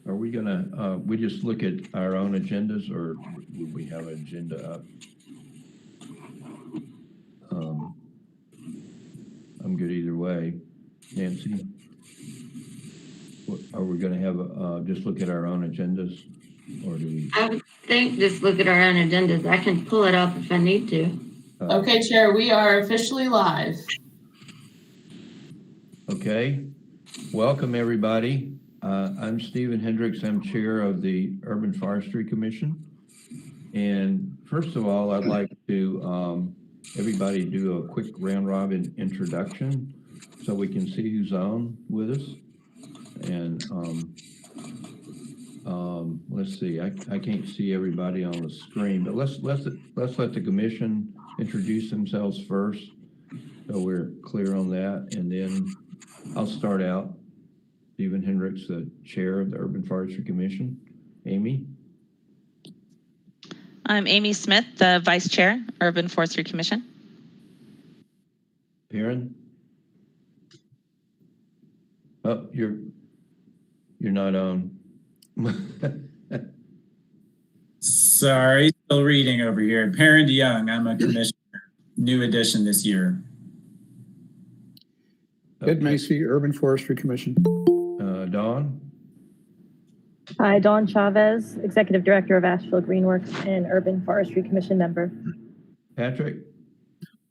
Are we gonna, we just look at our own agendas, or do we have an agenda up? I'm good either way. Nancy? Are we gonna have, just look at our own agendas, or do we? I would think just look at our own agendas. I can pull it up if I need to. Okay, Chair, we are officially live. Okay, welcome everybody. I'm Stephen Hendricks. I'm chair of the Urban Forestry Commission. And first of all, I'd like to everybody do a quick round robin introduction so we can see who's on with us. And let's see, I can't see everybody on the screen, but let's let the commission introduce themselves first so we're clear on that. And then I'll start out. Stephen Hendricks, the chair of the Urban Forestry Commission. Amy? I'm Amy Smith, the vice chair, Urban Forestry Commission. Perrin? Oh, you're not on. Sorry, still reading over here. Perrin DeYoung, I'm a commissioner, new addition this year. Ed Macy, Urban Forestry Commission. Dawn? Hi, Dawn Chavez, Executive Director of Asheville Greenworks and Urban Forestry Commission member. Patrick?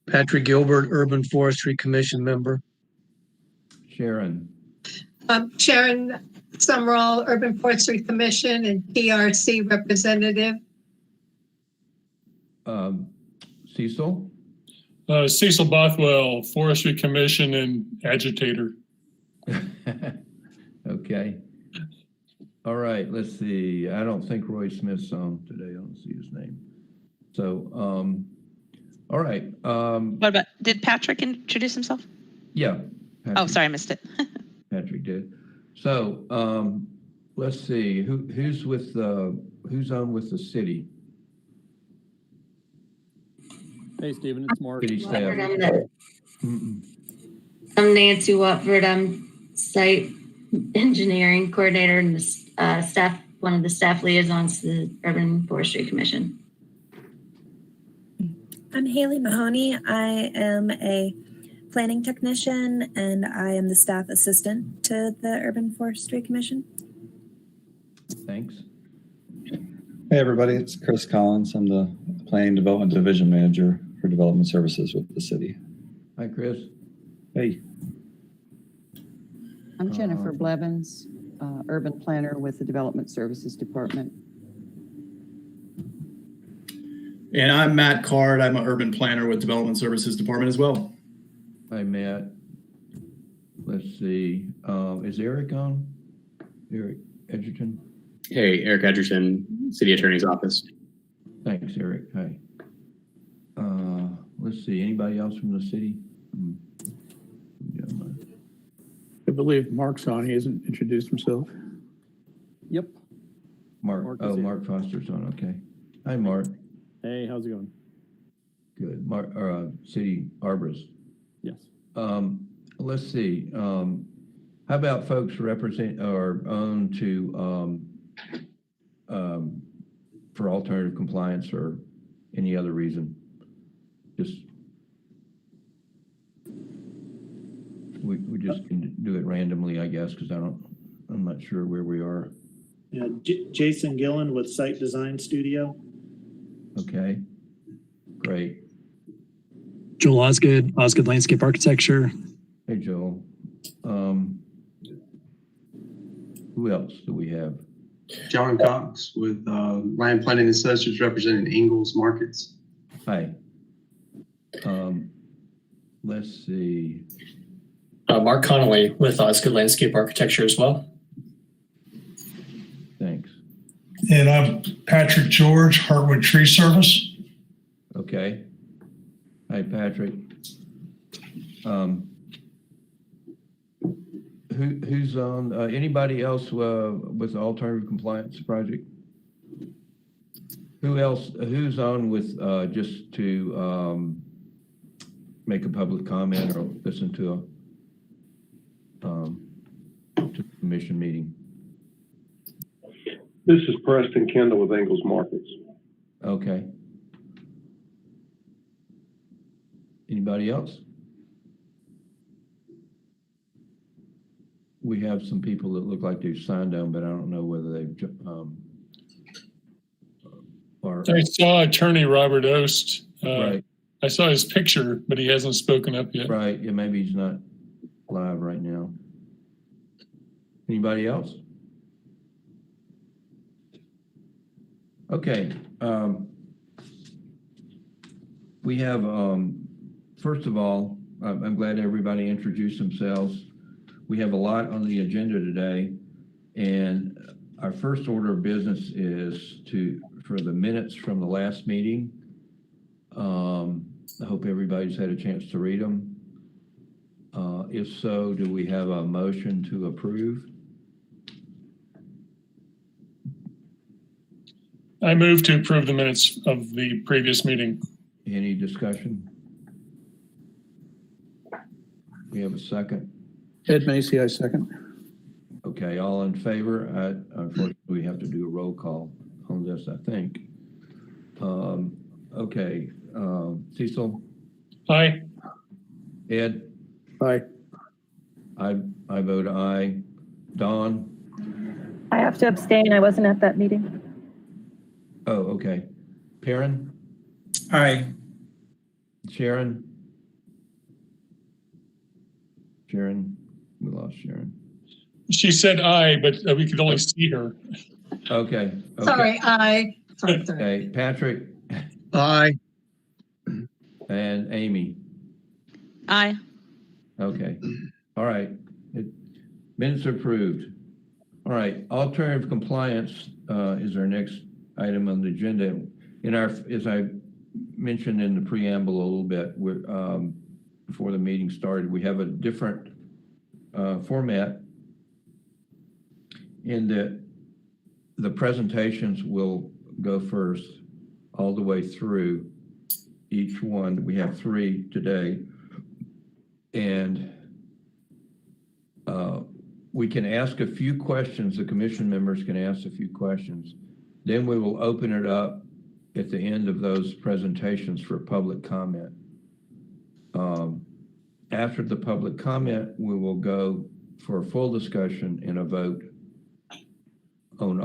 Patrick Gilbert, Urban Forestry Commission member. Sharon? Sharon Summerall, Urban Forestry Commission and PRC representative. Cecil? Cecil Bothwell, Forestry Commission and agitator. Okay. All right, let's see. I don't think Roy Smith's on today. I don't see his name. So, all right. What about, did Patrick introduce himself? Yeah. Patrick, Oh, sorry, I missed it. Patrick did. So, let's see. Who's on with the city? Hey, Stephen, it's Mark. City staff. I'm Nancy Watford. I'm site engineering coordinator and the staff, one of the staff liaisons to the Urban Forestry Commission. I'm Haley Mahoney. I am a planning technician and I am the staff assistant to the Urban Forestry Commission. Thanks. Hey everybody, it's Chris Collins. I'm the Planning Development Division Manager for Development Services with the city. Hi, Chris. Hey. I'm Jennifer Blevins, Urban Planner with the Development Services Department. And I'm Matt Card. I'm an Urban Planner with Development Services Department as well. Hi, Matt. Let's see. Is Eric on? Eric Edgerton? Hey, Eric Edgerton, City Attorney's Office. Thanks, Eric. Hi. Let's see. Anybody else from the city? I believe Mark's on. He hasn't introduced himself. Yep. Mark Foster's on. Okay. Hi, Mark. Hey, how's it going? Good. Mark, city arborist. Yes. Let's see. How about folks represent or own to for alternative compliance or any other reason? Just we just can do it randomly, I guess, because I'm not sure where we are. Yeah, Jason Gillen with Site Design Studio. Okay, great. Joel Osgood, Osgood Landscape Architecture. Hey, Joel. Who else do we have? John Cox with Land Planning Associates representing Ingles Markets. Hi. Let's see. Mark Connolly with Osgood Landscape Architecture as well. Thanks. And I'm Patrick George, Heartwood Tree Service. Okay. Hi, Patrick. Who's on? Anybody else with the alternative compliance project? Who else? Who's on with just to make a public comment or listen to a commission meeting? This is Preston Kendall with Ingles Markets. Okay. Anybody else? We have some people that look like they've signed on, but I don't know whether they've, I saw Attorney Robert Ost. Right. I saw his picture, but he hasn't spoken up yet. Right, yeah, maybe he's not live right now. Anybody else? Okay. We have, first of all, I'm glad everybody introduced themselves. We have a lot on the agenda today, and our first order of business is for the minutes from the last meeting. I hope everybody's had a chance to read them. If so, do we have a motion to approve? I move to approve the minutes of the previous meeting. Any discussion? We have a second. Ed Macy, I second. Okay, all in favor? Unfortunately, we have to do a roll call on this, I think. Okay, Cecil? Aye. Ed? Aye. I vote aye. Dawn? I have to abstain. I wasn't at that meeting. Oh, okay. Perrin? Aye. Sharon? Sharon? We lost Sharon. She said aye, but we could only see her. Okay. Sorry, aye. Sorry. Okay, Patrick? Aye. And Amy? Aye. Okay. All right. Minutes approved. All right. Alternative compliance is our next item on the agenda. As I mentioned in the preamble a little bit, before the meeting started, we have a different format in that the presentations will go first all the way through each one. We have 3 today. And we can ask a few questions. The commission members can ask a few questions. Then we will open it up at the end of those presentations for public comment. After the public comment, we will go for a full discussion and a vote on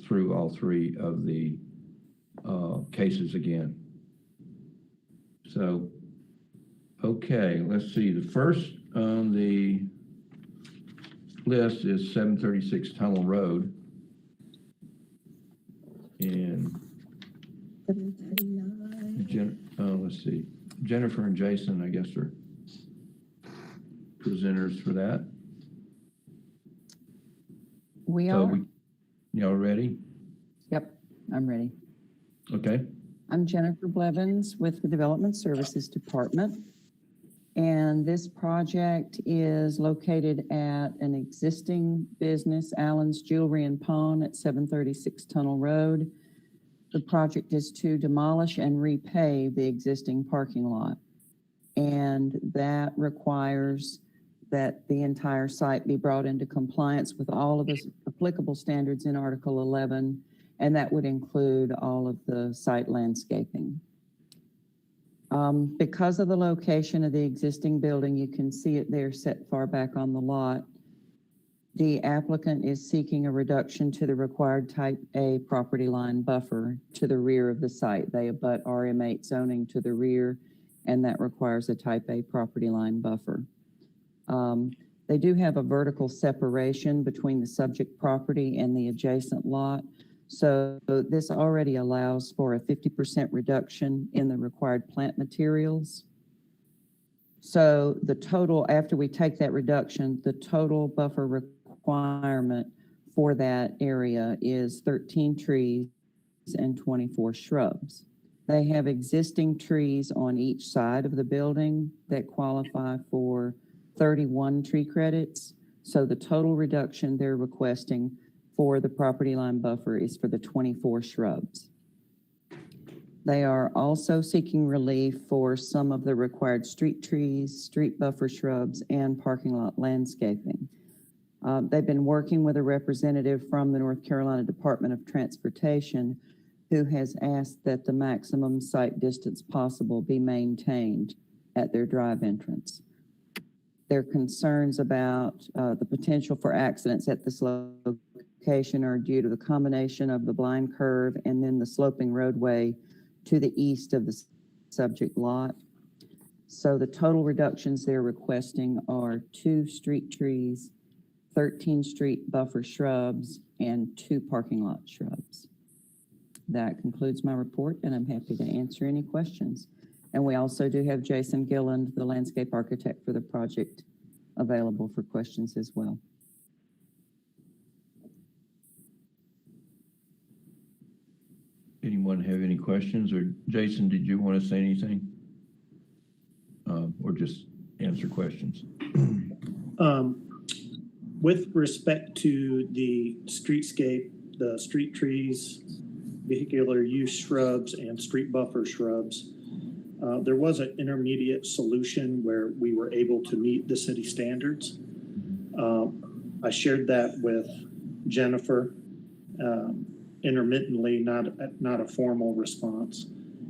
through all 3 of the cases again. So, okay, let's see. The first on the list is 736 Tunnel Road. And let's see. Jennifer and Jason, I guess, are presenters for that. We are. Y'all ready? Yep, I'm ready. Okay. I'm Jennifer Blevins with the Development Services Department. And this project is located at an existing business, Allen's Jewelry and Pawn at 736 Tunnel Road. The project is to demolish and repave the existing parking lot. And that requires that the entire site be brought into compliance with all of the applicable standards in Article 11, and that would include all of the site landscaping. Because of the location of the existing building, you can see it there set far back on the lot. The applicant is seeking a reduction to the required Type A property line buffer to the rear of the site. They abut RM8 zoning to the rear, and that requires a Type A property line buffer. They do have a vertical separation between the subject property and the adjacent lot. So this already allows for a 50% reduction in the required plant materials. So the total, after we take that reduction, the total buffer requirement for that area is 13 trees and 24 shrubs. They have existing trees on each side of the building that qualify for 31 tree credits. So the total reduction they're requesting for the property line buffer is for the 24 shrubs. They are also seeking relief for some of the required street trees, street buffer shrubs, and parking lot landscaping. They've been working with a representative from the North Carolina Department of Transportation who has asked that the maximum sight distance possible be maintained at their drive entrance. Their concerns about the potential for accidents at this location are due to the combination of the blind curve and then the sloping roadway to the east of the subject lot. So the total reductions they're requesting are 2 street trees, 13 street buffer shrubs, and 2 parking lot shrubs. That concludes my report, and I'm happy to answer any questions. And we also do have Jason Gilland, the landscape architect for the project, available for questions as well. Anyone have any questions? Or Jason, did you want to say anything? Or just answer questions? With respect to the streetscape, the street trees, vehicular use shrubs, and street buffer shrubs, there was an intermediate solution where we were able to meet the city standards. I shared that with Jennifer intermittently, not a formal response.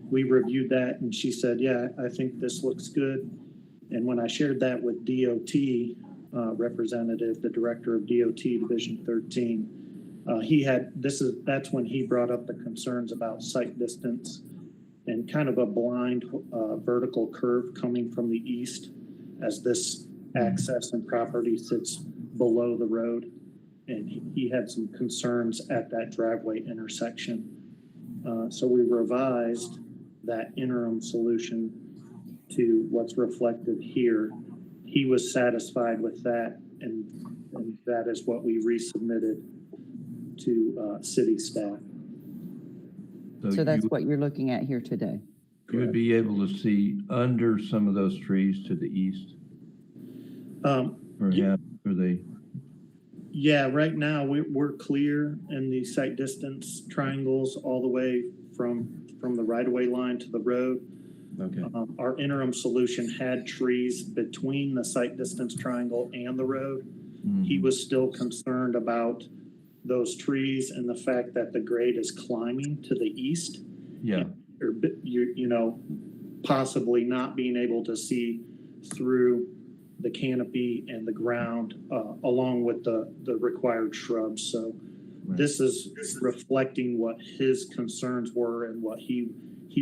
We reviewed that and she said, yeah, I think this looks good. And when I shared that with DOT representative, the director of DOT Division 13, that's when he brought up the concerns about sight distance and kind of a blind vertical curve coming from the east as this access and property sits below the road. And he had some concerns at that driveway intersection. So we revised that interim solution to what's reflected here. He was satisfied with that, and that is what we resubmitted to city staff. So that's what you're looking at here today. You would be able to see under some of those trees to the east? Perhaps, are they? Yeah, right now we're clear in the sight distance triangles all the way from the right-of-way line to the road. Okay. Our interim solution had trees between the sight distance triangle and the road. Mm-hmm. He was still concerned about those trees and the fact that the grade is climbing to the east. Yeah. Or, you know, possibly not being able to see through the canopy and the ground along with the required shrubs. So right. This is reflecting what his concerns were and what he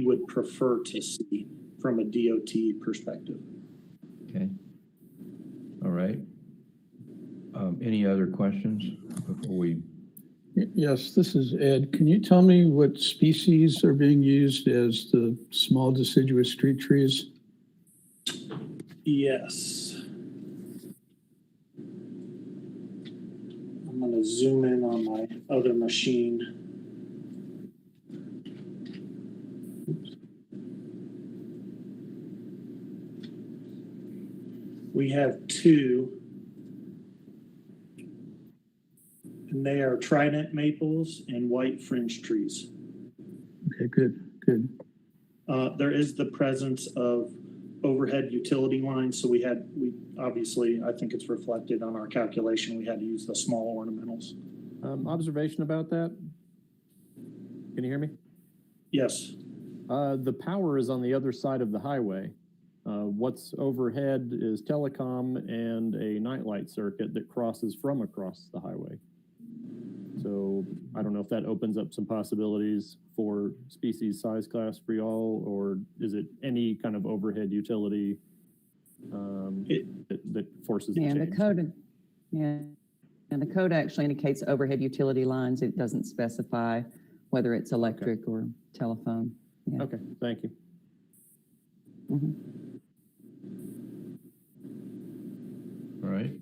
would prefer to see from a DOT perspective. Okay. All right. Any other questions before we? Yes, this is Ed. Can you tell me what species are being used as the small deciduous street trees? Yes. I'm going to zoom in on my other machine. We have 2, and they are trident maples and white fringe trees. Okay, good. There is the presence of overhead utility lines, so we obviously, I think it's reflected on our calculation, we had to use the small ornamentals. Observation about that? Can you hear me? Yes. The power is on the other side of the highway. What's overhead is telecom and a nightlight circuit that crosses from across the highway. So I don't know if that opens up some possibilities for species size class for y'all, or is it any kind of overhead utility that forces the change? And the code actually indicates overhead utility lines. It doesn't specify whether it's electric or telephone. Yeah. Okay, thank you. Mm-hmm. All right.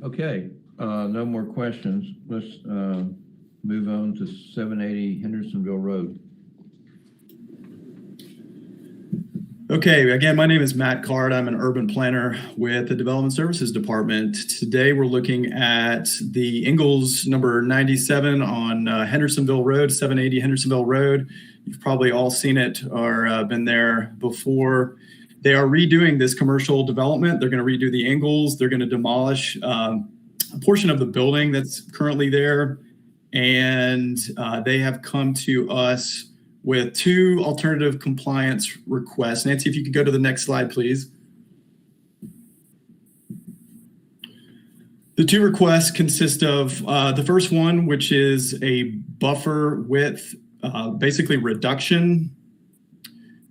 Okay, no more questions. Let's move on to 780 Hendersonville Road. Okay, again, my name is Matt Card. I'm an urban planner with the Development Services Department. Today we're looking at the Ingles number 97 on Hendersonville Road, 780 Hendersonville Road. You've probably all seen it or been there before. They are redoing this commercial development. They're going to redo the Ingles. They're going to demolish a portion of the building that's currently there, and they have come to us with 2 alternative compliance requests. Nancy, if you could go to the next slide, please. The 2 requests consist of the first one, which is a buffer width, basically reduction.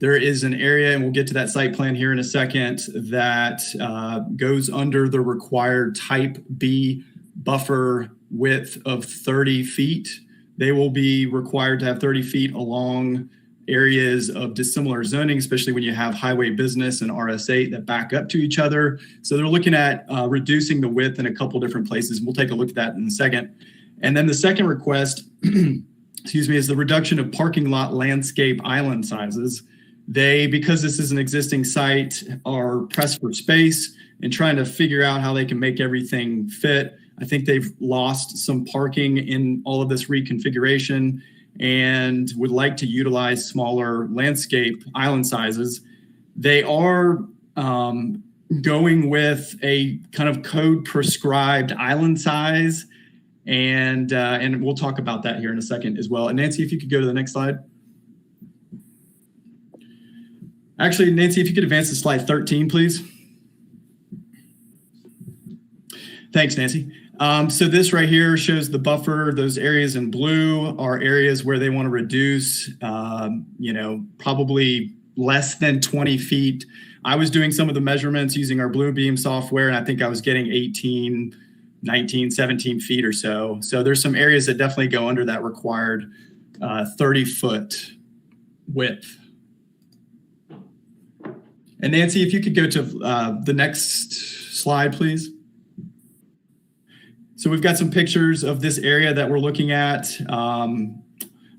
There is an area, and we'll get to that site plan here in a second, that goes under the required type B buffer width of 30 feet. They will be required to have 30 feet along areas of dissimilar zoning, especially when you have highway business and RS8 that back up to each other. So they're looking at reducing the width in a couple different places. We'll take a look at that in a second. And then the second request, excuse me, is the reduction of parking lot landscape island sizes. They, because this is an existing site, are pressed for space and trying to figure out how they can make everything fit. I think they've lost some parking in all of this reconfiguration and would like to utilize smaller landscape island sizes. They are going with a kind of code prescribed island size, and we'll talk about that here in a second as well. And Nancy, if you could go to the next slide. Actually, Nancy, if you could advance to slide 13, please. Thanks, Nancy. So this right here shows the buffer. Those areas in blue are areas where they want to reduce, probably less than 20 feet. I was doing some of the measurements using our Bluebeam software, and I think I was getting 18, 19, 17 feet or so. So there's some areas that definitely go under that required 30-foot width. And Nancy, if you could go to the next slide, please. So we've got some pictures of this area that we're looking at.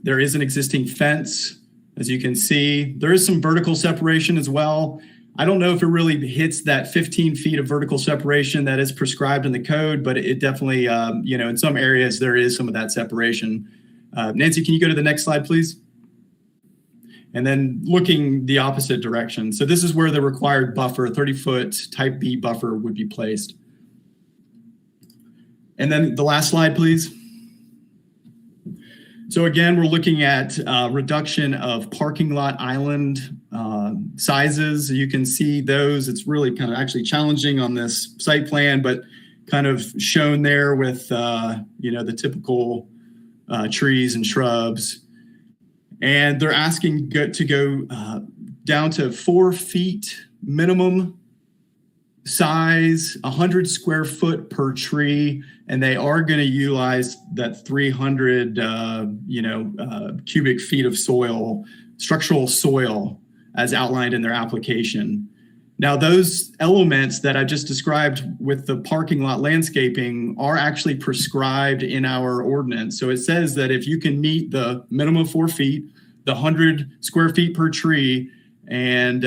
There is an existing fence, as you can see. There is some vertical separation as well. I don't know if it really hits that 15 feet of vertical separation that is prescribed in the code, but it definitely, in some areas there is some of that separation. Nancy, can you go to the next slide, please? And then looking the opposite direction. So this is where the required buffer, 30-foot type B buffer, would be placed. And then the last slide, please. So again, we're looking at reduction of parking lot island sizes. You can see those. It's really kind of actually challenging on this site plan, but kind of shown there with, the typical trees and shrubs. And they're asking to go down to 4 feet minimum size, 100 square foot per tree, and they are going to utilize that 300 cubic feet of soil, structural soil, as outlined in their application. Now, those elements that I just described with the parking lot landscaping are actually prescribed in our ordinance. So it says that if you can meet the minimum 4 feet, the 100 square feet per tree, and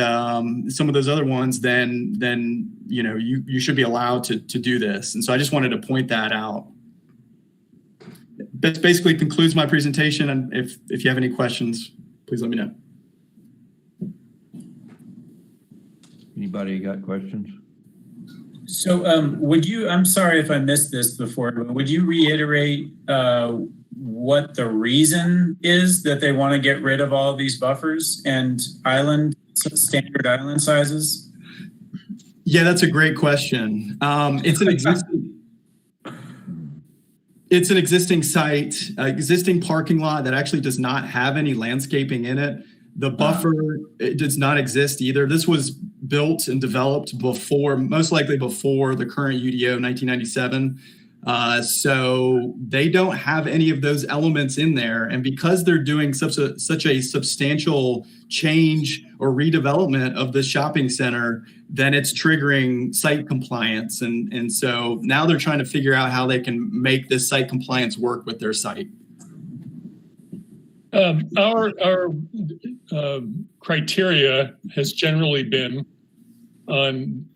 some of those other ones, then you should be allowed to do this. And so I just wanted to point that out. That basically concludes my presentation. And if you have any questions, please let me know. Anybody got questions? So I'm sorry if I missed this before, but would you reiterate what the reason is that they want to get rid of all these buffers and standard island sizes? Yeah, that's a great question. It's an existing site, existing parking lot that actually does not have any landscaping in it. The buffer, it does not exist either. This was built and developed most likely before the current UDO 1997. So they don't have any of those elements in there. And because they're doing such a substantial change or redevelopment of the shopping center, then it's triggering site compliance. And so now they're trying to figure out how they can make this site compliance work with their site. Our criteria has generally been on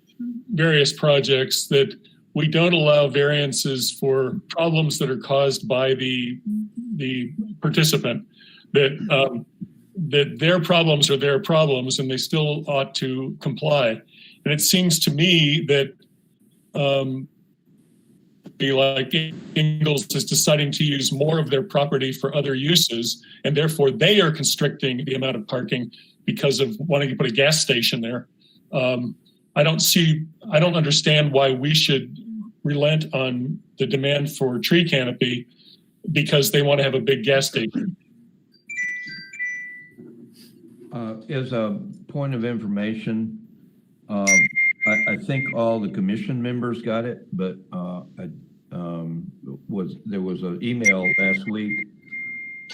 various projects that we don't allow variances for problems that are caused by the participant, that their problems are their problems and they still ought to comply. And it seems to me that be like Ingles is deciding to use more of their property for other uses, and therefore they are constricting the amount of parking because of wanting to put a gas station there. I don't understand why we should relent on the demand for tree canopy because they want to have a big gas station. As a point of information, I think all the commission members got it, but there was an email last week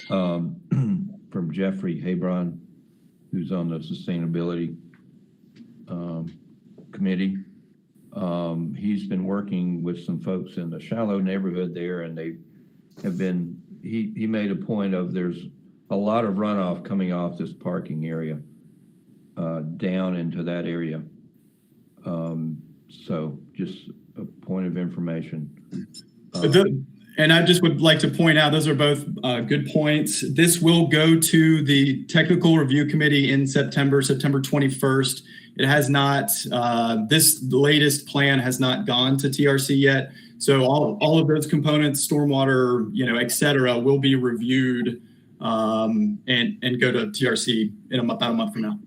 from Jeffrey Hebron, who's on the sustainability committee. He's been working with some folks in the Shallow neighborhood there, and they have been, he made a point of there's a lot of runoff coming off this parking area down into that area. So just a point of information. And I just would like to point out, those are both good points. This will go to the technical review committee in September 21st. It has not, this latest plan has not gone to TRC yet. So all of those components, stormwater, et cetera, will be reviewed and go to TRC in about a month from now.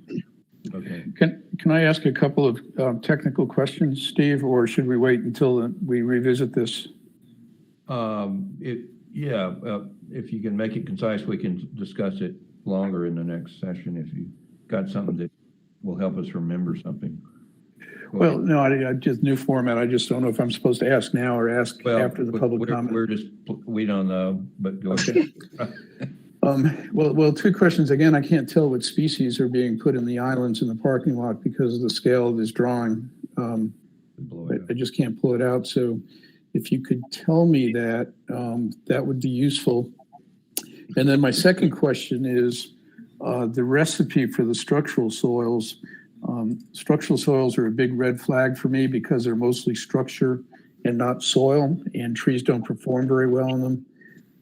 Okay. Can I ask a couple of technical questions, Steve, or should we wait until we revisit this? If you can make it concise, we can discuss it longer in the next session if you got something that will help us remember something. Well, no, I just new format. I just don't know if I'm supposed to ask now or ask after the public comment. We don't know, but go ahead. Well, two questions. Again, I can't tell what species are being put in the islands in the parking lot because of the scale of this drawing. I just can't pull it out. So if you could tell me that, that would be useful. And then my second question is the recipe for the structural soils. Structural soils are a big red flag for me because they're mostly structure and not soil, and trees don't perform very well in them.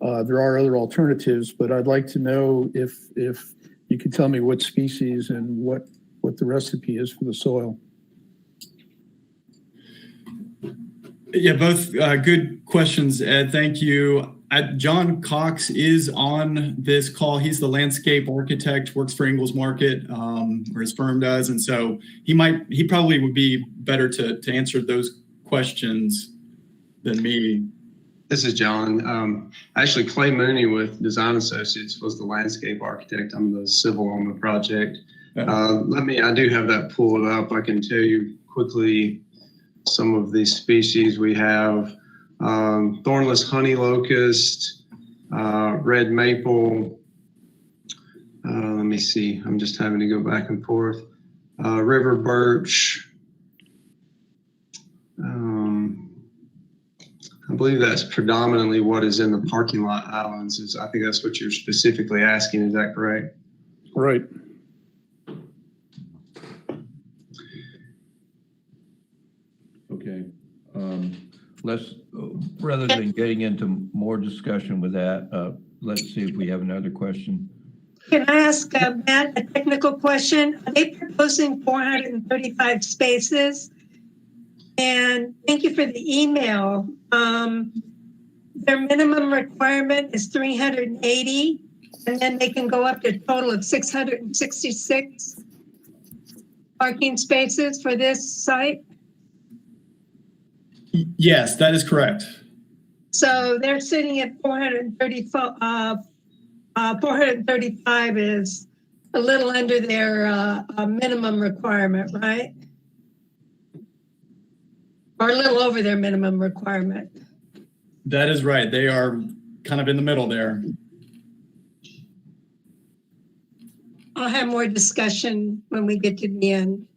There are other alternatives, but I'd like to know if you could tell me what species and what the recipe is for the soil. Yeah, both good questions, Ed. Thank you. John Cox is on this call. He's the landscape architect, works for Ingles Market, or his firm does. And so he probably would be better to answer those questions than me. This is John. Actually, Clay Mooney with Design Associates was the landscape architect. I'm the civil on the project. I do have that pulled up. I can tell you quickly some of these species we have. Thornless honey locust, red maple. Let me see. I'm just having to go back and forth. River birch. I believe that's predominantly what is in the parking lot islands. I think that's what you're specifically asking. Is that correct? Right. Okay. Let's, rather than getting into more discussion with that, let's see if we have another question. Can I ask Matt a technical question? Are they proposing 435 spaces? And thank you for the email. Their minimum requirement is 380, and then they can go up to a total of 666 parking spaces for this site. Yes, that is correct. So they're sitting at 435 is a little under their minimum requirement, right? Or a little over their minimum requirement. That is right. They are kind of in the middle there. I'll have more discussion when we get to the end.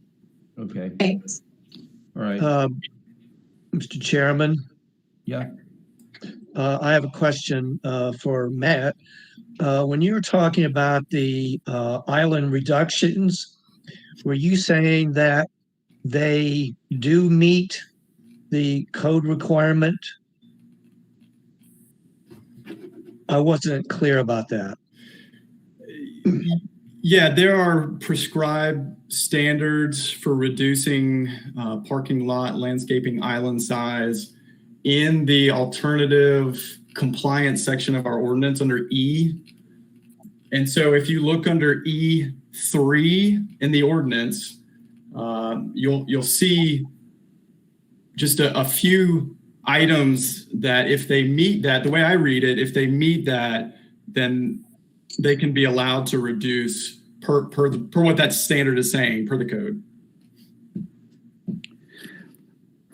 Okay. Thanks. All right. Mr. Chairman. Yeah. I have a question for Matt. When you were talking about the island reductions, were you saying that they do meet the code requirement? I wasn't clear about that. Yeah, there are prescribed standards for reducing parking lot landscaping island size. in the alternative compliance section of our ordinance under E. And so if you look under E3 in the ordinance, you'll see just a few items that if they meet that, the way I read it, if they meet that, then they can be allowed to reduce per what that standard is saying, per the code.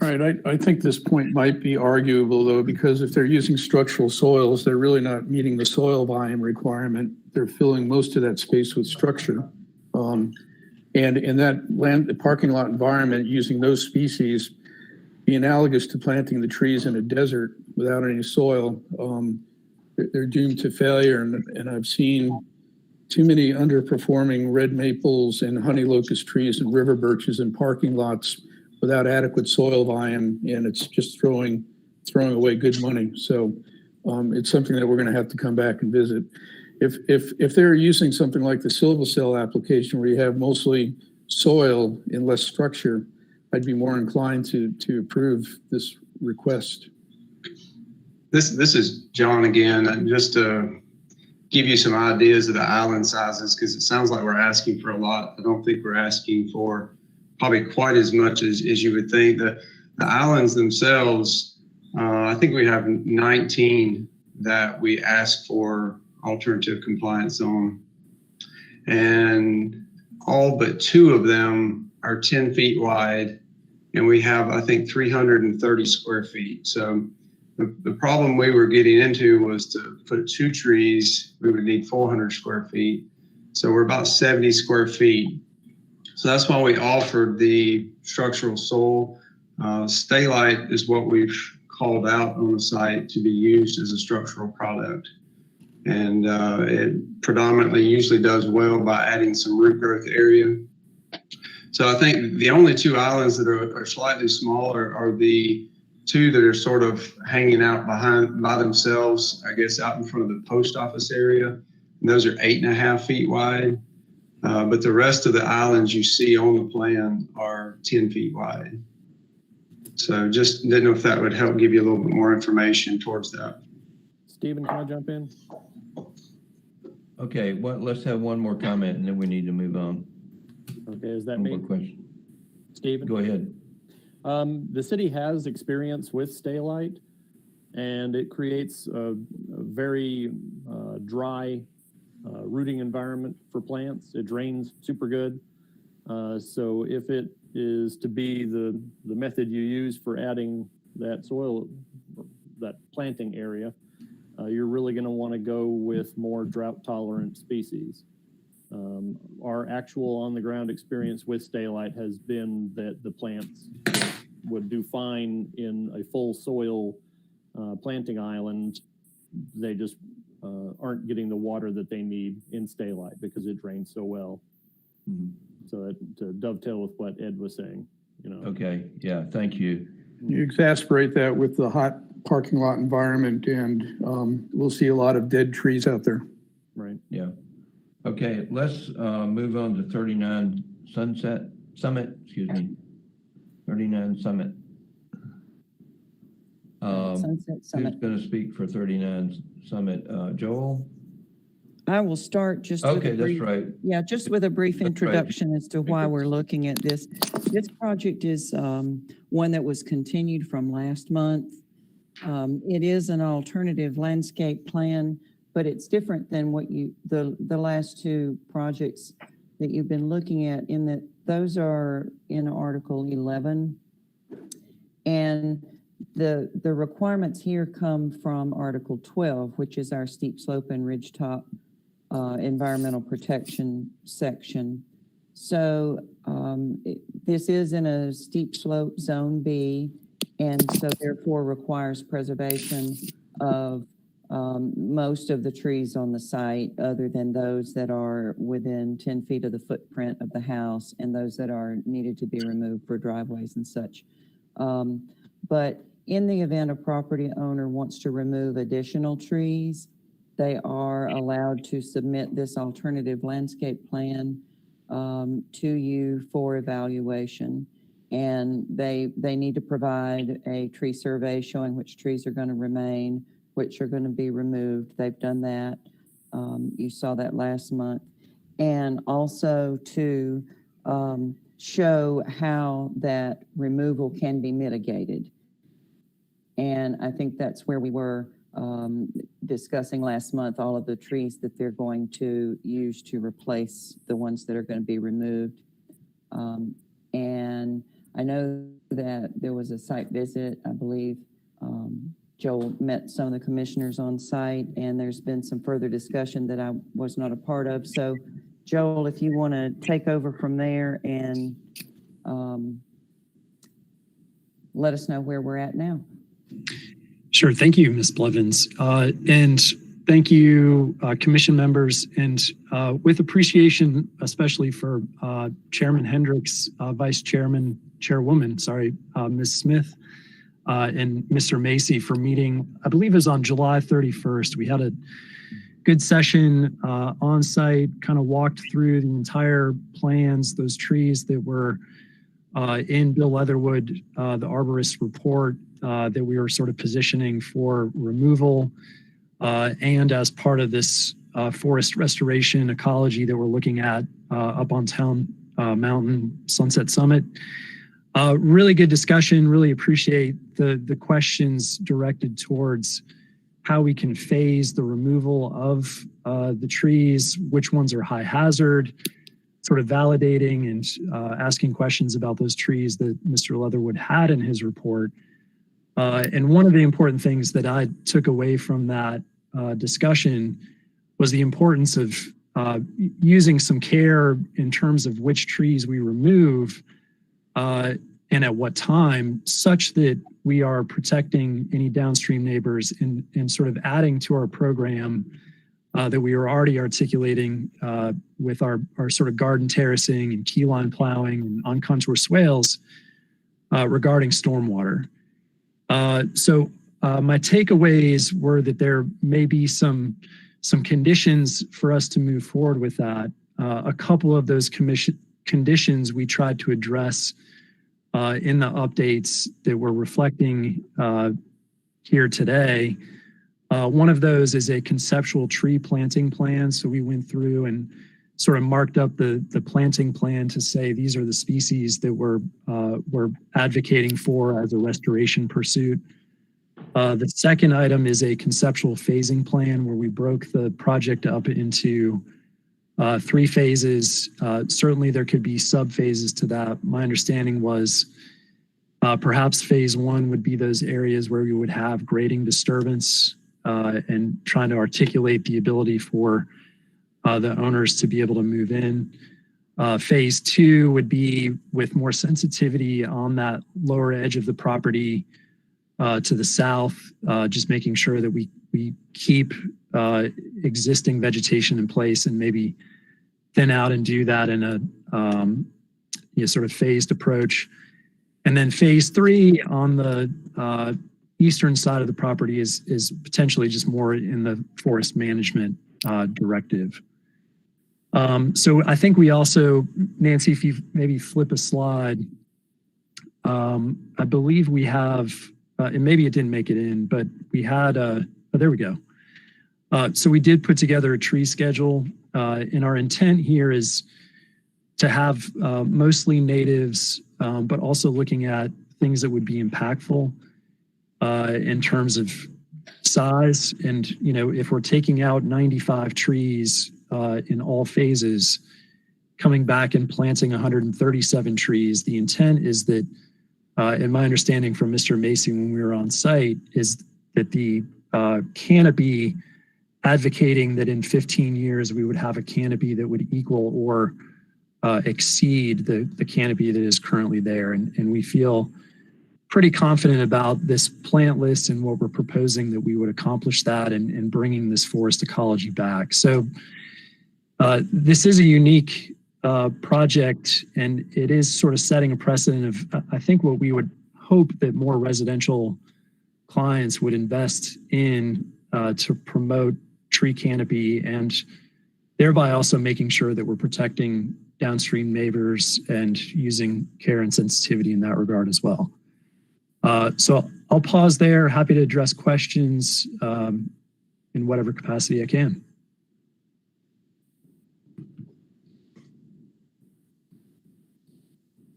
All right, I think this point might be arguable though, because if they're using structural soils, they're really not meeting the soil volume requirement. They're filling most of that space with structure. And in that parking lot environment, using those species, be analogous to planting the trees in a desert without any soil. They're doomed to failure. And I've seen too many underperforming red maples and honey locust trees and river birches in parking lots without adequate soil volume, and it's just throwing away good money. So it's something that we're going to have to come back and visit. If they're using something like the Silva Cell application where you have mostly soil and less structure, I'd be more inclined to approve this request. This is John again, just to give you some ideas of the island sizes, because it sounds like we're asking for a lot. I don't think we're asking for probably quite as much as you would think. The islands themselves, I think we have 19 that we ask for alternative compliance on. And all but 2 of them are 10 feet wide. And we have, I think, 330 square feet. So the problem we were getting into was to put 2 trees, we would need 400 square feet. So we're about 70 square feet. So that's why we offered the structural soil. Stay-lite is what we've called out on the site to be used as a structural product. And it predominantly usually does well by adding some root growth area. So I think the only 2 islands that are slightly smaller are the 2 that are sort of hanging out by themselves, I guess, out in front of the post office area. And those are 8.5 feet wide. But the rest of the islands you see on the plan are 10 feet wide. So just didn't know if that would help give you a little bit more information towards that. Stephen, can I jump in? Okay, let's have one more comment and then we need to move on. Okay, is that One me? more question. Stephen? Go ahead. The city has experience with Stay-lite, and it creates a very dry rooting environment for plants. It drains super good. So if it is to be the method you use for adding that soil, that planting area, you're really going to want to go with more drought tolerant species. Our actual on the ground experience with Stay-lite has been that the plants would do fine in a full soil planting island. They just aren't getting the water that they need in Stay-lite because it drains so well. Mm-hmm. So to dovetail with what Ed was saying, Okay, yeah, thank you. You exasperate that with the hot parking lot environment, and we'll see a lot of dead trees out there. Right. Yeah. Okay, let's move on to 39 Summit, excuse me. 39 Summit. Sunset Summit. Who's going to speak for 39 Summit? Joel? I will start just Okay, with a brief, that's right. Yeah, just with a brief That's introduction as to why we're looking at this. This project is one that was continued from last month. It is an alternative landscape plan, but it's different than what the last 2 projects that you've been looking at, in that those are in Article 11. And the requirements here come from Article 12, which is our steep slope and ridgetop environmental protection section. So this is in a steep slope zone B, and so therefore requires preservation of most of the trees on the site, other than those that are within 10 feet of the footprint of the house and those that are needed to be removed for driveways and such. But in the event a property owner wants to remove additional trees, they are allowed to submit this alternative landscape plan to you for evaluation. And they need to provide a tree survey showing which trees are going to remain, which are going to be removed. They've done that. You saw that last month. And also to show how that removal can be mitigated. And I think that's where we were discussing last month, all of the trees that they're going to use to replace the ones that are going to be removed. And I know that there was a site visit, I believe. Joel met some of the commissioners on site, and there's been some further discussion that I was not a part of. So, Joel, if you want to take over from there and let us know where we're at now. Sure. Thank you, Ms. Blevins. And thank you, commission members, and with appreciation, especially for Chairman Hendricks, Chairwoman, Ms. Smith, and Mr. Macy for meeting, I believe it was on July 31st. We had a good session on site, kind of walked through the entire plans, those trees that were in Bill Leatherwood, the arborist report that we were sort of positioning for removal, and as part of this forest restoration ecology that we're looking at up on Town Mountain Sunset Summit. Really good discussion. Really appreciate the questions directed towards how we can phase the removal of the trees, which ones are high hazard, sort of validating and asking questions about those trees that Mr. Leatherwood had in his report. And one of the important things that I took away from that discussion was the importance of using some care in terms of which trees we remove and at what time, such that we are protecting any downstream neighbors and sort of adding to our program that we are already articulating with our sort of garden terracing and keyline plowing and on contour swales regarding stormwater. So my takeaways were that there may be some conditions for us to move forward with that. A couple of those conditions we tried to address in the updates that we're reflecting here today. One of those is a conceptual tree planting plan. So we went through and sort of marked up the planting plan to say these are the species that we're advocating for as a restoration pursuit. The second item is a conceptual phasing plan where we broke the project up into 3 phases. Certainly there could be sub phases to that. My understanding was perhaps phase 1 would be those areas where we would have grading disturbance and trying to articulate the ability for the owners to be able to move in. Phase 2 would be with more sensitivity on that lower edge of the property to the south, just making sure that we keep existing vegetation in place and maybe thin out and do that in a sort of phased approach. And then phase 3 on the eastern side of the property is potentially just more in the forest management directive. So I think we also, Nancy, if you maybe flip a slide, I believe we have, and maybe it didn't make it in, but we had, oh, there we go. So we did put together a tree schedule, and our intent here is to have mostly natives, but also looking at things that would be impactful in terms of size. And, you know, if we're taking out 95 trees in all phases, coming back and planting 137 trees, the intent is that, in my understanding from Mr. Macy when we were on site, is that the canopy, advocating that in 15 years we would have a canopy that would equal or exceed the canopy that is currently there. And we feel pretty confident about this plant list and what we're proposing that we would accomplish that and bringing this forest ecology back. So this is a unique project, and it is sort of setting a precedent of, I think, what we would hope that more residential clients would invest in to promote tree canopy, and thereby also making sure that we're protecting downstream neighbors and using care and sensitivity in that regard as well. So I'll pause there. Happy to address questions in whatever capacity I can.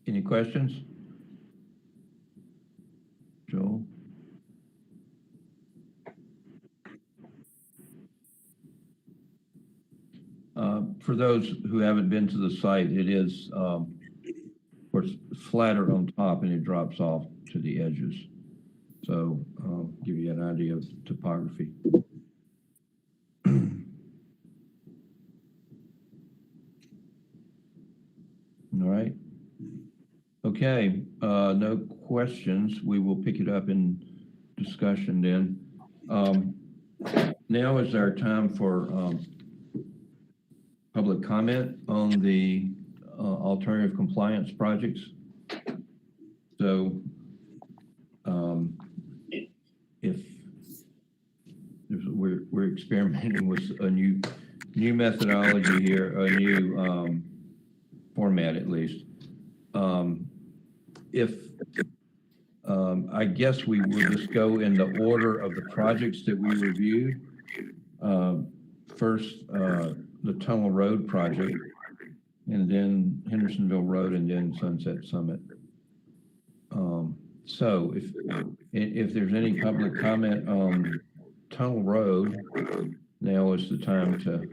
Any questions? Joel? For those who haven't been to the site, it is, of course, flatter on top and it drops off to the edges. So give you an idea of topography. All right. Okay, no questions. We will pick it up in discussion then. Now is our time for public comment on the alternative compliance projects. So if we're experimenting with a new methodology here, a new format at least. I guess we will just go in the order of the projects that we reviewed. First, the Tunnel Road project, and then Hendersonville Road, and then Sunset Summit. So if there's any public comment on Tunnel Road, now is the time to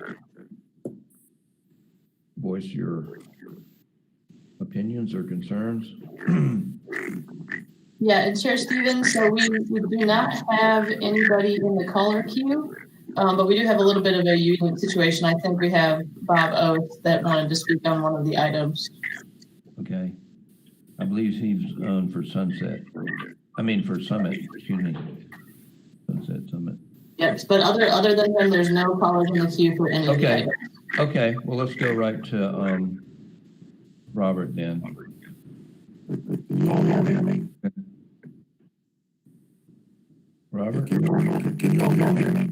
voice your opinions or concerns. Yeah, and Chair Stevens, so we do not have anybody in the caller queue, but we do have a little bit of a unique situation. I think we have Bob Oath that wanted to speak on one of the items. Okay. I believe he's on for Sunset. I mean for Summit, excuse me. Sunset Summit. Yes, but other than him, there's no callers in the queue for any of the items. Okay, well, let's go right to Robert then. Robert? Can you all hear me?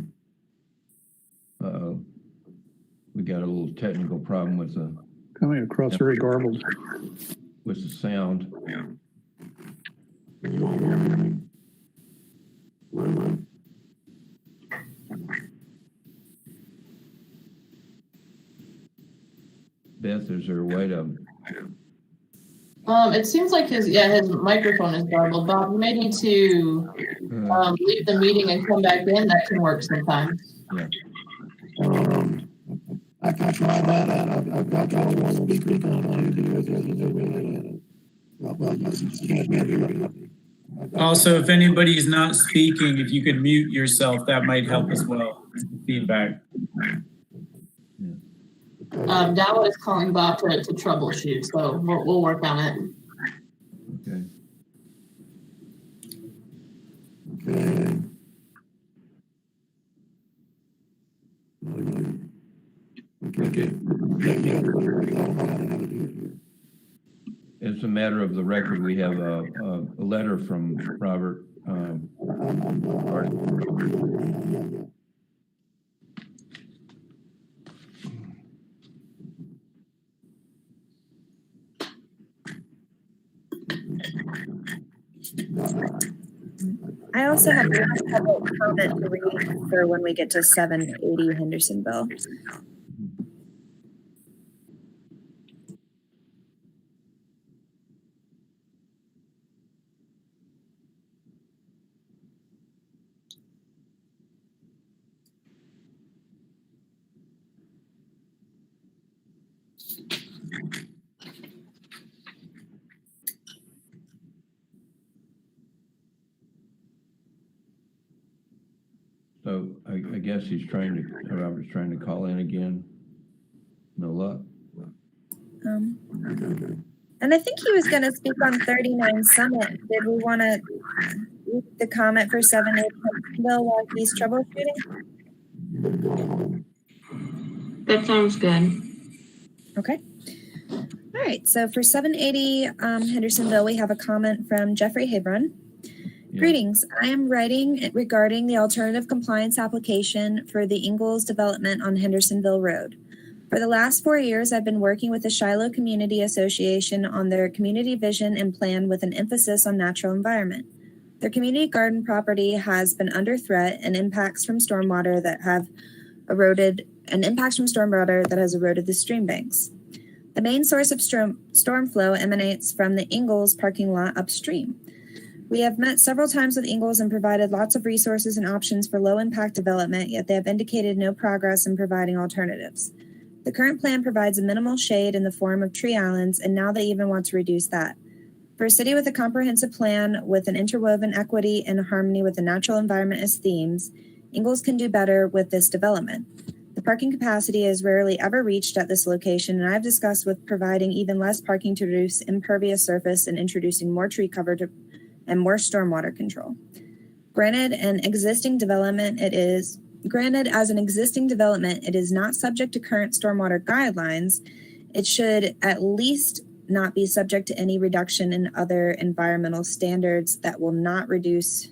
Uh-oh. We got a little technical problem with the... Coming across very garbled. With the sound. Can you all hear me? Beth, is there a way to... It seems like his microphone is garbled. Bob, you may need to leave the meeting and come back in. That can work sometimes. Yeah. I can try that. I've got one of those speakers on. Also, if anybody's not speaking, if you can mute yourself, that might help as well. Feedback. Dawa is calling Bob to troubleshoot, so we'll work on it. Okay. As a matter of the record, we have a letter from Robert. I also have one public comment to read for when we get to 780 Hendersonville. So I guess Robert's trying to call in again. No luck. And I think he was going to speak on 39 Summit. Did we want to read the comment for 780 Hendersonville while he's troubleshooting? That sounds good. Okay. All right. So for 780 Hendersonville, we have a comment from Jeffrey Hebron. Greetings. I am writing regarding the alternative compliance application for the Ingles development on Hendersonville Road. For the last 4 years, I've been working with the Shiloh Community Association on their community vision and plan with an emphasis on natural environment. Their community garden property has been under threat and impacts from stormwater that has eroded the stream banks. The main source of storm flow emanates from the Ingles parking lot upstream. We have met several times with Ingles and provided lots of resources and options for low impact development, yet they have indicated no progress in providing alternatives. The current plan provides a minimal shade in the form of tree islands, and now they even want to reduce that. For a city with a comprehensive plan with an interwoven equity and harmony with the natural environment as themes, Ingles can do better with this development. The parking capacity is rarely ever reached at this location, and I've discussed with providing even less parking to reduce impervious surface and introducing more tree cover and more stormwater control. Granted, as an existing development, it is not subject to current stormwater guidelines. It should at least not be subject to any reduction in other environmental standards that will not reduce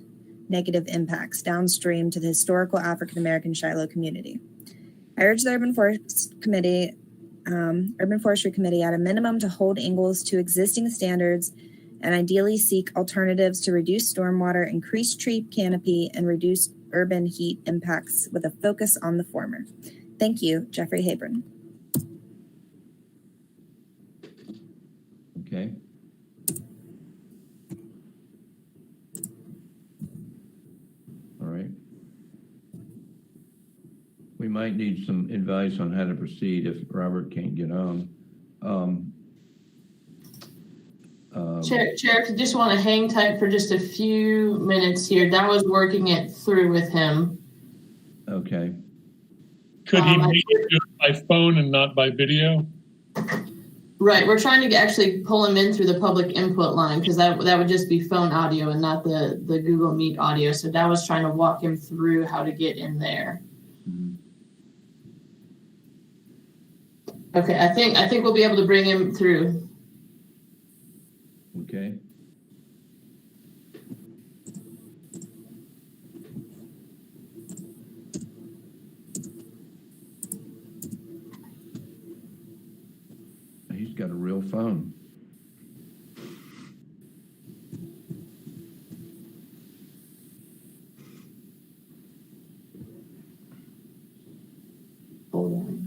negative impacts downstream to the historical African American Shiloh community. I urge the Urban Forestry Committee at a minimum to hold Ingles to existing standards and ideally seek alternatives to reduce stormwater, increase tree canopy, and reduce urban heat impacts with a focus on the former. Thank you, Jeffrey Habron. Okay. All right. We might need some advice on how to proceed if Robert can't get on. Chair, if you just want to hang tight for just a few minutes here, that was working it through with him. Okay. Could he make it by phone and not by video? Right, we're trying to actually pull him in through the public input line because that would just be phone audio and not the Google Meet audio. So that was trying to walk him through how to get in there. Okay, I think we'll be able to bring him through. Okay. He's got a real phone. Hold on.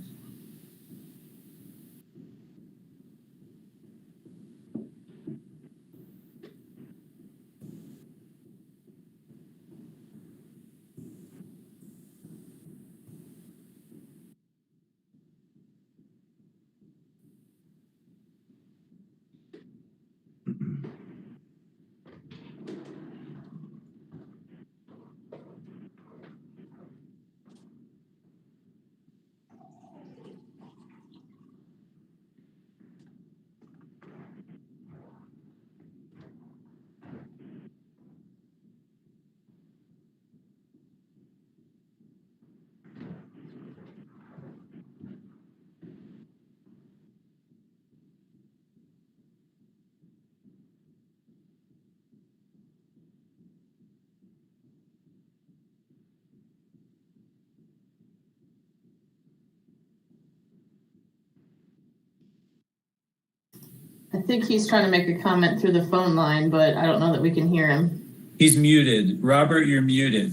I think he's trying to make a comment through the phone line, but I don't know that we can hear him. He's muted. Robert, you're muted.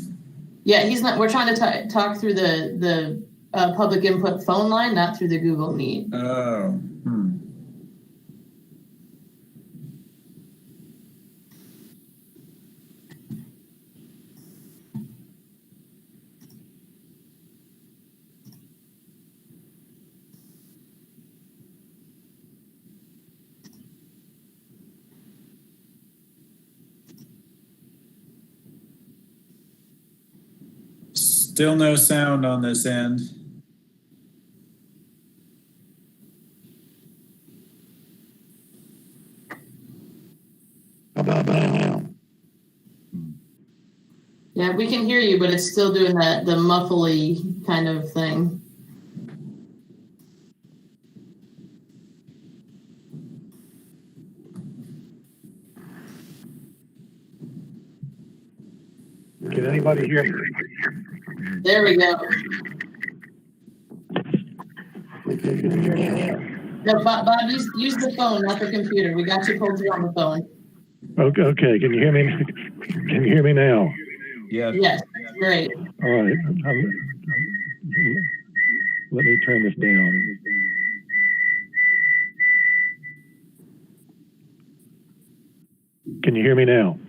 Yeah, he's not. We're trying to talk through the public input phone line, not through the Google Meet. Oh. Still no sound on this end. How about now? Yeah, we can hear you, but it's still doing the muffly kind of thing. Can anybody hear me? There we go. No, Bob, use the phone, not the computer. We got you pulled through on the phone. Okay, can you hear me? Can you hear me now? Yes. Yes, great. All right. Let me turn this down. Can you hear me now?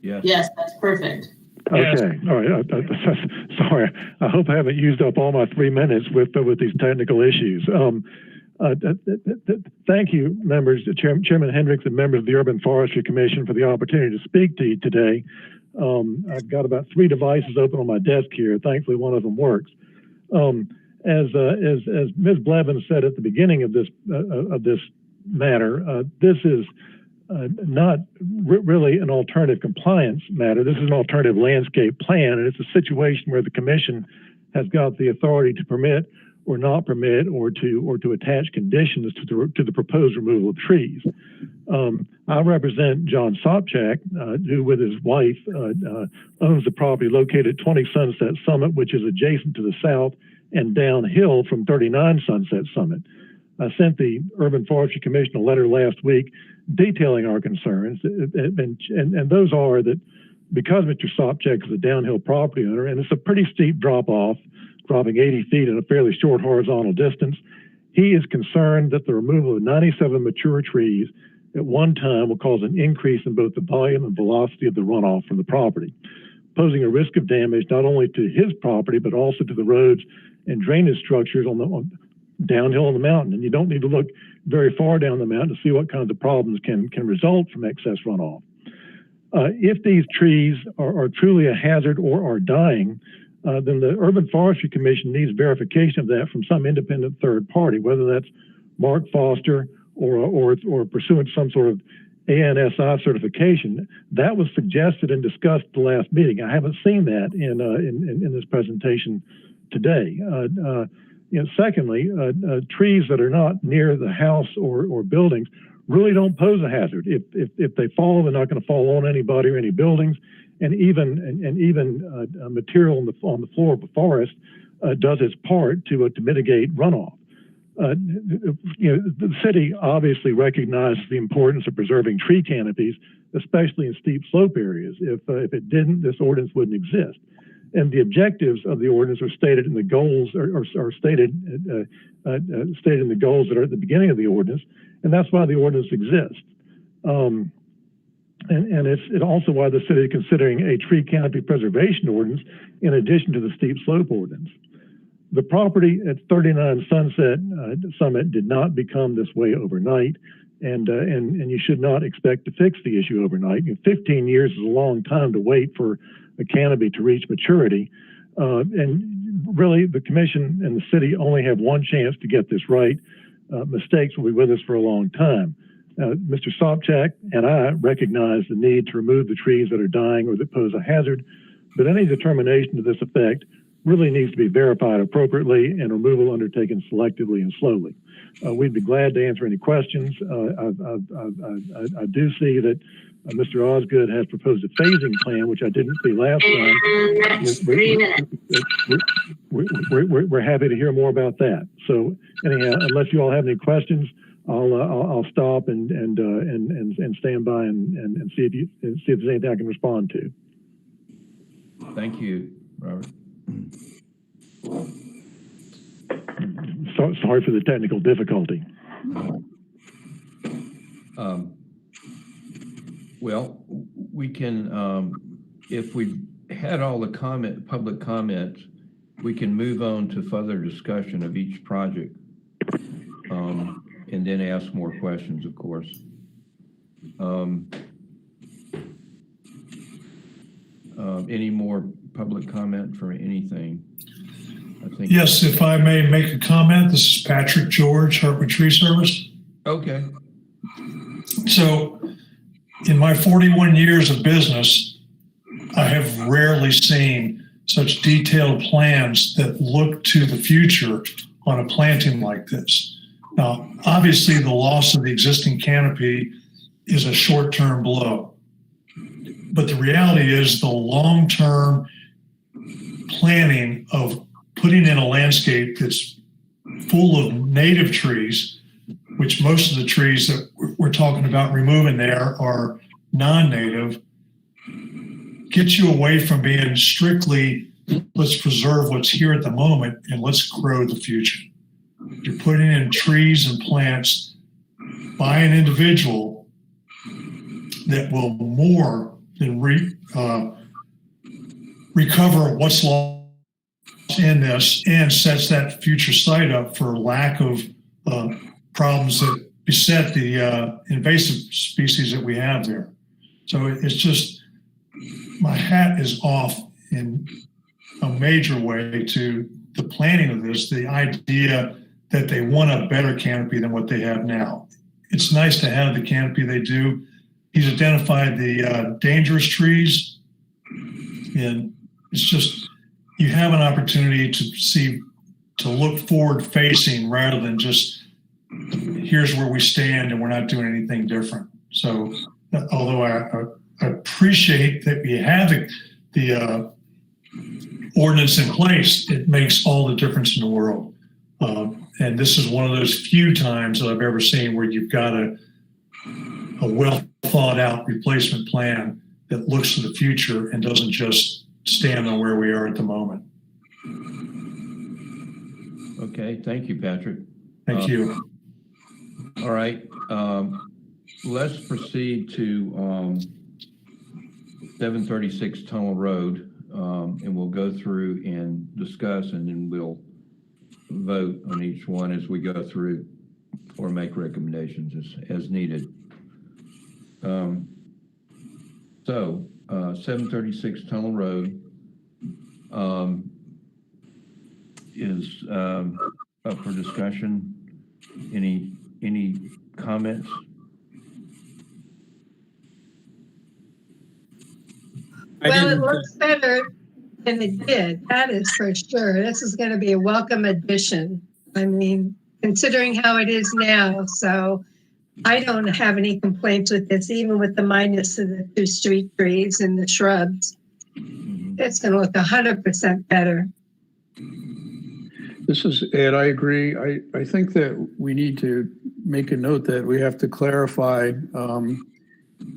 Yes. Yes, that's perfect. Okay. All right. Sorry. I hope I haven't used up all my 3 minutes with these technical issues. Thank you, members, Chairman Hendricks and members of the Urban Forestry Commission for the opportunity to speak to you today. I've got about 3 devices open on my desk here. Thankfully, one of them works. As Ms. Blevins said at the beginning of this matter, this is not really an alternative compliance matter. This is an alternative landscape plan, and it's a situation where the commission has got the authority to permit or not permit or to attach conditions to the proposed removal of trees. I represent John Sopcheck, who with his wife owns the property located at 20 Sunset Summit, which is adjacent to the south and downhill from 39 Sunset Summit. I sent the Urban Forestry Commission a letter last week detailing our concerns, and those are that because Mr. Sopcheck is a downhill property owner, and it's a pretty steep drop-off, dropping 80 feet in a fairly short horizontal distance, he is concerned that the removal of 97 mature trees at one time will cause an increase in both the volume and velocity of the runoff from the property, posing a risk of damage not only to his property, but also to the roads and drainage structures on downhill on the mountain. And you don't need to look very far down the mountain to see what kinds of problems can result from excess runoff. If these trees are truly a hazard or are dying, then the Urban Forestry Commission needs verification of that from some independent third party, whether that's Mark Foster or pursuant to some sort of ANSI certification. That was suggested and discussed at the last meeting. I haven't seen that in this presentation today. Secondly, trees that are not near the house or buildings really don't pose a hazard. If they fall, they're not going to fall on anybody or any buildings, and even material on the floor of the forest does its part to mitigate runoff. The city obviously recognizes the importance of preserving tree canopies, especially in steep slope areas. If it didn't, this ordinance wouldn't exist. And the objectives of the ordinance are stated in the goals, are stated in the goals that are at the beginning of the ordinance, and that's why the ordinance exists. And it's also why the city is considering a tree canopy preservation ordinance in addition to the steep slope ordinance. The property at 39 Sunset Summit did not become this way overnight, and you should not expect to fix the issue overnight. 15 years is a long time to wait for a canopy to reach maturity. And really, the commission and the city only have one chance to get this right. Mistakes will be with us for a long time. Mr. Sopcheck and I recognize the need to remove the trees that are dying or that pose a hazard, but any determination to this effect really needs to be verified appropriately and removal undertaken selectively and slowly. We'd be glad to answer any questions. I do see that Mr. Osgood has proposed a phasing plan, which I didn't see last time. We're happy to hear more about that. So anyhow, unless you all have any questions, I'll stop and stand by and see if there's anything I can respond to. Thank you, Robert. Sorry for the technical difficulty. Well, we can, if we had all the public comments, we can move on to further discussion of each project, and then ask more questions, of course. Any more public comment for anything? I think. Yes, if I may make a comment, this is Patrick George, Harper Tree Service. Okay. So in my 41 years of business, I have rarely seen such detailed plans that look to the future on a planting like this. Now, obviously, the loss of the existing canopy is a short-term blow. But the reality is the long-term planning of putting in a landscape that's full of native trees, which most of the trees that we're talking about removing there are non-native, gets you away from being strictly, let's preserve what's here at the moment and let's grow the future. You're putting in trees and plants by an individual that will more than recover what's lost in this and sets that future site up for lack of problems that beset the invasive species that we have there. So it's just, my hat is off in a major way to the planning of this, the idea that they want a better canopy than what they have now. It's nice to have the canopy they do. He's identified the dangerous trees, and it's just, you have an opportunity to look forward facing rather than just, here's where we stand and we're not doing anything different. So although I appreciate that we have the ordinance in place, it makes all the difference in the world. And this is one of those few times that I've ever seen where you've got a well thought out replacement plan that looks to the future and doesn't just stand on where we are at the moment. Okay, thank you, Patrick. Thank you. All right, let's proceed to 736 Tunnel Road, and we'll go through and discuss, and then we'll vote on each one as we go through or make recommendations as needed. So 736 Tunnel Road is up for discussion. Any comments? Well, it looks better than it did. That is for sure. This is going to be a welcome addition. I mean, considering how it is now. So I don't have any complaints with this, even with the minus of the 2 street trees and the shrubs. It's going to look 100% better. This is Ed. I agree. I think that we need to make a note that we have to clarify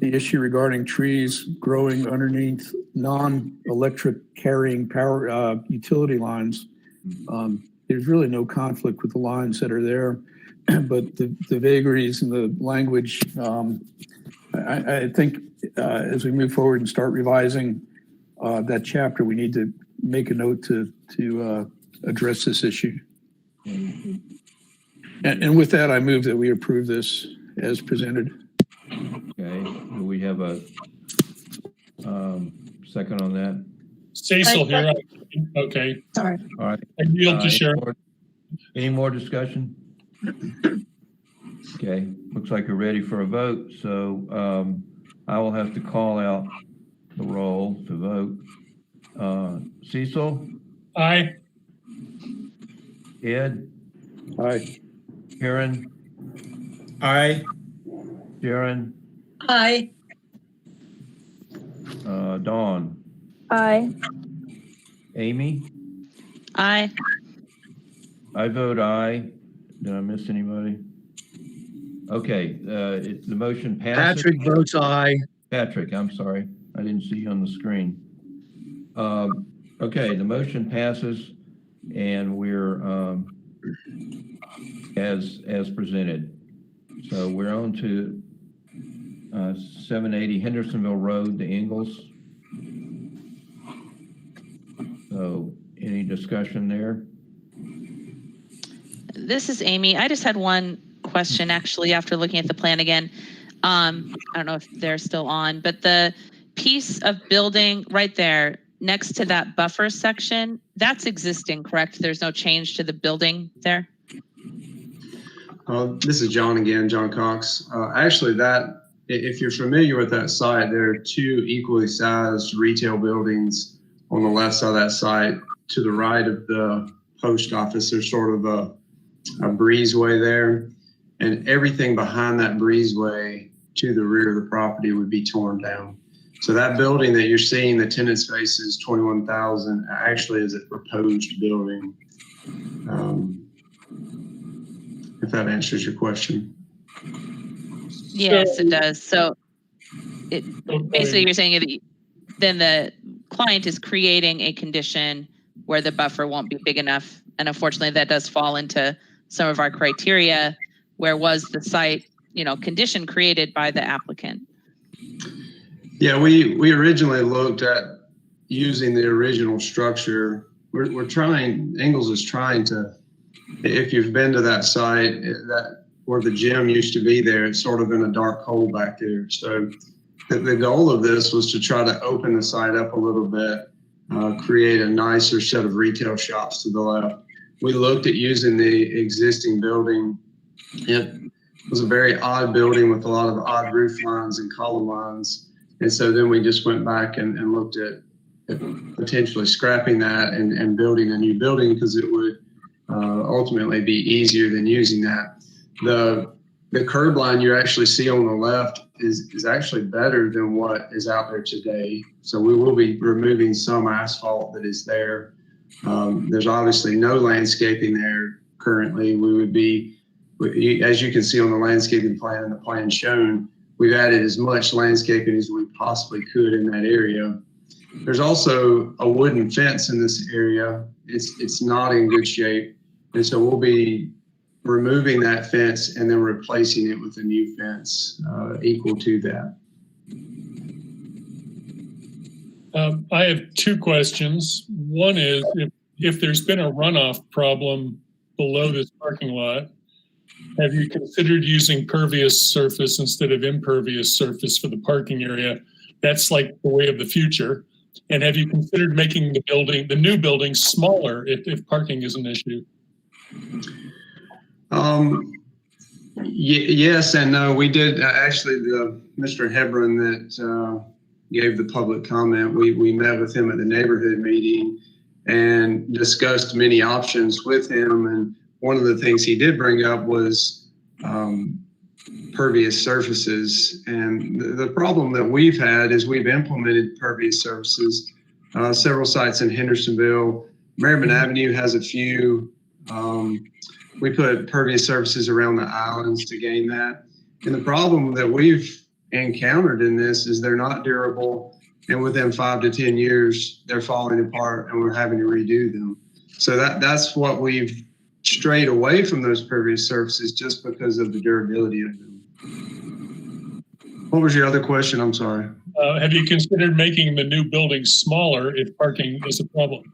the issue regarding trees growing underneath non-electric carrying power utility lines. There's really no conflict with the lines that are there, but the vagaries and the language, I think as we move forward and start revising that chapter, we need to make a note to address this issue. And with that, I move that we approve this as presented. Okay, do we have a second on that? Cecil here. Okay. Sorry. All right. I yield to Sharon. Any more discussion? Okay, looks like we're ready for a vote. So I will have to call out the roll to vote. Cecil? Aye. Ed? Aye. Karen? Aye. Sharon? Aye. Dawn? Aye. Amy? Aye. I vote aye. Did I miss anybody? Okay, the motion passes. Patrick votes aye. Patrick, I'm sorry. I didn't see you on the screen. Okay, the motion passes and we're as presented. So we're on to 780 Hendersonville Road, the Ingles. So any discussion there? This is Amy. I just had one question actually after looking at the plan again. I don't know if they're still on, but the piece of building right there next to that buffer section, that's existing, correct? There's no change to the building there? This is John again, John Cox. Actually, if you're familiar with that site, there are 2 equally sized retail buildings on the left side of that site. To the right of the post office, there's sort of a breezeway there, and everything behind that breezeway to the rear of the property would be torn down. So that building that you're seeing, the tenant space is 21,000, actually is a proposed building. if that answers your question. Yes, it does. So basically you're saying that then the client is creating a condition where the buffer won't be big enough. And unfortunately that does fall into some of our criteria. Where was the site, condition created by the applicant? Yeah, we originally looked at using the original structure. We're trying, Ingles is trying to, if you've been to that site, that where the gym used to be there, it's sort of in a dark hole back there. So the goal of this was to try to open the site up a little bit, create a nicer set of retail shops to the left. We looked at using the existing building. It was a very odd building with a lot of odd roof lines and column lines. And so then we just went back and looked at potentially scrapping that and building a new building because it would ultimately be easier than using that. The curb line you actually see on the left is actually better than what is out there today. So we will be removing some asphalt that is there. There's obviously no landscaping there currently. We would be, as you can see on the landscaping plan and the plan shown, we've added as much landscaping as we possibly could in that area. There's also a wooden fence in this area. It's not in good shape. And so we'll be removing that fence and then replacing it with a new fence equal to that. I have two questions. One is if there's been a runoff problem below this parking lot, have you considered using pervious surface instead of impervious surface for the parking area? That's like the way of the future. And have you considered making the new building smaller if parking is an issue? Yes and no. We did actually, Mr. Hebron that gave the public comment, we met with him at the neighborhood meeting and discussed many options with him. And one of the things he did bring up was pervious surfaces. And the problem that we've had is we've implemented pervious surfaces, several sites in Hendersonville. Merriman Avenue has a few. We put pervious surfaces around the islands to gain that. And the problem that we've encountered in this is they're not durable. And within 5 to 10 years, they're falling apart and we're having to redo them. So that's what we've strayed away from those pervious surfaces just because of the durability of them. What was your other question? I'm sorry. Have you considered making the new building smaller if parking is a problem?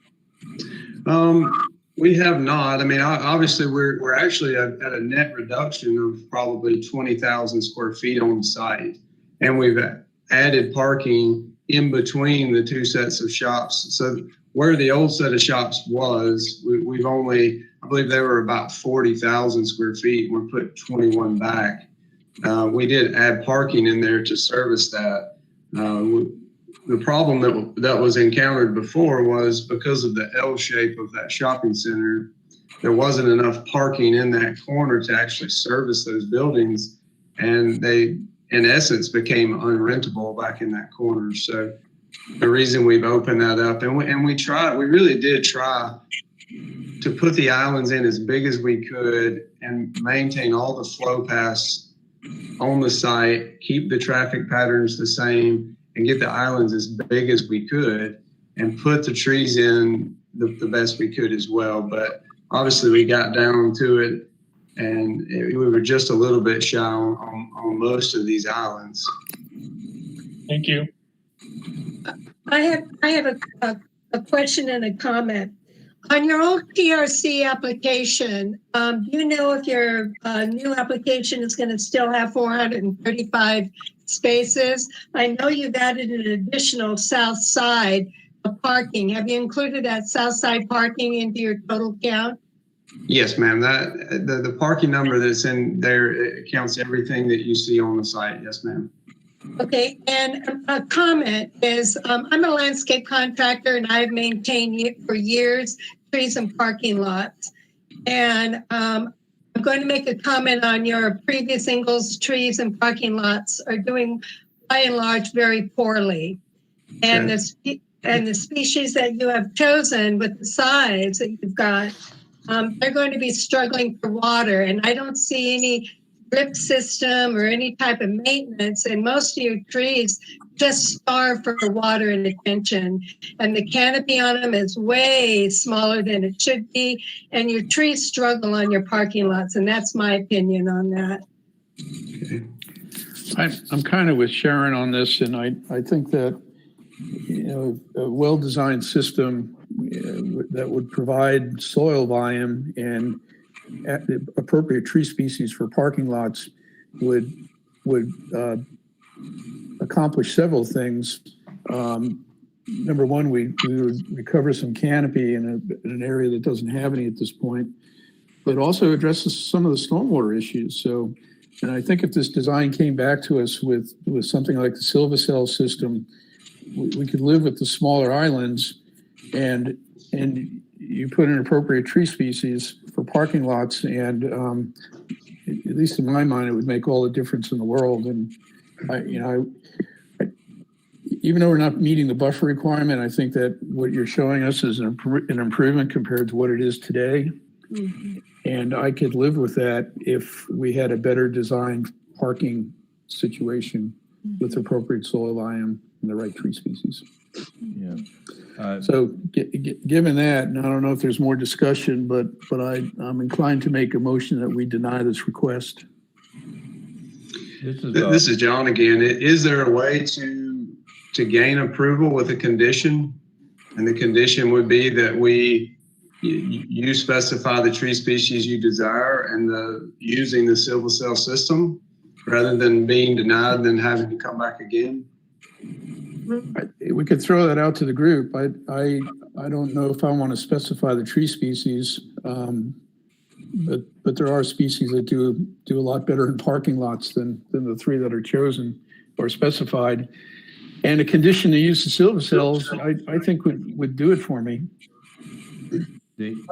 We have not. I mean, obviously, we're actually at a net reduction of probably 20,000 square feet on the site. And we've added parking in between the two sets of shops. So where the old set of shops was, we've only, I believe they were about 40,000 square feet. We put 21 back. We did add parking in there to service that. The problem that was encountered before was because of the L shape of that shopping center, there wasn't enough parking in that corner to actually service those buildings. And they, in essence, became unrentable back in that corner. So the reason we've opened that up, and we really did try to put the islands in as big as we could and maintain all the flow paths on the site, keep the traffic patterns the same, and get the islands as big as we could and put the trees in the best we could as well. But obviously we got down to it and we were just a little bit shy on most of these islands. Thank you. I have a question and a comment. On your old PRC application, do you know if your new application is going to still have 435 spaces? I know you've added an additional south side of parking. Have you included that south side parking into your total count? Yes, ma'am. The parking number that's in there, it counts everything that you see on the site. Yes, ma'am. Okay, and a comment is, I'm a landscape contractor and I've maintained for years trees and parking lots. And I'm going to make a comment on your previous Ingles trees and parking lots are doing by and large very poorly. And the species that you have chosen with the size that you've got they're going to be struggling for water. And I don't see any drip system or any type of maintenance. And most of your trees just starve for water and attention. And the canopy on them is way smaller than it should be. And your trees struggle on your parking lots. And that's my opinion on that. I'm kind of with Sharon on this, and I think that, a well-designed system that would provide soil volume and appropriate tree species for parking lots would accomplish several things. Number one, we would recover some canopy in an area that doesn't have any at this point, but also addresses some of the stormwater issues. So, and I think if this design came back to us with something like the Silva-Cell system, we could live with the smaller islands, and you put in appropriate tree species for parking lots, and at least in my mind, it would make all the difference in the world. And even though we're not meeting the buffer requirement, I think that what you're showing us is an improvement compared to what it is today. Mm-hmm. And I could live with that if we had a better designed parking situation with appropriate soil volume and the right tree species. Yeah. So given that, and I don't know if there's more discussion, but I'm inclined to make a motion that we deny this request. This is John again. Is there a way to gain approval with a condition? And the condition would be that you specify the tree species you desire and using the Silva-Cell system rather than being denied and then having to come back again? We could throw that out to the group. I don't know if I want to specify the tree species, but there are species that do a lot better in parking lots than the three that are chosen or specified. And a condition to use the Silva-Cells, I think would do it for me.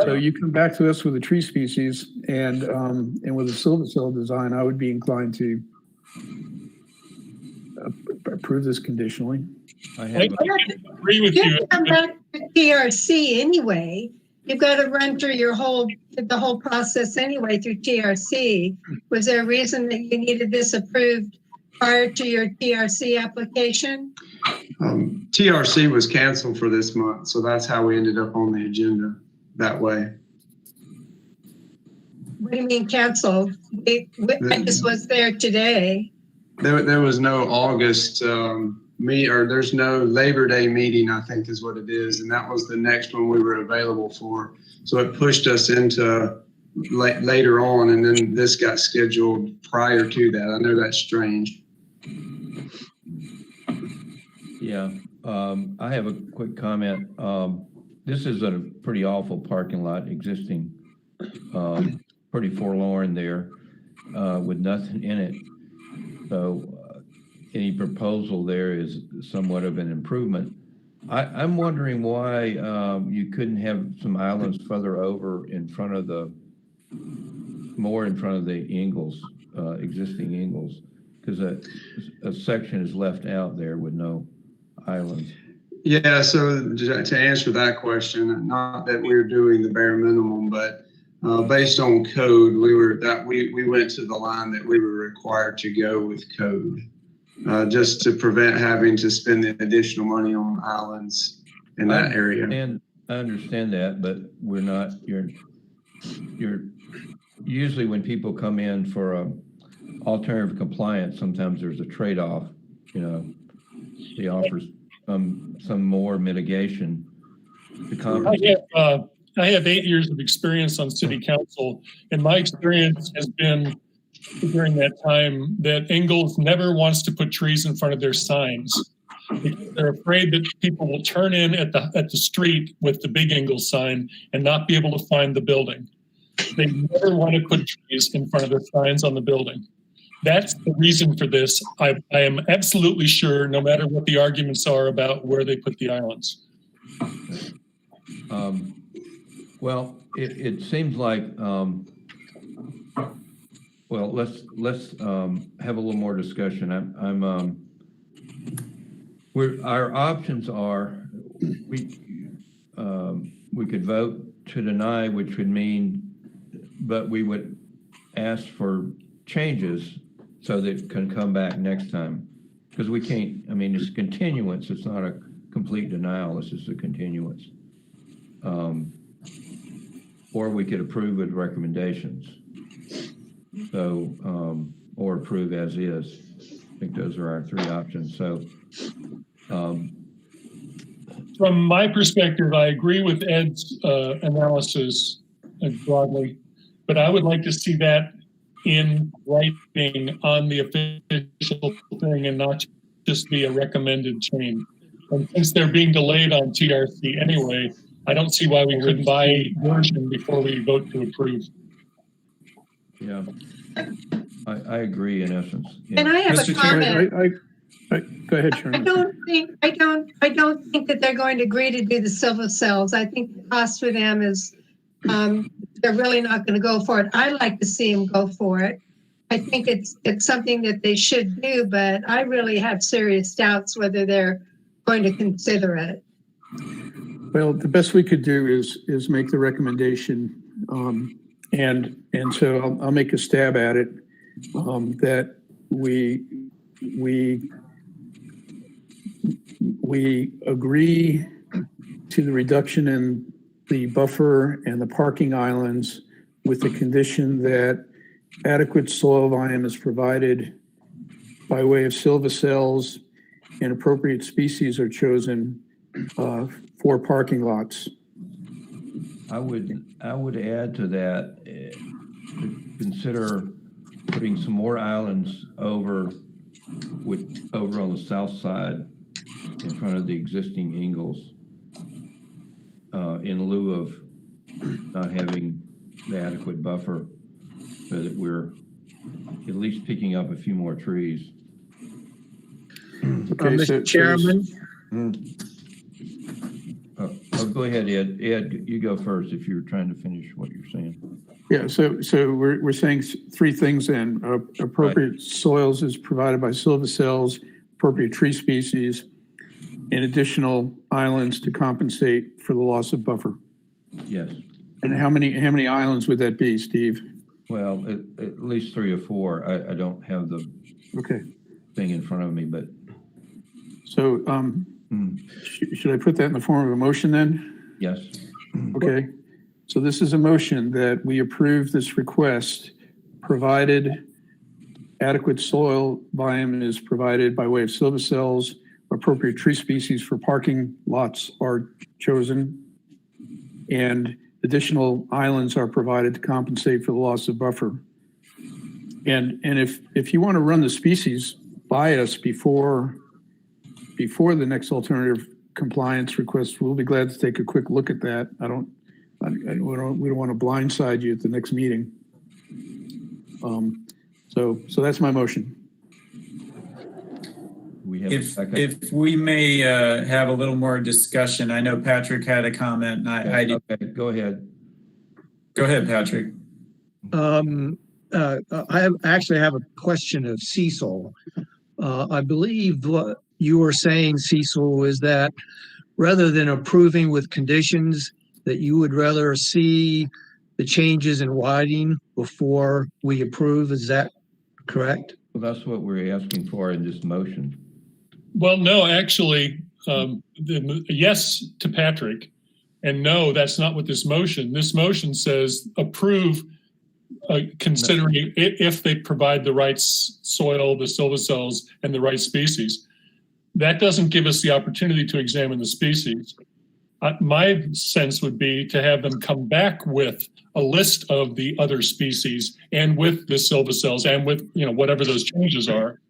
So you come back to us with a tree species and with a Silva-Cell design, I would be inclined to approve this conditionally. I agree with you. You come back to TRC anyway. You've got to run through the whole process anyway through TRC. Was there a reason that you needed this approved prior to your TRC application? TRC was canceled for this month, so that's how we ended up on the agenda that way. What do you mean canceled? I just was there today. There was no August there's no Labor Day meeting, I think is what it is, and that was the next one we were available for. So it pushed us into later on, and then this got scheduled prior to that. I know that's strange. Yeah, I have a quick comment. This is a pretty awful parking lot existing, pretty forlorn there with nothing in it. So any proposal there is somewhat of an improvement. I'm wondering why you couldn't have some islands further over more in front of the Ingles, existing Ingles, because a section is left out there with no islands. Yeah, so to answer that question, not that we're doing the bare minimum, but based on code, we went to the line that we were required to go with code, just to prevent having to spend the additional money on islands in that area. And I understand that, but we're not. You're usually when people come in for alternative compliance, sometimes there's a trade-off. They offers some more mitigation to compensate. I have 8 years of experience on city council, and my experience has been during that time that Ingles never wants to put trees in front of their signs. They're afraid that people will turn in at the street with the big Ingles sign and not be able to find the building. They never want to put trees in front of their signs on the building. That's the reason for this. I am absolutely sure, no matter what the arguments are about where they put the islands. Well, it seems like, well, let's have a little more discussion. Our options are, we could vote to deny, which would mean, but we would ask for changes so that it can come back next time. Because we can't, I mean, it's continuance. It's not a complete denial. It's just a continuance. Or we could approve with recommendations. So, or approve as is. I think those are our three options. So, from my perspective, I agree with Ed's analysis broadly, but I would like to see that in writing on the official thing and not just be a recommended change. And since they're being delayed on TRC anyway, I don't see why we couldn't buy a version before we vote to approve. Yeah, I agree in essence. Yeah. And I have a comment. Go ahead, Sharon. I don't think that they're going to agree to do the silver cells. I think the cost for them is, they're really not going to go for it. I'd like to see them go for it. I think it's something that they should do, but I really have serious doubts whether they're going to consider it. Well, the best we could do is make the recommendation, and so I'll make a stab at it, that we agree to the reduction in the buffer and the parking islands with the condition that adequate soil volume is provided by way of silva cells and appropriate species are chosen for parking lots. I would add to that, consider putting some more islands over on the south side in front of the existing Ingles, in lieu of not having the adequate buffer, so that we're at least picking up a few more trees. Okay, Mr. Chairman. Go ahead, Ed. Ed, you go first if you're trying to finish what you're saying. Yeah, so we're saying three things then. Appropriate soils is provided by silva cells, appropriate tree species, and additional islands to compensate for the loss of buffer. Yes. And how many islands would that be, Steve? Well, at least 3 or 4. I don't have the thing in front of me, but. So should I put that in the form of a motion then? Yes. Okay. So this is a motion that we approve this request, provided adequate soil volume is provided by way of silva cells, appropriate tree species for parking lots are chosen, and additional islands are provided to compensate for the loss of buffer. And if you want to run the species by us before the next alternative compliance request, we'll be glad to take a quick look at that. We don't want to blindside you at the next meeting. So that's my motion. If we may have a little more discussion, I know Patrick had a comment. And okay, go ahead. Go ahead, Patrick. I actually have a question of Cecil. I believe what you were saying, Cecil, is that rather than approving with conditions, that you would rather see the changes in writing before we approve. Is that correct? Well, that's what we're asking for in this motion. Well, no, actually, yes to Patrick, and no, that's not what this motion says approve, considering if they provide the right soil, the silva cells, and the right species. That doesn't give us the opportunity to examine the species. My sense would be to have them come back with a list of the other species and with the silva cells and with whatever those changes are,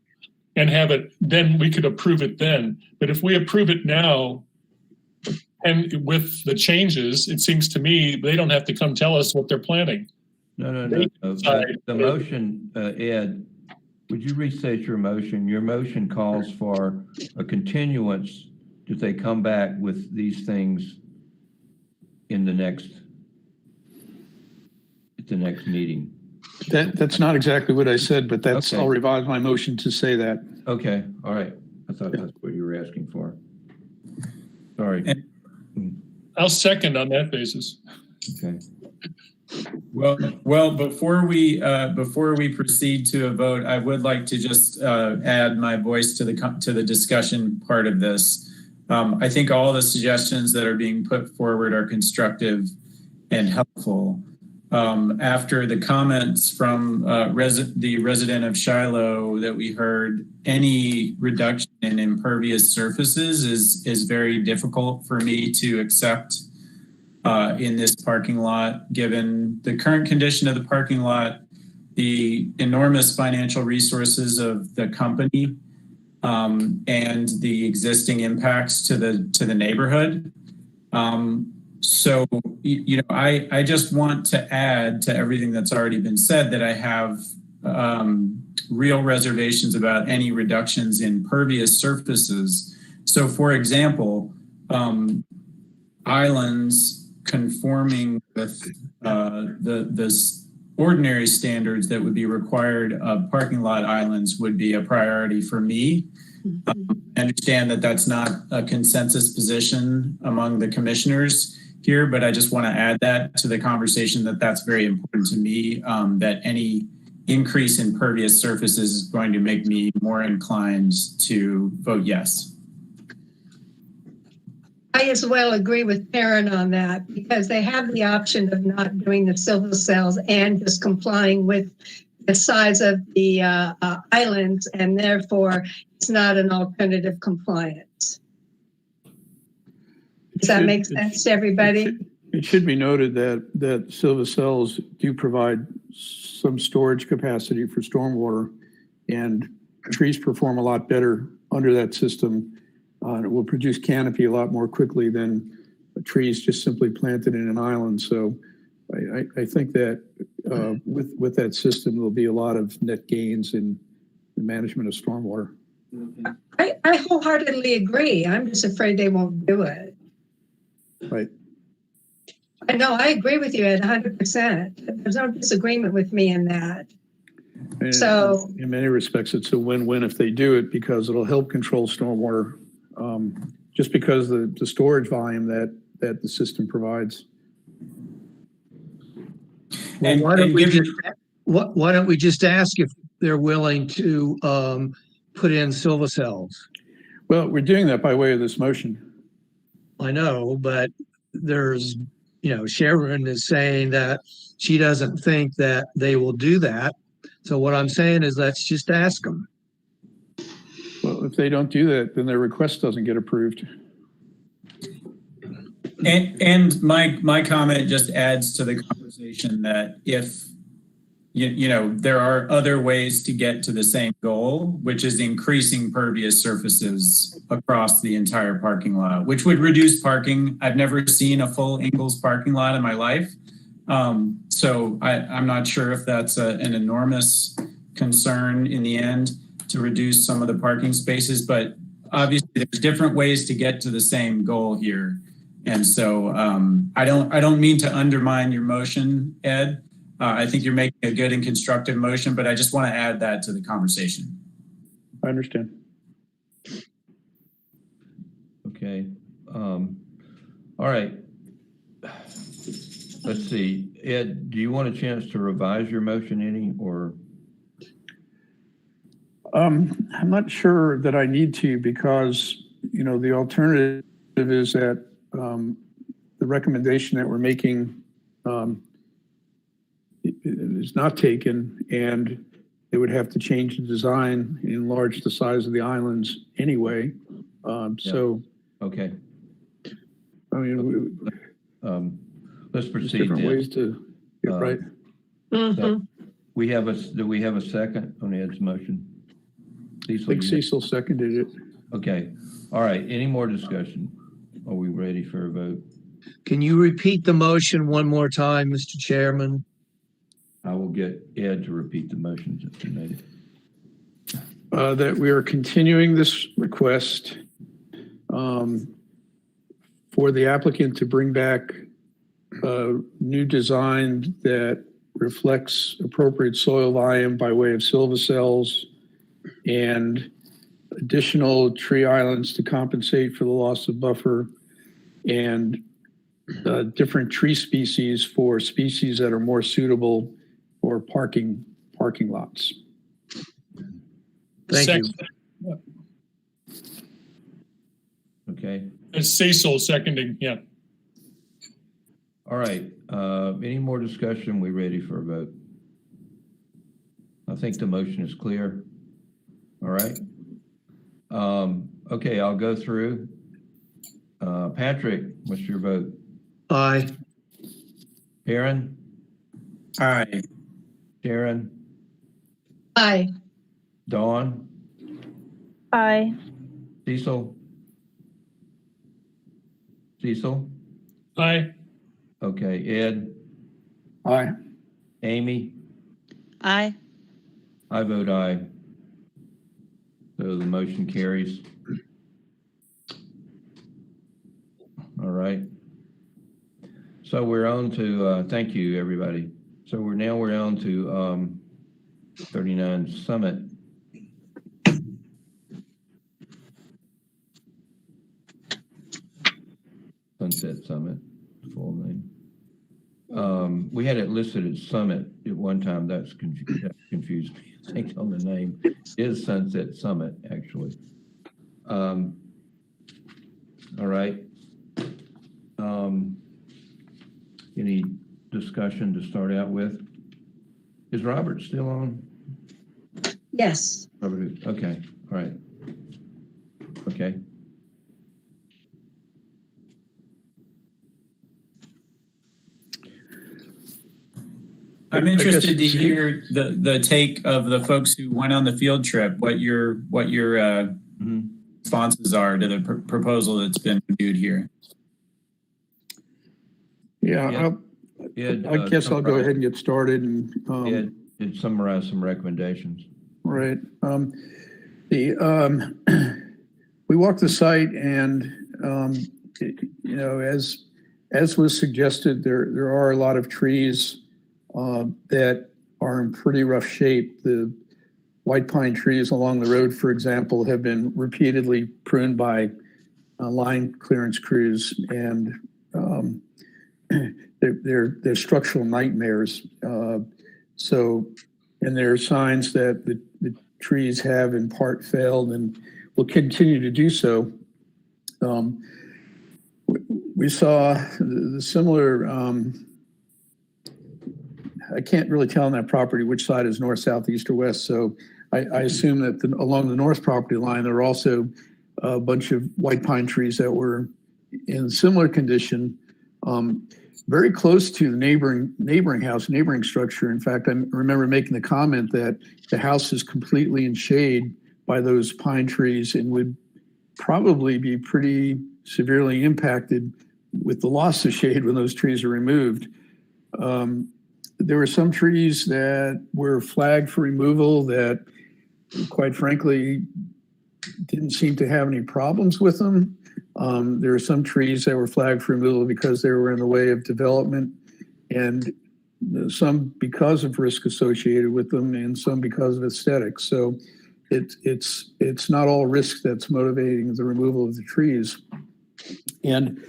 and have it, then we could approve it then. But if we approve it now and with the changes, it seems to me they don't have to come tell us what they're planning. No. The motion, Ed, would you restate your motion? Your motion calls for a continuance that they come back with these things at the next meeting. That's not exactly what I said, but that's, okay. I'll revise my motion to say that. Okay, all right. I thought that's what you were asking for. Sorry. I'll second on that basis. Okay. Well, before we proceed to a vote, I would like to just add my voice to the discussion part of this. I think all the suggestions that are being put forward are constructive and helpful. After the comments from the resident of Shiloh that we heard, any reduction in impervious surfaces is very difficult for me to accept in this parking lot, given the current condition of the parking lot, the enormous financial resources of the company, and the existing impacts to the neighborhood. So, I just want to add to everything that's already been said that I have real reservations about any reductions in pervious surfaces. So, for example, islands conforming with the ordinary standards that would be required of parking lot islands would be a priority for me. I understand that that's not a consensus position among the commissioners here, but I just want to add that to the conversation that that's very important to me, that any increase in pervious surfaces is going to make me more inclined to vote yes. I as well agree with Karen on that because they have the option of not doing the silver cells and just complying with the size of the islands, and therefore it's not an alternative compliance. Does that make sense to everybody? It should be noted that silver cells do provide some storage capacity for stormwater, and trees perform a lot better under that system. It will produce canopy a lot more quickly than trees just simply planted in an island. So I think that with that system, there'll be a lot of net gains in the management of stormwater. I wholeheartedly agree. I'm just afraid they won't do it. Right. I know, I agree with you at 100%. There's no disagreement with me in that. And so in many respects, it's a win-win if they do it because it'll help control stormwater just because the storage volume that the system provides. Well, why don't we just ask if they're willing to put in silver cells? Well, we're doing that by way of this motion. I know, but there's, Sharon is saying that she doesn't think that they will do that. So what I'm saying is let's just ask them. Well, if they don't do that, then their request doesn't get approved. And my comment just adds to the conversation that if there are other ways to get to the same goal, which is increasing pervious surfaces across the entire parking lot, which would reduce parking. I've never seen a full Ingles parking lot in my life. So I'm not sure if that's an enormous concern in the end to reduce some of the parking spaces, but obviously there's different ways to get to the same goal here. And so I don't mean to undermine your motion, Ed. I think you're making a good and constructive motion, but I just want to add that to the conversation. I understand. Okay. All right. Let's see. Ed, do you want a chance to revise your motion any or? I'm not sure that I need to because, the alternative is that the recommendation that we're making is not taken, and they would have to change the design, enlarge the size of the islands anyway. So, okay. I mean, let's proceed. Different ways to get right. So do we have a second on Ed's motion? I think Cecil seconded it. Okay. All right. Any more discussion? Are we ready for a vote? Can you repeat the motion one more time, Mr. Chairman? I will get Ed to repeat the motion since he made it. That we are continuing this request for the applicant to bring back a new design that reflects appropriate soil volume by way of silver cells and additional tree islands to compensate for the loss of buffer, and different tree species for species that are more suitable for parking lots. Thank you. Okay. It's Cecil seconding, yeah. All right. Any more discussion? We ready for a vote? I think the motion is clear. All right. Okay, I'll go through. Patrick, what's your vote? Aye. Aaron? Aye. Sharon? Aye. Dawn? Aye. Cecil? Cecil? Aye. Okay, Ed? Aye. Amy? Aye. I vote aye. So the motion carries. All right. So we're on to, thank you, everybody. So we're on to 39 Summit. Sunset Summit, full name. We had it listed as Summit at one time. That confused me. I think on the name is Sunset Summit, actually. All right. Any discussion to start out with? Is Robert still on? Yes. Robert, okay, all right. Okay. I'm interested to hear the take of the folks who went on the field trip, what your responses are to the proposal that's been reviewed here. Yeah, I guess I'll go ahead and get started and summarize some recommendations. Right. We walked the site, and as was suggested, there are a lot of trees that are in pretty rough shape. The white pine trees along the road, for example, have been repeatedly pruned by line clearance crews, and they're structural nightmares. And there are signs that the trees have in part failed and will continue to do so. We saw the similar, I can't really tell on that property which side is north, south, east, or west. So I assume that along the north property line, there are also a bunch of white pine trees that were in similar condition, very close to the neighboring structure. In fact, I remember making the comment that the house is completely in shade by those pine trees and would probably be pretty severely impacted with the loss of shade when those trees are removed. There were some trees that were flagged for removal that, quite frankly, didn't seem to have any problems with them. There are some trees that were flagged for removal because they were in the way of development, and some because of risk associated with them, and some because of aesthetics. So it's not all risk that's motivating the removal of the trees. And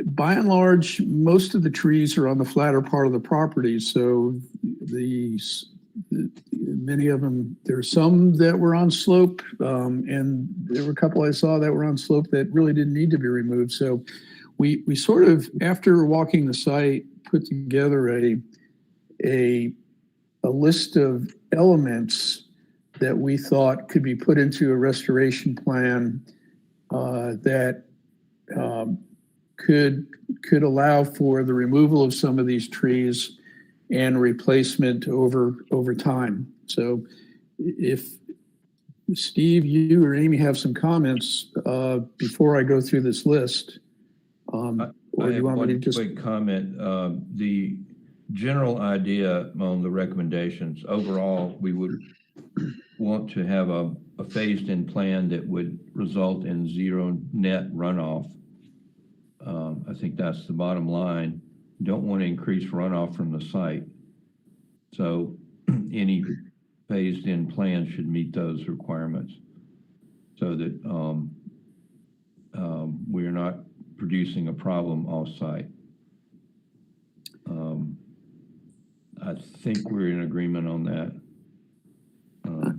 by and large, most of the trees are on the flatter part of the property. So many of them, there's some that were on slope, and there were a couple I saw that were on slope that really didn't need to be removed. So we sort of, after walking the site, put together a list of elements that we thought could be put into a restoration plan that could allow for the removal of some of these trees and replacement over time. So if Steve, you or Amy have some comments before I go through this list, or I do you have want me to one just quick comment. The general idea on the recommendations, overall, we would want to have a phased-in plan that would result in zero net runoff. I think that's the bottom line. Don't want to increase runoff from the site. So any phased-in plan should meet those requirements so that we're not producing a problem off-site. I think we're in agreement on that.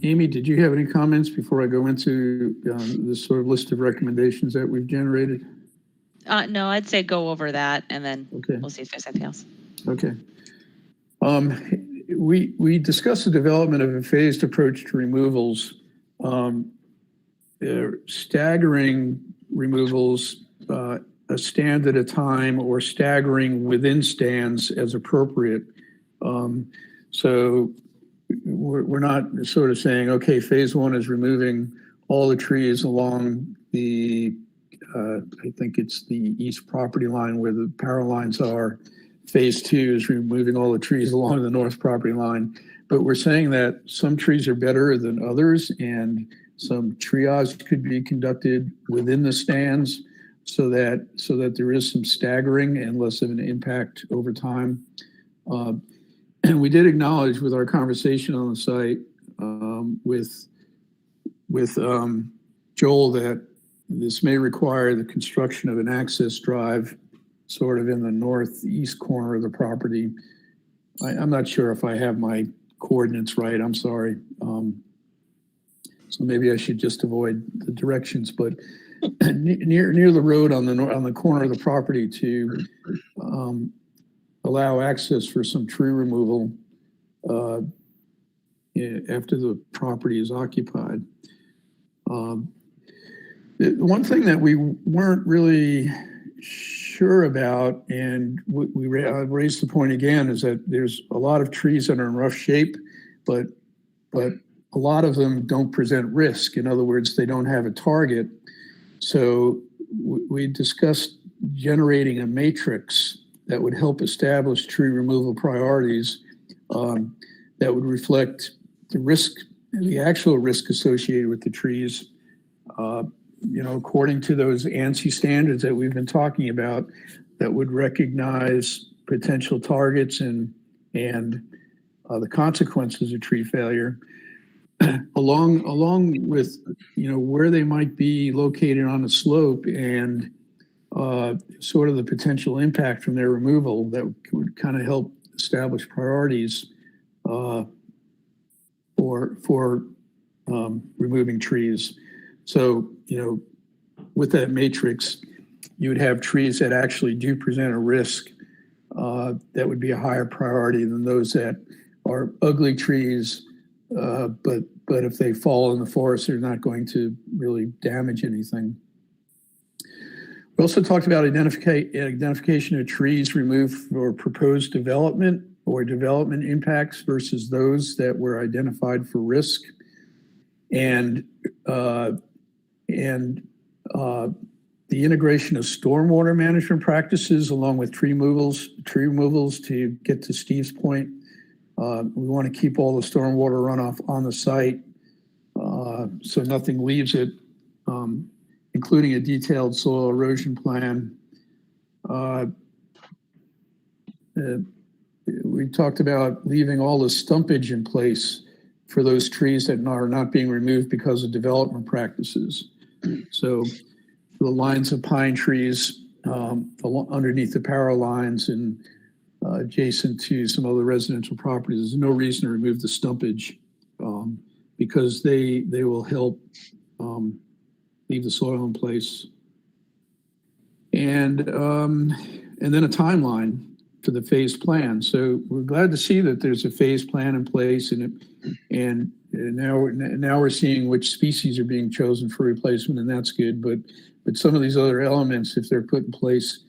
Amy, did you have any comments before I go into this sort of list of recommendations that we've generated? No, I'd say go over that and then Okay. we'll see if there's anything else. Okay. We discussed the development of a phased approach to removals. Staggering removals, a stand at a time, or staggering within stands as appropriate. So we're not sort of saying, okay, phase one is removing all the trees along the, I think it's the east property line where the power lines are. Phase two is removing all the trees along the north property line. But we're saying that some trees are better than others, and some triage could be conducted within the stands so that there is some staggering and less of an impact over time. And we did acknowledge with our conversation on the site with Joel that this may require the construction of an access drive sort of in the northeast corner of the property. I'm not sure if I have my coordinates right. I'm sorry. So maybe I should just avoid the directions, but near the road on the corner of the property to allow access for some tree removal after the property is occupied. One thing that we weren't really sure about, and we raised the point again, is that there's a lot of trees that are in rough shape, but a lot of them don't present risk. In other words, they don't have a target. So we discussed generating a matrix that would help establish tree removal priorities that would reflect the risk, the actual risk associated with the trees, according to those ANSI standards that we've been talking about, that would recognize potential targets and the consequences of tree failure, along with where they might be located on the slope and sort of the potential impact from their removal that would kind of help establish priorities for removing trees. So, with that matrix, you would have trees that actually do present a risk that would be a higher priority than those that are ugly trees, but if they fall in the forest, they're not going to really damage anything. We also talked about identification of trees removed for proposed development or development impacts versus those that were identified for risk, and the integration of stormwater management practices along with tree removals to get to Steve's point. We want to keep all the stormwater runoff on the site so nothing leaves it, including a detailed soil erosion plan. We talked about leaving all the stumpage in place for those trees that are not being removed because of development practices. So the lines of pine trees underneath the power lines and adjacent to some other residential properties, there's no reason to remove the stumpage because they will help leave the soil in place. And then a timeline for the phase plan. So we're glad to see that there's a phase plan in place, and now we're seeing which species are being chosen for replacement, and that's good. But some of these other elements, if they're put in place,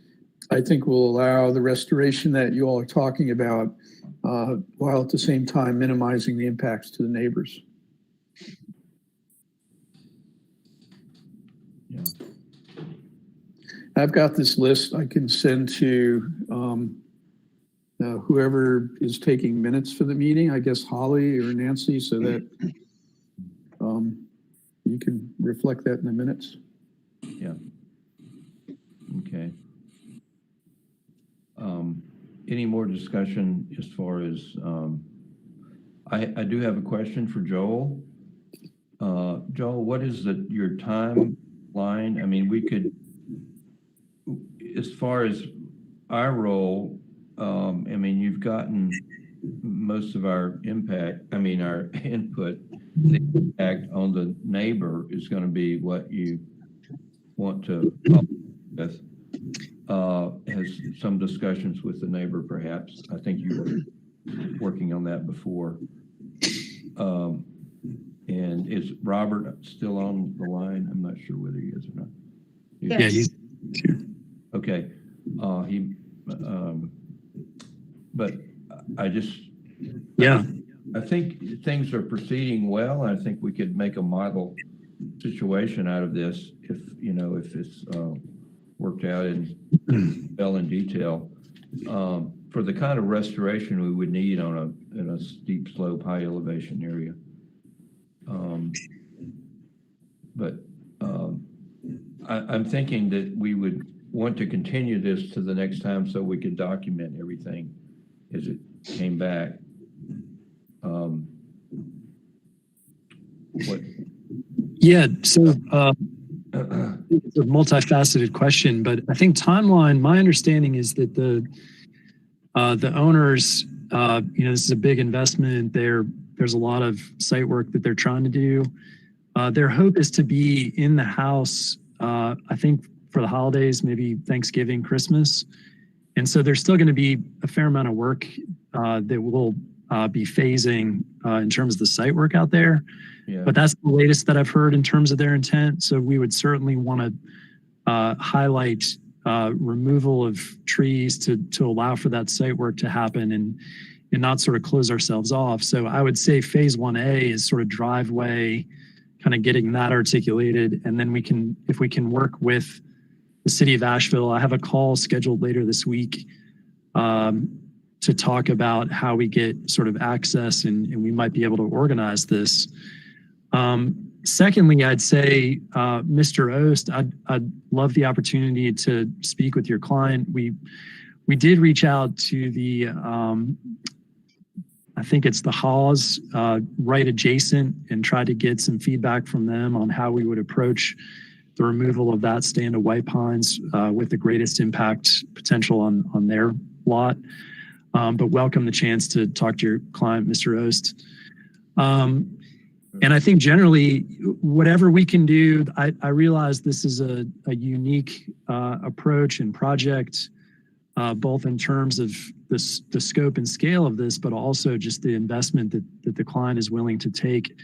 I think will allow the restoration that you all are talking about, while at the same time minimizing the impacts to the neighbors. Yeah. I've got this list I can send to whoever is taking minutes for the meeting, I guess Holly or Nancy, so that you can reflect that in the minutes. Yeah. Okay. Any more discussion as far as, I do have a question for Joel. Joel, what is your timeline? I mean, as far as our role, I mean, you've gotten most of our our input. The impact on the neighbor is going to be what you want to help with. Has some discussions with the neighbor, perhaps. I think you were working on that before. And is Robert still on the line? I'm not sure whether he is or not. Yes. Yeah, he's here. Okay. But I just, yeah, I think things are proceeding well. I think we could make a model situation out of this if it's worked out in detail for the kind of restoration we would need in a steep slope, high elevation area. I'm thinking that we would want to continue this to the next time so we could document everything as it came back. Yeah, so it's a multifaceted question, but I think timeline, my understanding is that the owners, this is a big investment. There's a lot of site work that they're trying to do. Their hope is to be in the house, I think for the holidays, maybe Thanksgiving, Christmas. And so there's still going to be a fair amount of work that will be phasing in terms of the site work out there. Yeah. But that's the latest that I've heard in terms of their intent. So we would certainly want to highlight removal of trees to allow for that site work to happen and not sort of close ourselves off. So I would say phase 1A is sort of driveway, kind of getting that articulated. And then if we can work with the city of Asheville, I have a call scheduled later this week to talk about how we get sort of access and we might be able to organize this. Secondly, I'd say, Mr. Ost, I'd love the opportunity to speak with your client. We did reach out to the, I think it's the Haws right adjacent, and tried to get some feedback from them on how we would approach the removal of that stand of white pines with the greatest impact potential on their lot. But welcome the chance to talk to your client, Mr. Ost. And I think generally, whatever we can do, I realize this is a unique approach and project, both in terms of the scope and scale of this, but also just the investment that the client is willing to take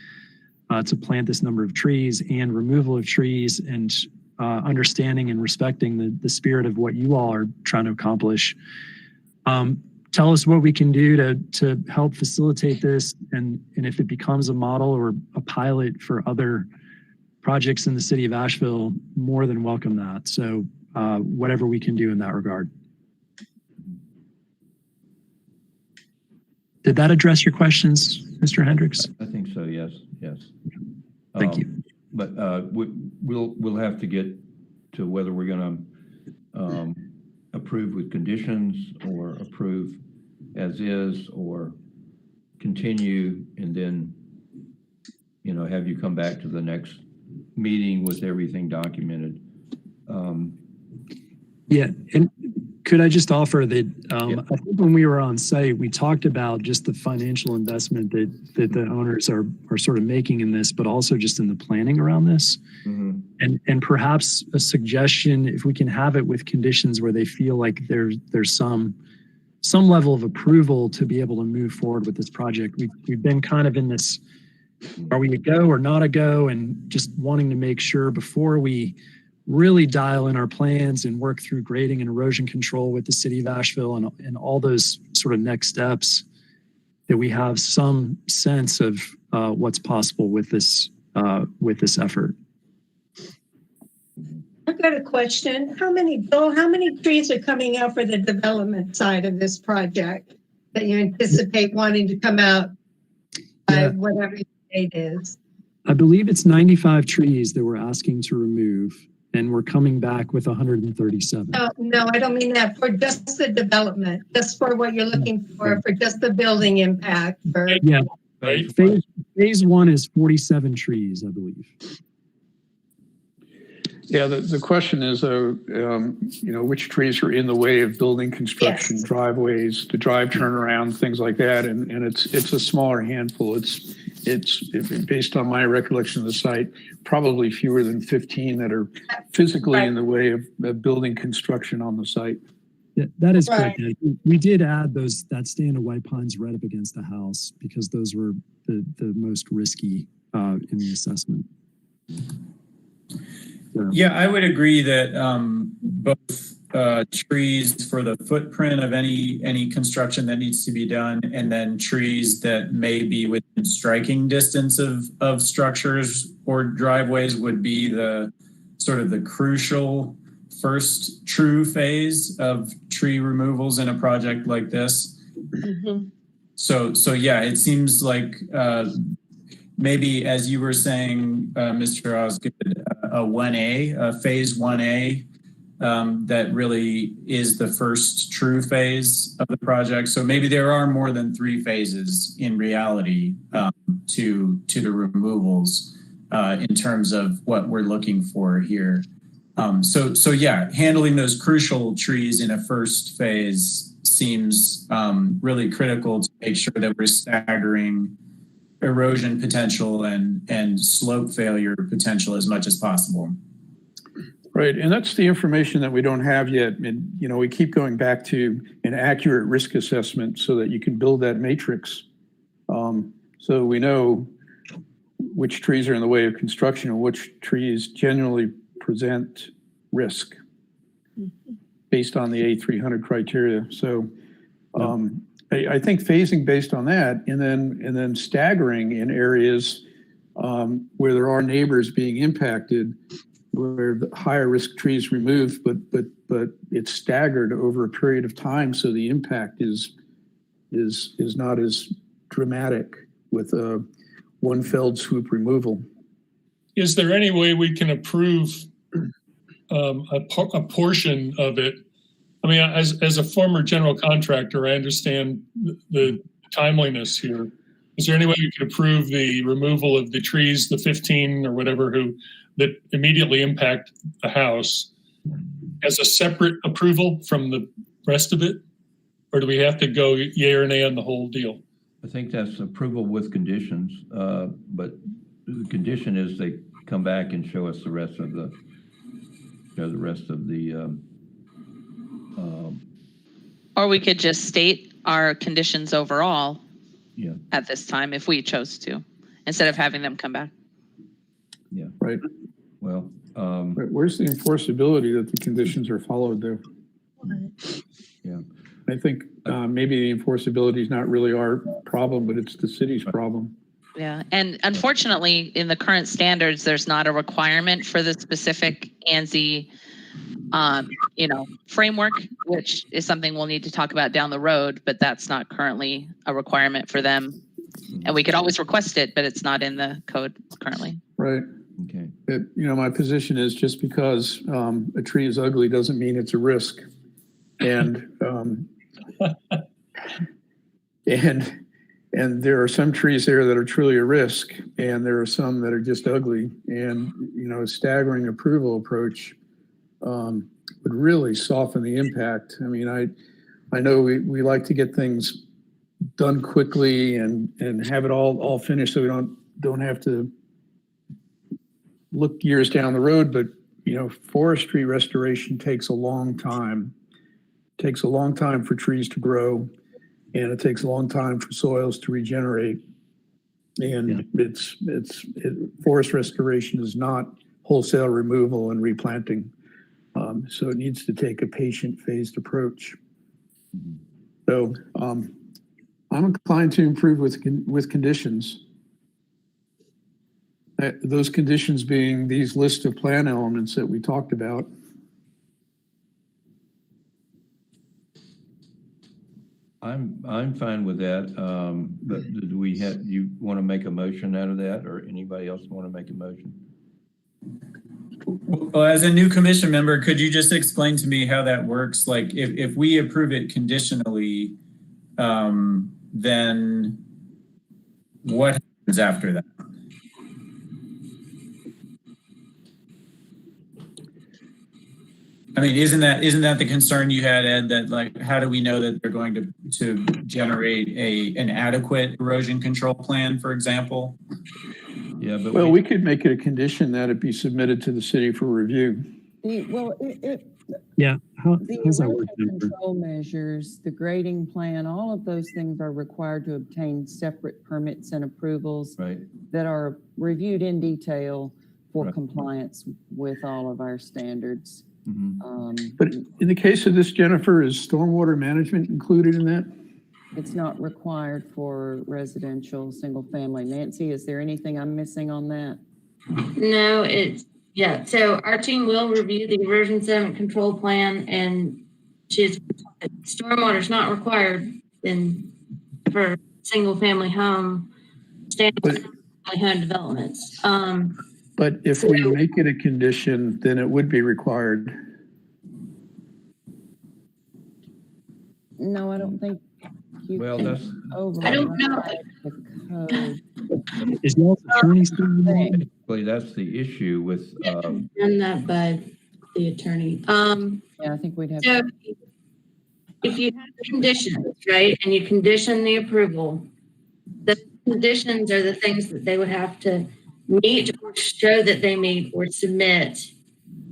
to plant this number of trees and removal of trees, and understanding and respecting the spirit of what you all are trying to accomplish. Tell us what we can do to help facilitate this, and if it becomes a model or a pilot for other projects in the city of Asheville, more than welcome that. So whatever we can do in that regard. Did that address your questions, Mr. Hendricks? I think so, yes. Thank you. But we'll have to get to whether we're going to approve with conditions or approve as is, or continue and then have you come back to the next meeting with everything documented. Yeah, and could I just offer that I think when we were on site, we talked about just the financial investment that the owners are sort of making in this, but also just in the planning around this. Mm-hmm. And perhaps a suggestion, if we can have it with conditions where they feel like there's some level of approval to be able to move forward with this project. We've been kind of in this, are we a go or not a go, and just wanting to make sure before we really dial in our plans and work through grading and erosion control with the city of Asheville and all those sort of next steps, that we have some sense of what's possible with this effort. I've got a question. How many trees are coming out for the development side of this project that you anticipate wanting to come out by whatever the date is? I believe it's 95 trees that we're asking to remove, and we're coming back with 137. No, I don't mean that. For just the development, just for what you're looking for just the building impact. Yeah, phase 1 is 47 trees, I believe. Yeah, the question is, which trees are in the way of building construction, Yes. driveways, the drive turnaround, things like that, and it's a smaller handful. It's based on my recollection of the site, probably fewer than 15 that are physically in the way of building construction on the site. Yeah, that is correct. We did add that stand of white pines right up against the house because those were the most risky in the assessment. Yeah, I would agree that both trees for the footprint of any construction that needs to be done, and then trees that may be within striking distance of structures or driveways would be the sort of the crucial first true phase of tree removals in a project like this. Mm-hmm. So yeah, it seems like maybe, as you were saying, Mr. Osgood, a 1A, a phase 1A, that really is the first true phase of the project. So maybe there are more than 3 phases in reality to the removals in terms of what we're looking for here. So yeah, handling those crucial trees in a first phase seems really critical to make sure that we're staggering erosion potential and slope failure potential as much as possible. Right, and that's the information that we don't have yet. And, we keep going back to an accurate risk assessment so that you can build that matrix. So we know which trees are in the way of construction and which trees generally present risk based on the A300 criteria. So I think phasing based on that, and then staggering in areas where there are neighbors being impacted, where the higher risk trees removed, but it's staggered over a period of time, so the impact is not as dramatic with a one felled swoop removal. Is there any way we can approve a portion of it? I mean, as a former general contractor, I understand the timeliness here. Is there any way we could approve the removal of the trees, the 15 or whatever, that immediately impact the house, as a separate approval from the rest of it? Or do we have to go yay or nay on the whole deal? I think that's approval with conditions, but the condition is they come back and show us the rest of the or we could just state our conditions overall at this time if we chose to, instead of having them come back. Yeah. Right. Well, where's the enforceability that the conditions are followed there? Yeah. I think maybe the enforceability is not really our problem, but it's the city's problem. Yeah, and unfortunately, in the current standards, there's not a requirement for the specific ANSI, framework, which is something we'll need to talk about down the road, but that's not currently a requirement for them. And we could always request it, but it's not in the code currently. Right. Okay. My position is just because a tree is ugly doesn't mean it's a risk. And and there are some trees there that are truly a risk, and there are some that are just ugly. And a staggering approval approach would really soften the impact. I mean, I know we like to get things done quickly and have it all finished, so we don't have to look years down the road. But forestry restoration takes a long time. It takes a long time for trees to grow, and it takes a long time for soils to regenerate. And forest restoration is not wholesale removal and replanting. So it needs to take a patient phased approach. So I'm inclined to improve with conditions. Those conditions being these list of plan elements that we talked about. I'm fine with that. But do you want to make a motion out of that, or anybody else want to make a motion? Well, as a new commission member, could you just explain to me how that works? Like, if we approve it conditionally, then what happens after that? I mean, isn't that the concern you had, Ed, that like, how do we know that they're going to generate an adequate erosion control plan, for example? Yeah, but Well, we could make it a condition that it be submitted to the city for review. Yeah, how's The that work? erosion control measures, the grading plan, all of those things are required to obtain separate permits and approvals that are reviewed in detail for compliance with all of our standards. But in the case of this, Jennifer, is stormwater management included in that? It's not required for residential single family. Nancy, is there anything I'm missing on that? No, yeah. So our team will review the erosion sediment control plan, and stormwater is not required for single family home standard home developments. But if we make it a condition, then it would be required. No, I don't think you Well, can that's. I don't know. the code. Is y'all's attorney still involved? Basically, that's the issue with. Done that by the attorney. Yeah, I think we'd have. So if you have conditions, right, and you condition the approval, the conditions are the things that they would have to meet or show that they meet or submit,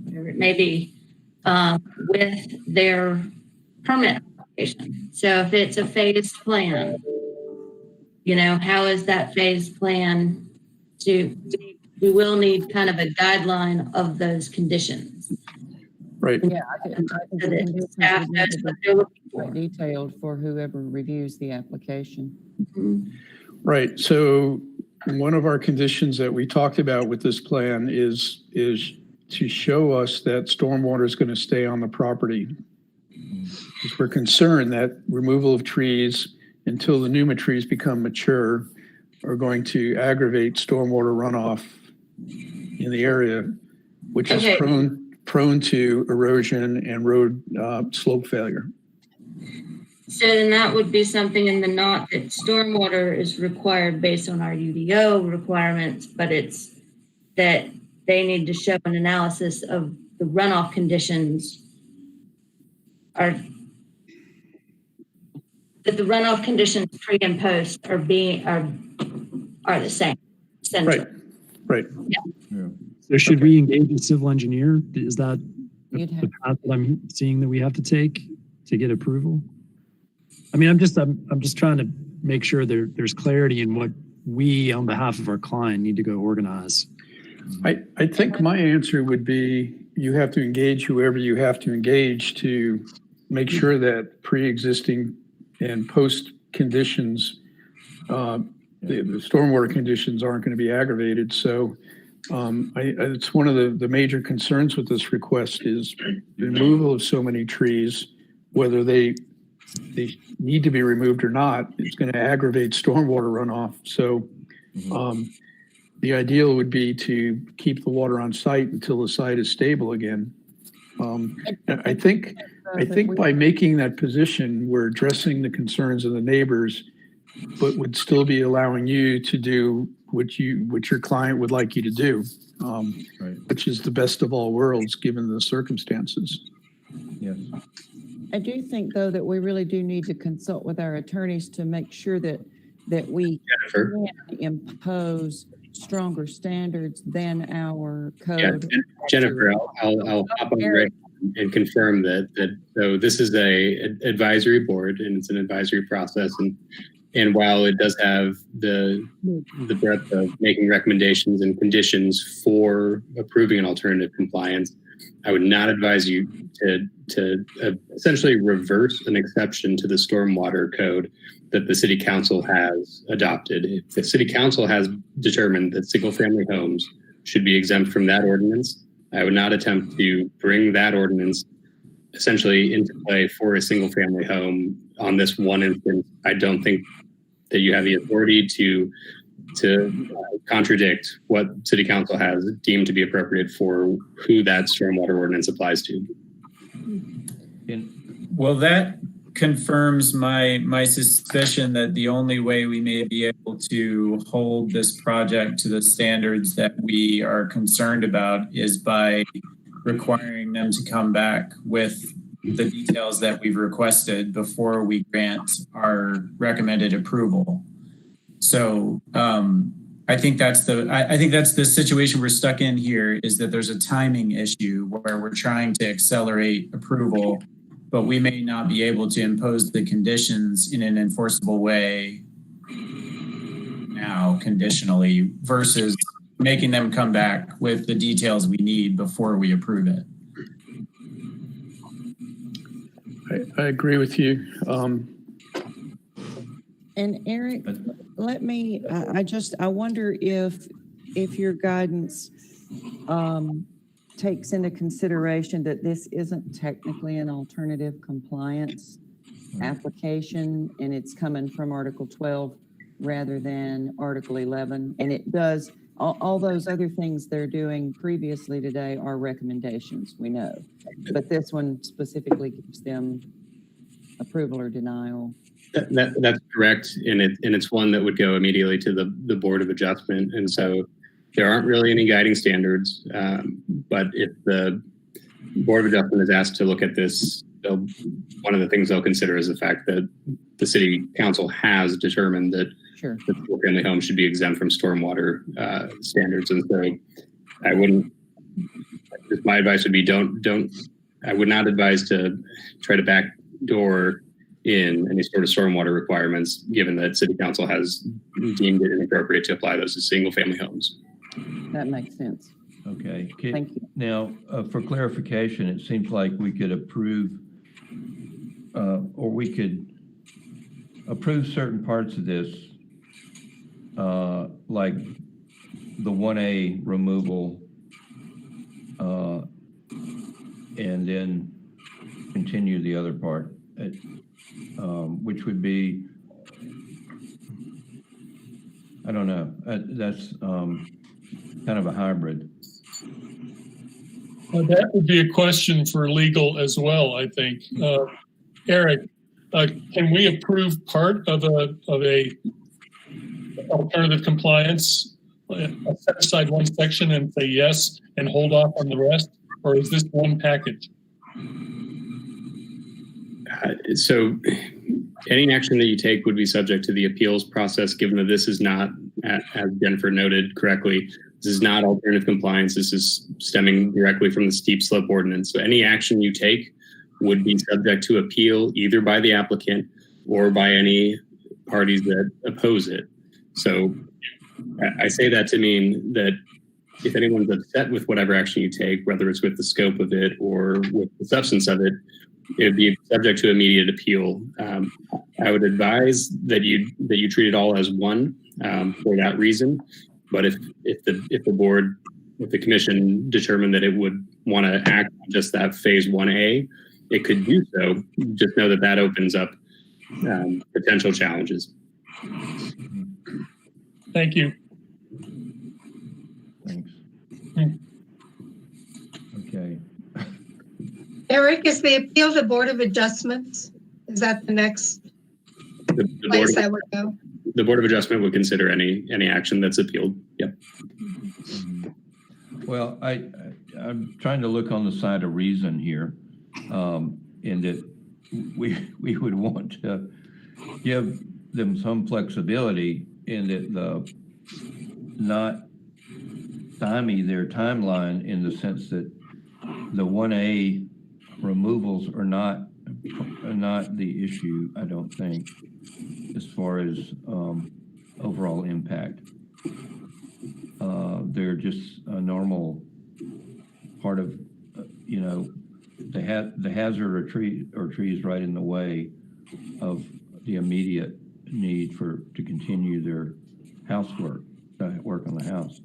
whatever it may be, with their permit application. So if it's a phased plan, how is that phased plan we will need kind of a guideline of those conditions. Right. Yeah, I think the conditions would need to be quite detailed for whoever reviews the application. Right. So one of our conditions that we talked about with this plan is to show us that stormwater is going to stay on the property. Because we're concerned that removal of trees until the NUMA trees become mature are going to aggravate stormwater runoff in the area, which is prone to erosion and road slope failure. So then that would be something in the not that stormwater is required based on our UDO requirements, but it's that they need to show an analysis of the runoff conditions that the runoff conditions pre and post are the same. Right. Yeah. So should we engage a civil engineer? Is that the path that I'm seeing that we have to take to get approval? I mean, I'm just trying to make sure there's clarity in what we, on behalf of our client, need to go organize. I think my answer would be you have to engage whoever you have to engage to make sure that pre-existing and post conditions, the stormwater conditions aren't going to be aggravated. So it's one of the major concerns with this request is the removal of so many trees, whether they need to be removed or not, it's going to aggravate stormwater runoff. So the ideal would be to keep the water on site until the site is stable again. I think by making that position, we're addressing the concerns of the neighbors, but would still be allowing you to do what your client would like you to do, which is the best of all worlds given the circumstances. Yes. I do think, though, that we really do need to consult with our attorneys to make sure that we can impose stronger standards than our code. Yeah, Jennifer, I'll hop on right and confirm that so this is a advisory board and it's an advisory process, and while it does have the breadth of making recommendations and conditions for approving an alternative compliance, I would not advise you to essentially reverse an exception to the stormwater code that the city council has adopted. If the city council has determined that single family homes should be exempt from that ordinance, I would not attempt to bring that ordinance essentially into play for a single family home on this one instance. I don't think that you have the authority to contradict what city council has deemed to be appropriate for who that stormwater ordinance applies to. Well, that confirms my suspicion that the only way we may be able to hold this project to the standards that we are concerned about is by requiring them to come back with the details that we've requested before we grant our recommended approval. So I think that's the situation we're stuck in here, is that there's a timing issue where we're trying to accelerate approval, but we may not be able to impose the conditions in an enforceable way now conditionally versus making them come back with the details we need before we approve it. I agree with you. And Eric, let me, I wonder if your guidance takes into consideration that this isn't technically an alternative compliance application, and it's coming from Article 12 rather than Article 11. And it does, all those other things they're doing previously today are recommendations, we know. But this one specifically gives them approval or denial. That's correct, and it's one that would go immediately to the Board of Adjustment, and so there aren't really any guiding standards. But if the Board of Adjustment is asked to look at this, one of the things they'll consider is the fact that the City Council has determined that the single-family home should be exempt from stormwater standards, and so I wouldn't. My advice would be don't. I would not advise to try to backdoor in any sort of stormwater requirements, given that City Council has deemed it inappropriate to apply those to single-family homes. That makes sense. Okay. Thank you. Now, for clarification, it seems like we could approve, or we could approve certain parts of this, like the 1A removal, and then continue the other part. Which would be, I don't know, that's kind of a hybrid. That would be a question for legal as well, I think. Eric, can we approve part of a alternative compliance, set aside one section and say yes and hold off on the rest, or is this one package? So any action that you take would be subject to the appeals process, given that this is not, as Jennifer noted correctly, this is not alternative compliance. This is stemming directly from the steep slope ordinance. So any action you take would be subject to appeal either by the applicant or by any parties that oppose it. So I say that to mean that if anyone's upset with whatever action you take, whether it's with the scope of it or with the substance of it, it would be subject to immediate appeal. I would advise that you treat it all as one for that reason. But if the commission determined that it would want to act on just that phase 1A, it could do so. Just know that opens up potential challenges. Thank you. Thanks. Okay. Eric, is the appeal to Board of Adjustments? Is that the next place I would go? The Board of Adjustment would consider any action that's appealed. Yep. Well, I'm trying to look on the side of reason here, in that we would want to give them some flexibility in that not stymie their timeline, in the sense that the 1A removals are not the issue, I don't think, as far as overall impact. They're just a normal part of, the hazard or trees right in the way of the immediate need to continue their housework, work on the house.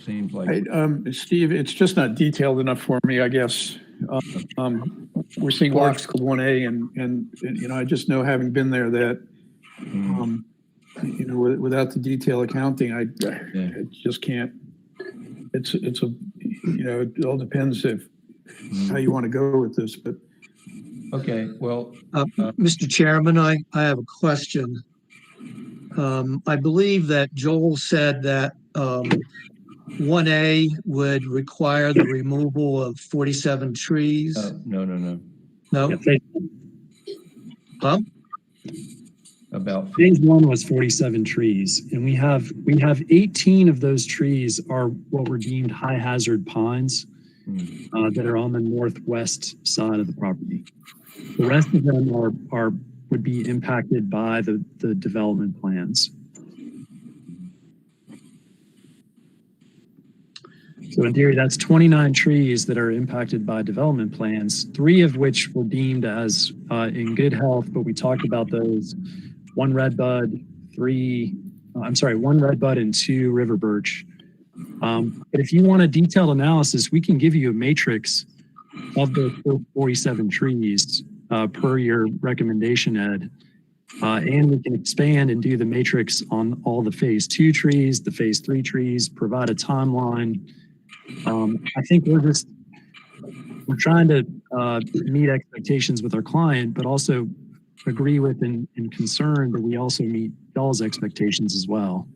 Seems like Steve, it's just not detailed enough for me, I guess. We're seeing lots called 1A, and I just know, having been there, that without the detail accounting, I just can't. It all depends how you want to go with this, but. Okay, well, Mr. Chairman, I have a question. I believe that Joel said that 1A would require the removal of 47 trees. No. No? Huh? About phase 1 was 47 trees, and we have 18 of those trees are what were deemed high hazard pines that are on the northwest side of the property. The rest of them would be impacted by the development plans. So in theory, that's 29 trees that are impacted by development plans, 3 of which were deemed as in good health, but we talked about those. 1 redbud, 1 redbud and 2 river birch. But if you want a detailed analysis, we can give you a matrix of the 47 trees per your recommendation, Ed. And we can expand and do the matrix on all the phase 2 trees, the phase 3 trees, provide a timeline. I think we're trying to meet expectations with our client, but also agree with and concern that we also meet y'all's expectations as well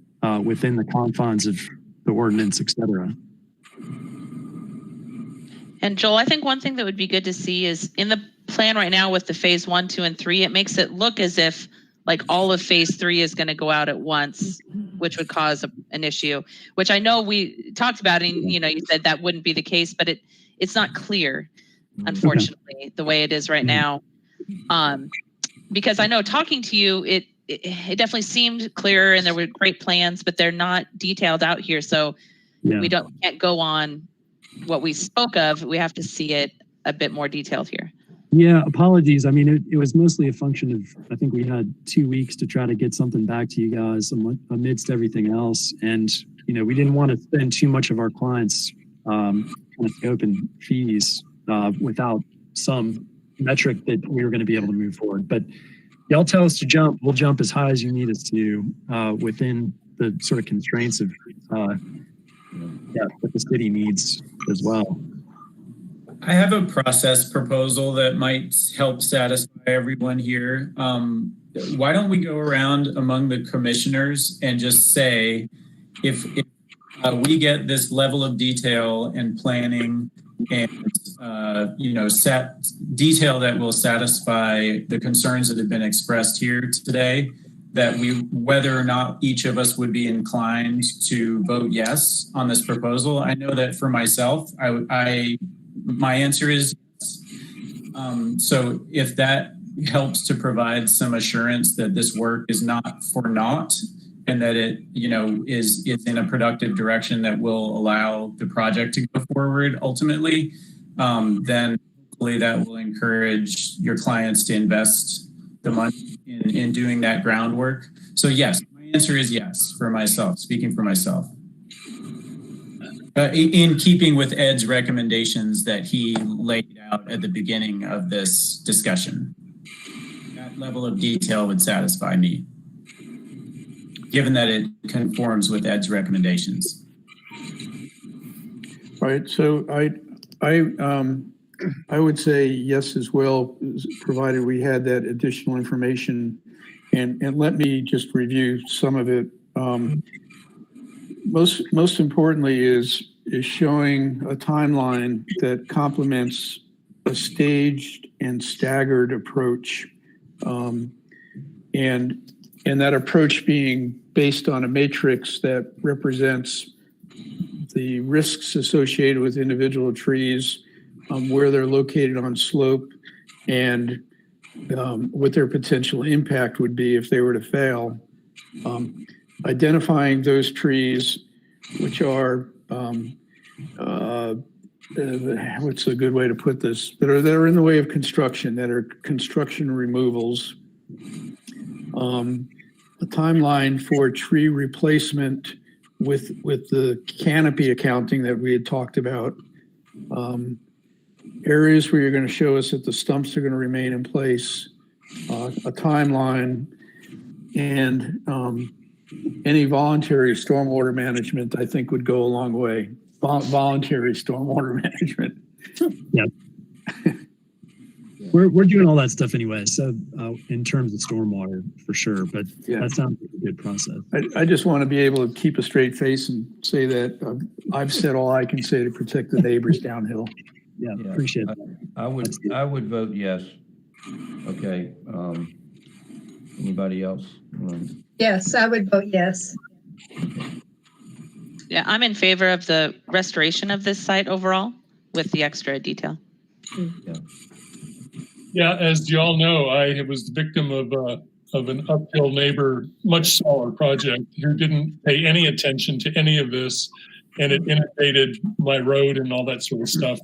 within the confines of the ordinance, et cetera. And Joel, I think one thing that would be good to see is in the plan right now with the phase 1, 2, and 3, it makes it look as if like all of phase 3 is going to go out at once, which would cause an issue, which I know we talked about, and you said that wouldn't be the case, but it's not clear, unfortunately, the way it is right now. Because I know talking to you, it definitely seemed clearer and there were great plans, but they're not detailed out here. So we can't go on what we spoke of. We have to see it a bit more detailed here. Yeah, apologies. I mean, it was mostly a function of, I think we had 2 weeks to try to get something back to you guys amidst everything else. And, we didn't want to spend too much of our clients' kind of scope and fees without some metric that we were going to be able to move forward. But y'all tell us to jump, we'll jump as high as you need us to within the sort of constraints of what the city needs as well. I have a process proposal that might help satisfy everyone here. Why don't we go around among the commissioners and just say, if we get this level of detail and planning and set detail that will satisfy the concerns that have been expressed here today, that whether or not each of us would be inclined to vote yes on this proposal. I know that for myself, my answer is yes. So if that helps to provide some assurance that this work is not for naught and that it, is in a productive direction that will allow the project to go forward ultimately, then hopefully that will encourage your clients to invest the money in doing that groundwork. So yes, my answer is yes for myself, speaking for myself. In keeping with Ed's recommendations that he laid out at the beginning of this discussion. That level of detail would satisfy me, given that it conforms with Ed's recommendations. All right, so I would say yes as well, provided we had that additional information. And let me just review some of it. Most importantly is showing a timeline that complements a staged and staggered approach, and that approach being based on a matrix that represents the risks associated with individual trees, where they're located on slope, and what their potential impact would be if they were to fail. Identifying those trees which are, what's a good way to put this, that are in the way of construction, that are construction removals. A timeline for tree replacement with the canopy accounting that we had talked about. Areas where you're going to show us that the stumps are going to remain in place, a timeline, and any voluntary stormwater management, I think, would go a long way. Voluntary stormwater management. Yeah. we're doing all that stuff anyway. So in terms of stormwater, for sure. But Yeah. that sounds like a good process. I just want to be able to keep a straight face and say that I've said all I can say to protect the neighbors downhill. Yeah, appreciate that. I would vote yes. Okay. Anybody else? Yes, I would vote yes. Yeah, I'm in favor of the restoration of this site overall with the extra detail. Yeah, as you all know, I was the victim of an uphill neighbor, much smaller project, who didn't pay any attention to any of this, and it inundated my road and all that sort of stuff.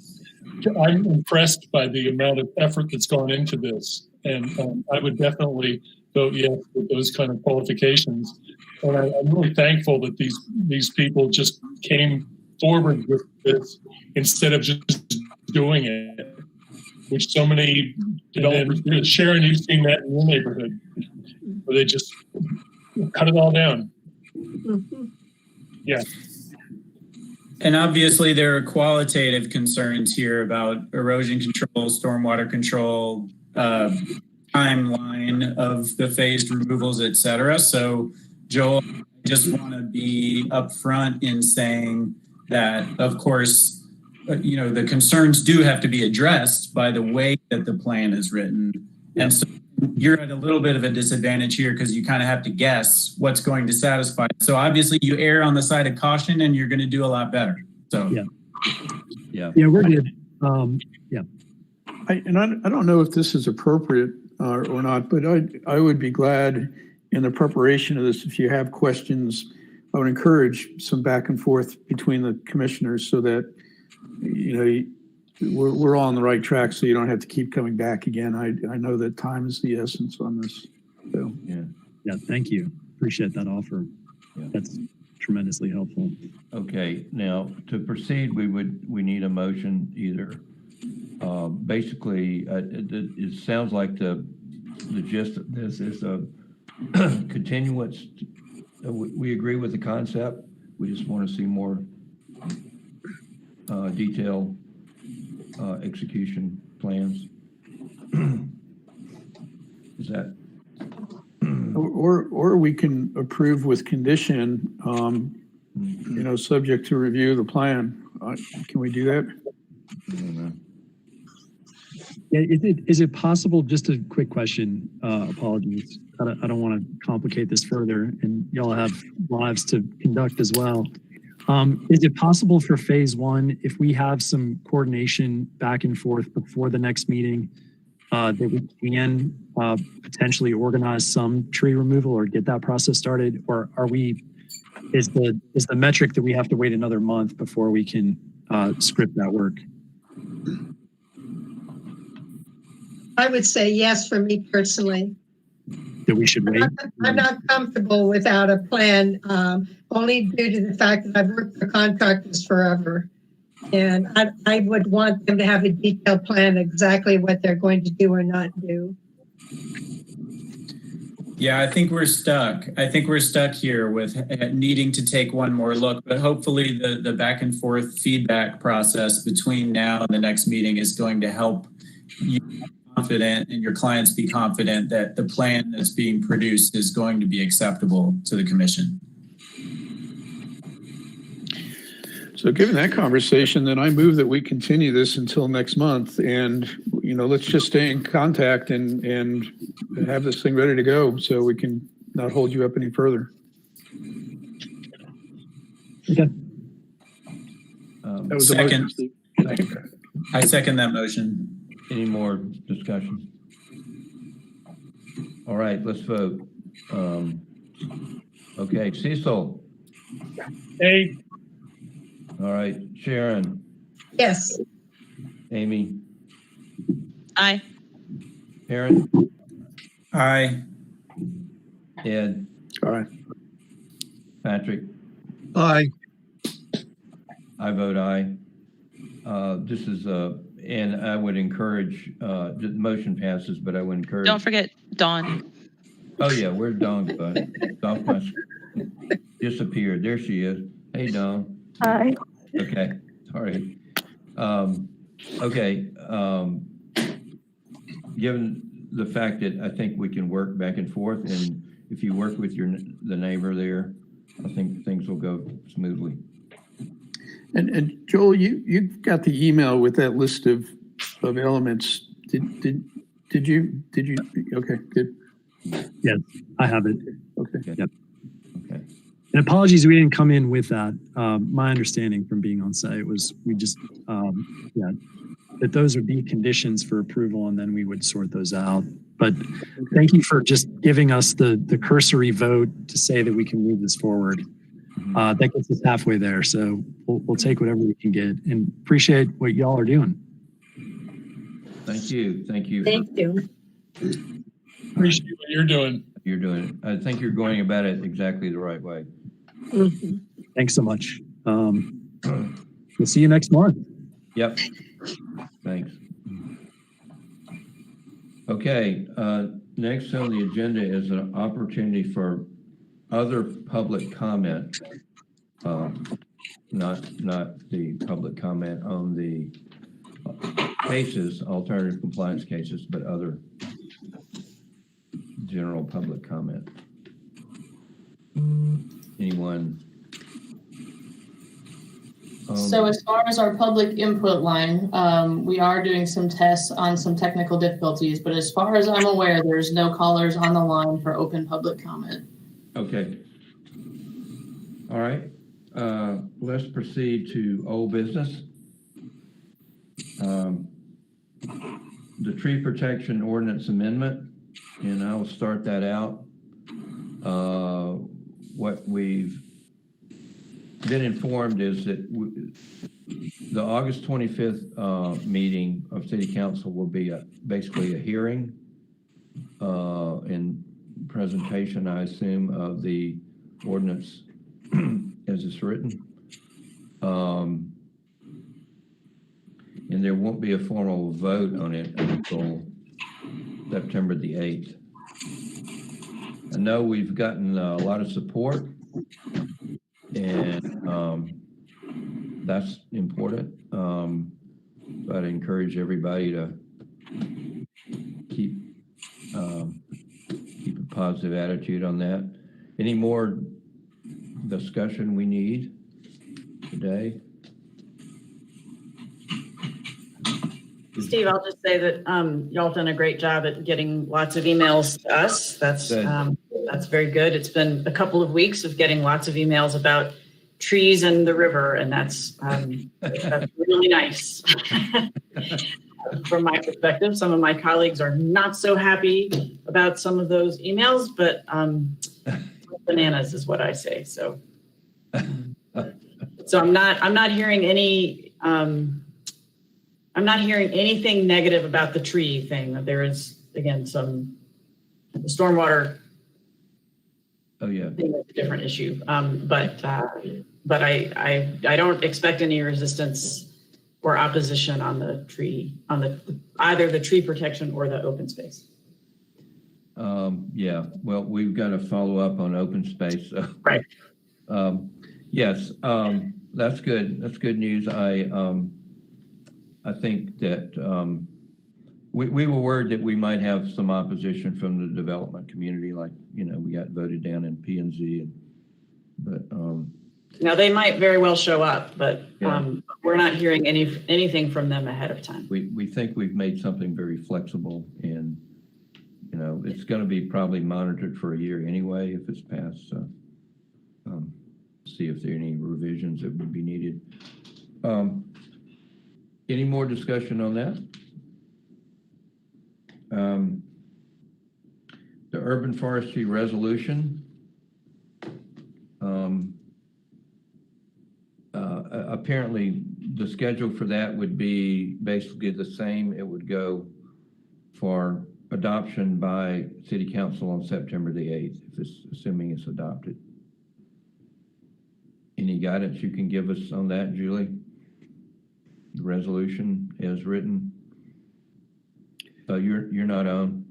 I'm impressed by the amount of effort that's gone into this, and I would definitely vote yes with those kind of qualifications. And I'm really thankful that these people just came forward with this instead of just doing it, which so many developers do. Sharon, you've seen that in your neighborhood, where they just cut it all down. Yeah. And obviously there are qualitative concerns here about erosion control, stormwater control, timeline of the phased removals, et cetera. So Joel, I just want to be upfront in saying that, of course, the concerns do have to be addressed by the way that the plan is written. And so you're at a little bit of a disadvantage here because you kind of have to guess what's going to satisfy. So obviously you err on the side of caution and you're going to do a lot better. So yeah, we're good. Yeah. I don't know if this is appropriate or not, but I would be glad in the preparation of this, if you have questions, I would encourage some back and forth between the commissioners so that, we're all on the right track, so you don't have to keep coming back again. I know that time is the essence on this. So yeah, thank you. Appreciate that offer. Yeah. That's tremendously helpful. Okay, now to proceed, we need a motion either. Basically, it sounds like the gist of this is a continuance. We agree with the concept. We just want to see more detailed execution plans. Is that? Or we can approve with condition, subject to review of the plan. Can we do that? I don't know. Yeah, is it possible, just a quick question, apologies. I don't want to complicate this further, and y'all have lives to conduct as well. Is it possible for phase one, if we have some coordination back and forth before the next meeting, that we can potentially organize some tree removal or get that process started? Or is the metric that we have to wait another month before we can script that work? I would say yes for me personally. That we should wait? I'm not comfortable without a plan, only due to the fact that I've worked for contractors forever. And I would want them to have a detailed plan exactly what they're going to do or not do. Yeah, I think we're stuck. I think we're stuck here with needing to take one more look, but hopefully the back and forth feedback process between now and the next meeting is going to help you be confident and your clients be confident that the plan that's being produced is going to be acceptable to the commission. So given that conversation, then I move that we continue this until next month, and let's just stay in contact and have this thing ready to go so we can not hold you up any further. Okay. That was Second. A motion, Steve. I second that motion. Any more discussion? All right, let's vote. Okay, Cecil. Hey. All right, Sharon. Yes. Amy. Aye. Aaron. Aye. Ed. Aye. Patrick. Aye. I vote aye. This is and I would encourage, the motion passes, but I would encourage. Don't forget Dawn. Oh yeah, where's Dawn? Dawn disappeared. There she is. Hey, Dawn. Hi. Okay, sorry. Okay. given the fact that I think we can work back and forth, and if you work with the neighbor there, I think things will go smoothly. And Joel, you've got the email with that list of elements. Did you? Okay, good. Yes, I have it. Okay. Yep. Okay. And apologies, we didn't come in with that. My understanding from being on site was we just, that those would be conditions for approval, and then we would sort those out. But thank you for just giving us the cursory vote to say that we can move this forward. That gets us halfway there. So we'll take whatever we can get, and appreciate what y'all are doing. Thank you. Thank you. Thank you. Appreciate what you're doing. You're doing it. I think you're going about it exactly the right way. Thanks so much. We'll see you next month. Yep. Thanks. Okay. Next on the agenda is an opportunity for other public comment. Not the public comment on the cases, alternative compliance cases, but other general public comment. Anyone? So as far as our public input line, we are doing some tests on some technical difficulties, but as far as I'm aware, there's no callers on the line for open public comment. Okay. All right. Let's proceed to old business. The tree protection ordinance amendment, and I'll start that out. What we've been informed is that the August 25th meeting of City Council will be basically a hearing and presentation, I assume, of the ordinance as it's written. And there won't be a formal vote on it until September the 8th. I know we've gotten a lot of support, and that's important. So I'd encourage everybody to keep a positive attitude on that. Any more discussion we need today? Steve, I'll just say that y'all done a great job at getting lots of emails to us. That's very good. It's been a couple of weeks of getting lots of emails about trees and the river, and that's really nice. From my perspective, some of my colleagues are not so happy about some of those emails, but bananas is what I say. So I'm not hearing any. I'm not hearing anything negative about the tree thing. There is, again, some stormwater. Oh yeah, thing that's a different issue. But I don't expect any resistance or opposition on the tree, on either the tree protection or the open space. Yeah. Well, we've got to follow up on open space. So. Right. Yes. That's good. That's good news. I think that we were worried that we might have some opposition from the development community, like, we got voted down in P&Z, but now they might very well show up, but we're not hearing anything from them ahead of time. We think we've made something very flexible, and it's going to be probably monitored for a year anyway if it's passed. So see if there are any revisions that would be needed. Any more discussion on that? The urban forestry resolution. Apparently, the schedule for that would be basically the same. It would go for adoption by City Council on September the 8th, assuming it's adopted. Any guidance you can give us on that, Julie? The resolution as written. So you're not on.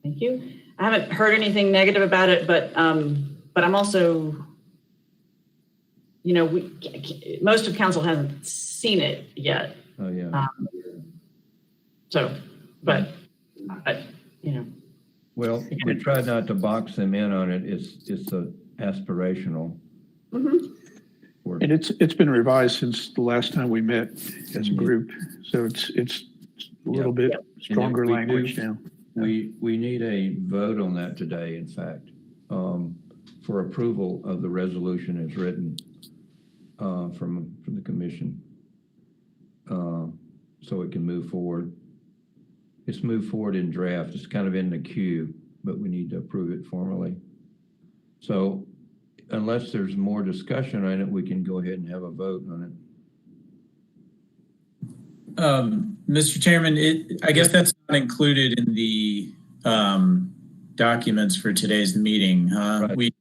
Thank you. I haven't heard anything negative about it, but I'm also, most of council hasn't seen it yet. Oh yeah. So, but, Well, we try not to box them in on it. It's a aspirational. And it's been revised since the last time we met as a group. So it's a little bit stronger language now. We need a vote on that today, in fact, for approval of the resolution as written from the commission, so it can move forward. It's moved forward in draft. It's kind of in the queue, but we need to approve it formally. So unless there's more discussion on it, we can go ahead and have a vote on it. Mr. Chairman, I guess that's not included in the documents for today's meeting, huh? Right.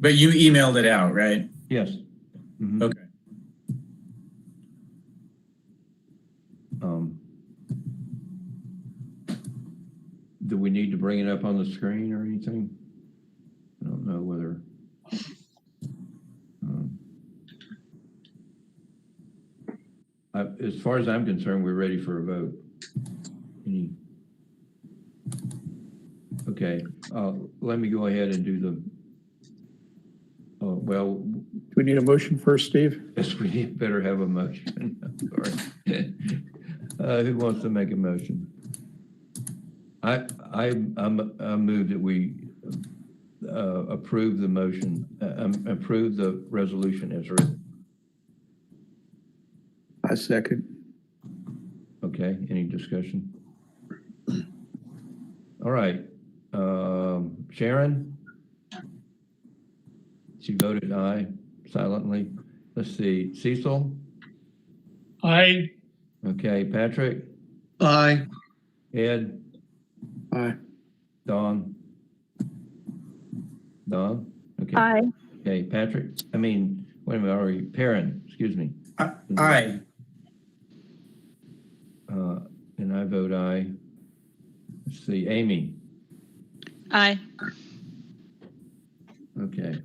But you emailed it out, right? Yes. Mm-hmm. Okay. Do we need to bring it up on the screen or anything? I don't know whether. As far as I'm concerned, we're ready for a vote. Okay, let me go ahead and do the. Well, do we need a motion first, Steve? Yes, we better have a motion. Who wants to make a motion? I move that we approve the motion, approve the resolution as written. I second. Okay, any discussion? All right, Sharon? She voted aye silently. Let's see, Cecil? Aye. Okay, Patrick? Aye. Ed? Aye. Dawn? Dawn? Okay. Aye. Okay, Patrick? I mean, wait a minute, are you, Perrin, excuse me. Aye. And I vote aye. Let's see, Amy? Aye. Okay.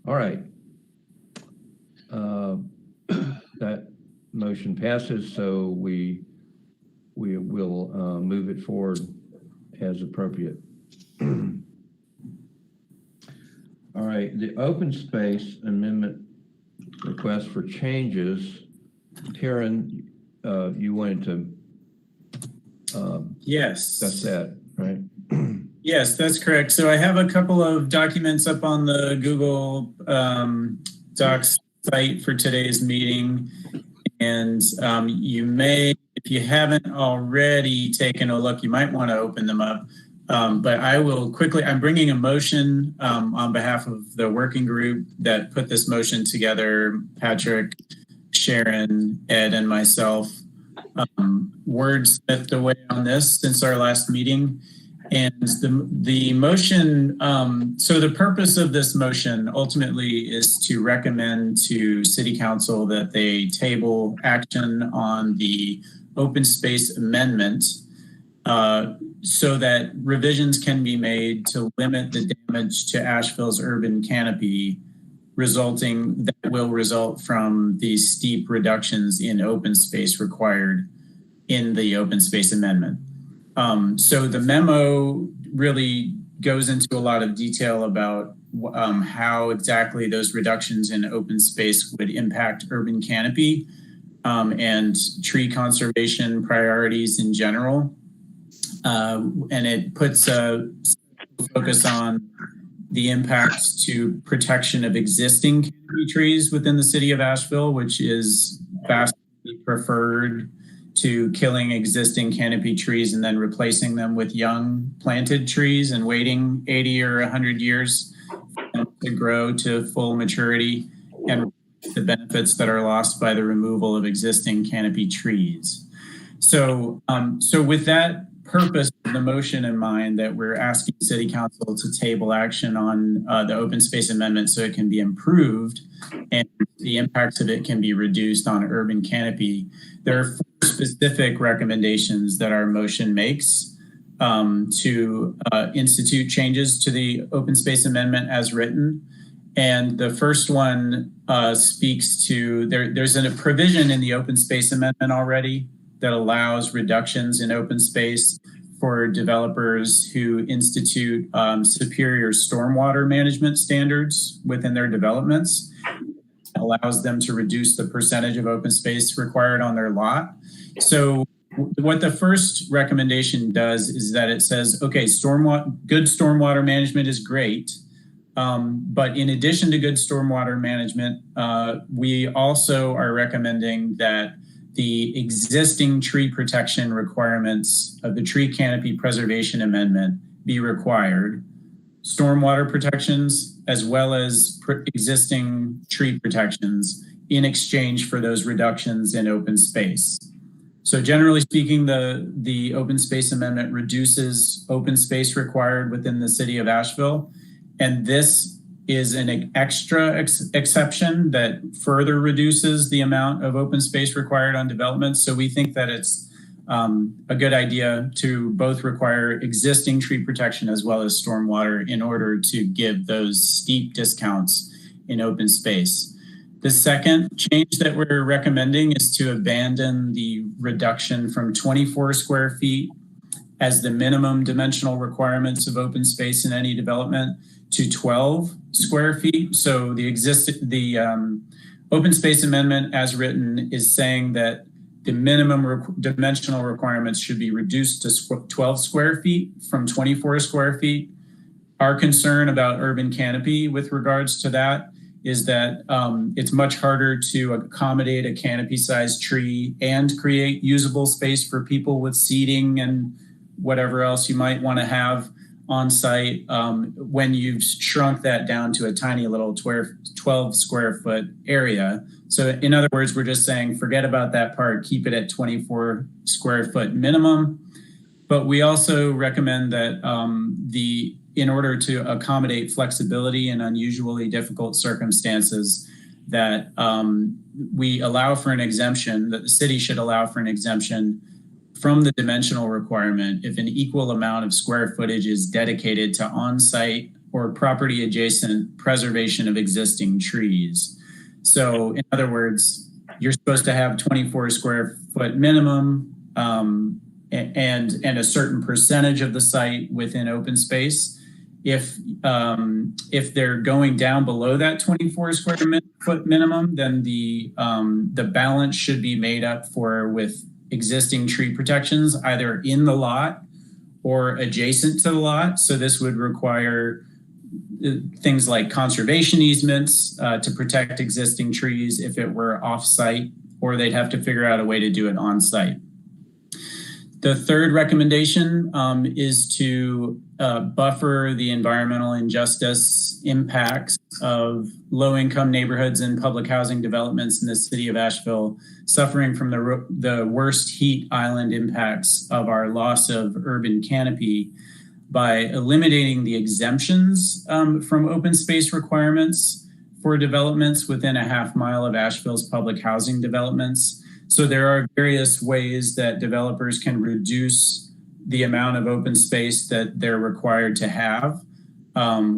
All right. That motion passes, so we will move it forward as appropriate. All right, the open space amendment request for changes. Karen, you wanted to yes. That's that, right? Yes, that's correct. So I have a couple of documents up on the Google Docs site for today's meeting. And you may, if you haven't already taken a look, you might want to open them up. But I will quickly, I'm bringing a motion on behalf of the working group that put this motion together, Patrick, Sharon, Ed, and myself. Wordsmithed away on this since our last meeting. And the motion, so the purpose of this motion ultimately is to recommend to City Council that they table action on the open space amendment so that revisions can be made to limit the damage to Asheville's urban canopy that will result from these steep reductions in open space required in the open space amendment. So the memo really goes into a lot of detail about how exactly those reductions in open space would impact urban canopy and tree conservation priorities in general. And it puts a focus on the impacts to protection of existing canopy trees within the city of Asheville, which is vastly preferred to killing existing canopy trees and then replacing them with young planted trees and waiting 80 or 100 years to grow to full maturity and the benefits that are lost by the removal of existing canopy trees. So with that purpose of the motion in mind, that we're asking City Council to table action on the open space amendment so it can be improved and the impacts of it can be reduced on urban canopy. There are 4 specific recommendations that our motion makes to institute changes to the open space amendment as written. And the first one speaks to, there's a provision in the open space amendment already that allows reductions in open space for developers who institute superior stormwater management standards within their developments. It allows them to reduce the percentage of open space required on their lot. So what the first recommendation does is that it says, okay, good stormwater management is great. But in addition to good stormwater management, we also are recommending that the existing tree protection requirements of the tree canopy preservation amendment be required, stormwater protections, as well as existing tree protections in exchange for those reductions in open space. So generally speaking, the open space amendment reduces open space required within the city of Asheville. And this is an extra exception that further reduces the amount of open space required on development. So we think that it's a good idea to both require existing tree protection as well as stormwater in order to give those steep discounts in open space. The second change that we're recommending is to abandon the reduction from 24 square feet as the minimum dimensional requirements of open space in any development to 12 square feet. So the open space amendment as written is saying that the minimum dimensional requirements should be reduced to 12 square feet from 24 square feet. Our concern about urban canopy with regards to that is that it's much harder to accommodate a canopy-sized tree and create usable space for people with seating and whatever else you might want to have on site when you've shrunk that down to a tiny little 12 square foot area. So in other words, we're just saying, forget about that part, keep it at 24 square foot minimum. But we also recommend that in order to accommodate flexibility in unusually difficult circumstances, that we allow for an exemption, that the city should allow for an exemption from the dimensional requirement if an equal amount of square footage is dedicated to on-site or property adjacent preservation of existing trees. So in other words, you're supposed to have 24 square foot minimum and a certain percentage of the site within open space. If they're going down below that 24 square foot minimum, then the balance should be made up for with existing tree protections, either in the lot or adjacent to the lot. So this would require things like conservation easements to protect existing trees if it were off-site, or they'd have to figure out a way to do it on-site. The third recommendation is to buffer the environmental injustice impacts of low-income neighborhoods and public housing developments in the city of Asheville, suffering from the worst heat island impacts of our loss of urban canopy by eliminating the exemptions from open space requirements for developments within a half mile of Asheville's public housing developments. So there are various ways that developers can reduce the amount of open space that they're required to have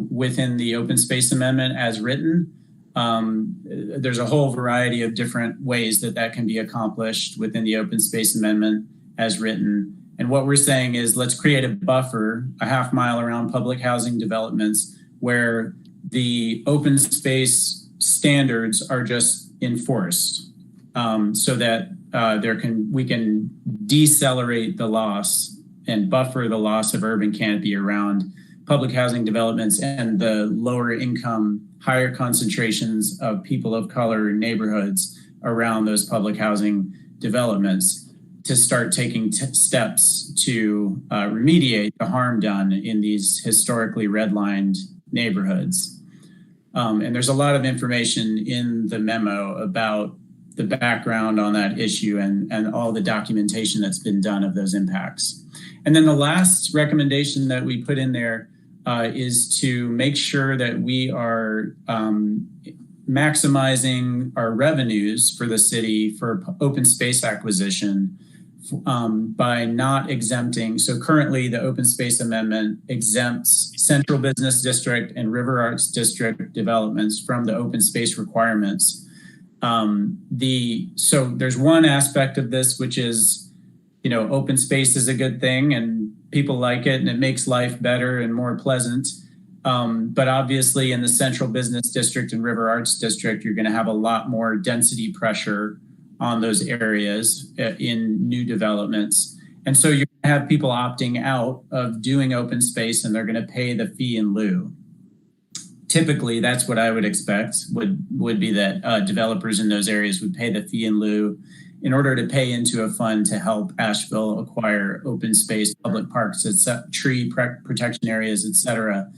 within the open space amendment as written. There's a whole variety of different ways that can be accomplished within the open space amendment as written. And what we're saying is, let's create a buffer, a half mile around public housing developments where the open space standards are just enforced. So that we can decelerate the loss and buffer the loss of urban canopy around public housing developments and the lower income, higher concentrations of people of color neighborhoods around those public housing developments, to start taking steps to remediate the harm done in these historically redlined neighborhoods. And there's a lot of information in the memo about the background on that issue and all the documentation that's been done of those impacts. And then the last recommendation that we put in there is to make sure that we are maximizing our revenues for the city for open space acquisition by not exempting. So currently the open space amendment exempts Central Business District and River Arts District developments from the open space requirements. So there's one aspect of this, which is open space is a good thing and people like it and it makes life better and more pleasant. But obviously in the Central Business District and River Arts District, you're going to have a lot more density pressure on those areas in new developments. And so you're going to have people opting out of doing open space and they're going to pay the fee in lieu. Typically, that's what I would expect would be that developers in those areas would pay the fee in lieu in order to pay into a fund to help Asheville acquire open space, public parks, tree protection areas, et cetera.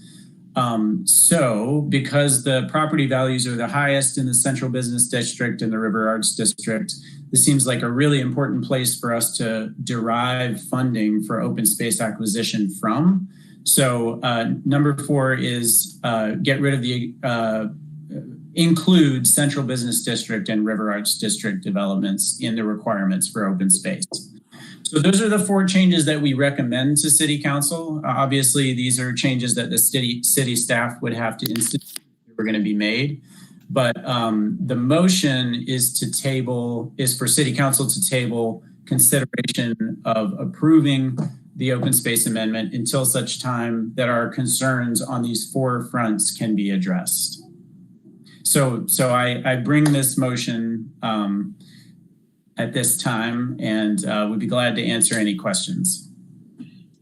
So because the property values are the highest in the Central Business District and the River Arts District, this seems like a really important place for us to derive funding for open space acquisition from. So number 4 is get rid of the include Central Business District and River Arts District developments in the requirements for open space. So those are the 4 changes that we recommend to City Council. Obviously, these are changes that the city staff would have to institute if were going to be made. But the motion is for City Council to table consideration of approving the open space amendment until such time that our concerns on these 4 fronts can be addressed. So I bring this motion at this time and would be glad to answer any questions.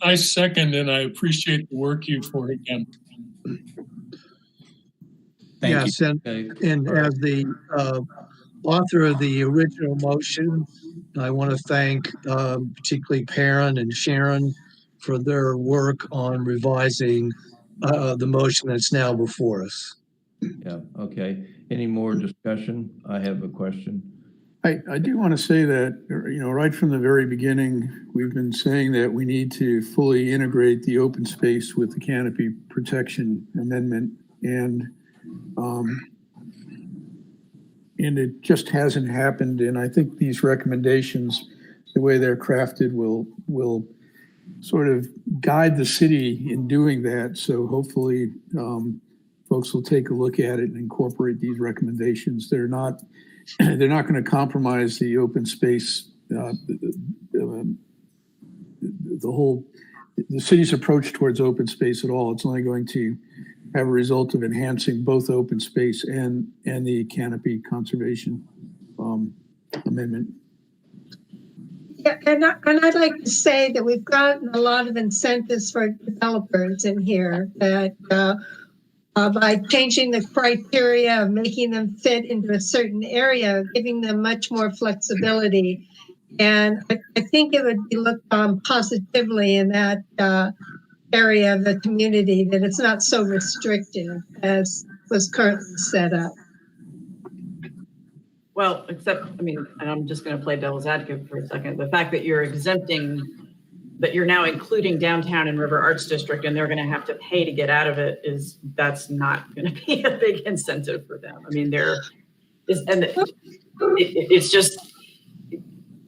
I second, and I appreciate the work you've for again. Yes, and as the author of the original motion, I want to thank particularly Perrin and Sharon for their work on revising the motion that's now before us. Yeah, okay. Any more discussion? I have a question. I do want to say that, right from the very beginning, we've been saying that we need to fully integrate the open space with the canopy protection amendment. And it just hasn't happened. And I think these recommendations, the way they're crafted, will sort of guide the city in doing that. So hopefully folks will take a look at it and incorporate these recommendations. They're not going to compromise the open space, the city's approach towards open space at all. It's only going to have a result of enhancing both open space and the canopy conservation amendment. Yeah, and I'd like to say that we've gotten a lot of incentives for developers in here that by changing the criteria of making them fit into a certain area, giving them much more flexibility. And I think it would be looked on positively in that area of the community, that it's not so restrictive as was currently set up. Well, except, and I'm just going to play devil's advocate for a second. The fact that you're that you're now including downtown and River Arts District, and they're going to have to pay to get out of it, that's not going to be a big incentive for them. It's just,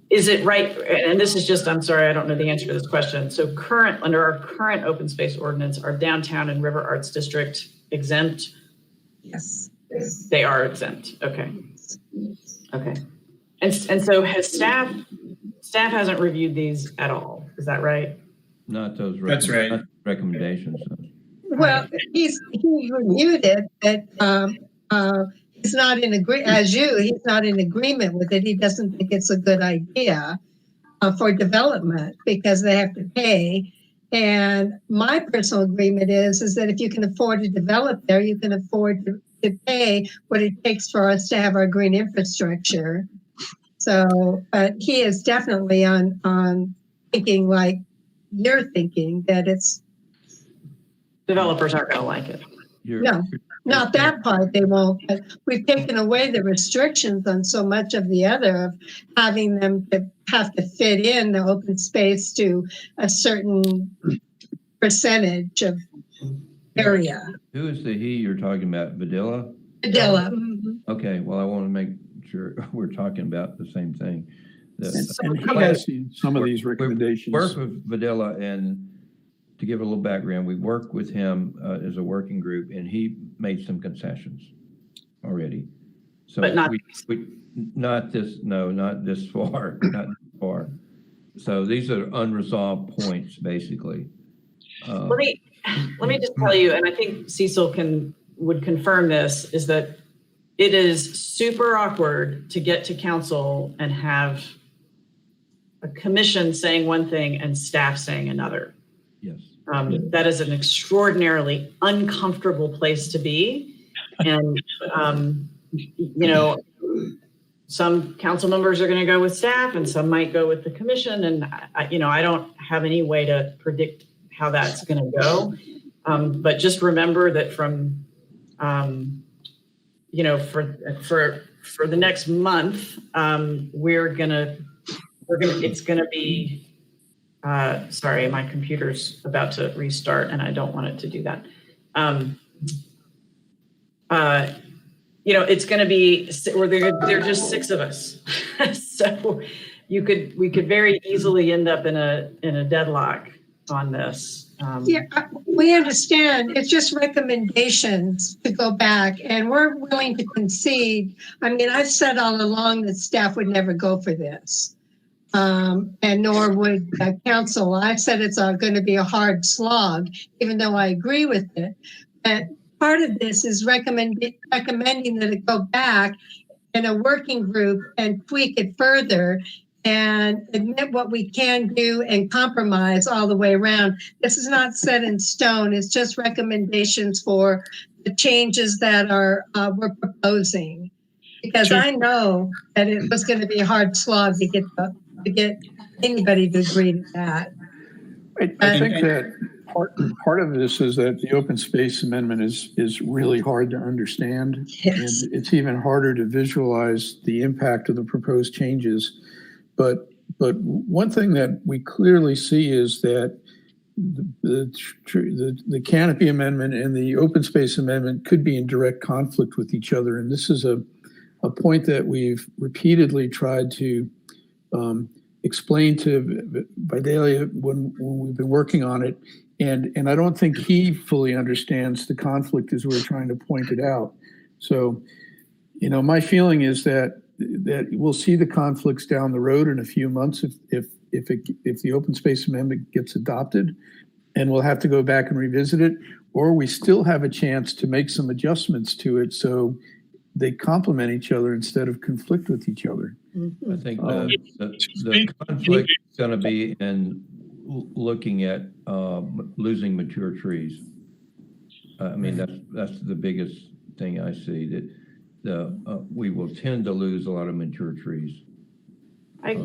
is it right? And this is just, I'm sorry, I don't know the answer to this question. So under our current open space ordinance, are downtown and River Arts District exempt? Yes. They are exempt. Okay. And so has staff hasn't reviewed these at all. Is that right? Not those That's right. not recommendations. Well, he's reviewed it, but he's not in he's not in agreement with it. He doesn't think it's a good idea for development because they have to pay. And my personal agreement is that if you can afford to develop there, you can afford to pay what it takes for us to have our green infrastructure. So, but he is definitely on thinking like you're thinking, that it's developers aren't going to like it. No, not that part. They won't. But we've taken away the restrictions on so much of the other, of having them to have to fit in the open space to a certain percentage of area. Who is the he you're talking about? Vidilla? Vidilla. Okay, well, I want to make sure we're talking about the same thing. And he has seen some of these recommendations. Work with Vidilla, and to give a little background, we worked with him as a working group, and he made some concessions already. So but not not this far, not this far. So these are unresolved points, basically. Let me just tell you, and I think Cecil would confirm this, is that it is super awkward to get to council and have a commission saying one thing and staff saying another. Yes. That is an extraordinarily uncomfortable place to be. And, some council members are going to go with staff and some might go with the commission. And, I don't have any way to predict how that's going to go. But just remember that from, for the next month, it's going to be, sorry, my computer's about to restart and I don't want it to do that. It's going to be, there are just 6 of us. So we could very easily end up in a deadlock on this. We understand. It's just recommendations to go back, and we're willing to concede. I mean, I've said all along that staff would never go for this, and nor would council. I've said it's going to be a hard slog, even though I agree with it. But part of this is recommending that it go back in a working group and tweak it further and admit what we can do and compromise all the way around. This is not set in stone. It's just recommendations for the changes that we're proposing. Because I know that it was going to be a hard slog to get anybody to agree to that. I think that part of this is that the open space amendment is really hard to understand. Yes. And it's even harder to visualize the impact of the proposed changes. But one thing that we clearly see is that the canopy amendment and the open space amendment could be in direct conflict with each other. And this is a point that we've repeatedly tried to explain to Vidalia when we've been working on it. And I don't think he fully understands the conflict as we're trying to point it out. So, my feeling is that we'll see the conflicts down the road in a few months if the open space amendment gets adopted, and we'll have to go back and revisit it, or we still have a chance to make some adjustments to it so they complement each other instead of conflict with each other. I think the conflict is going to be in looking at losing mature trees. I mean, that's the biggest thing I see, that we will tend to lose a lot of mature trees. I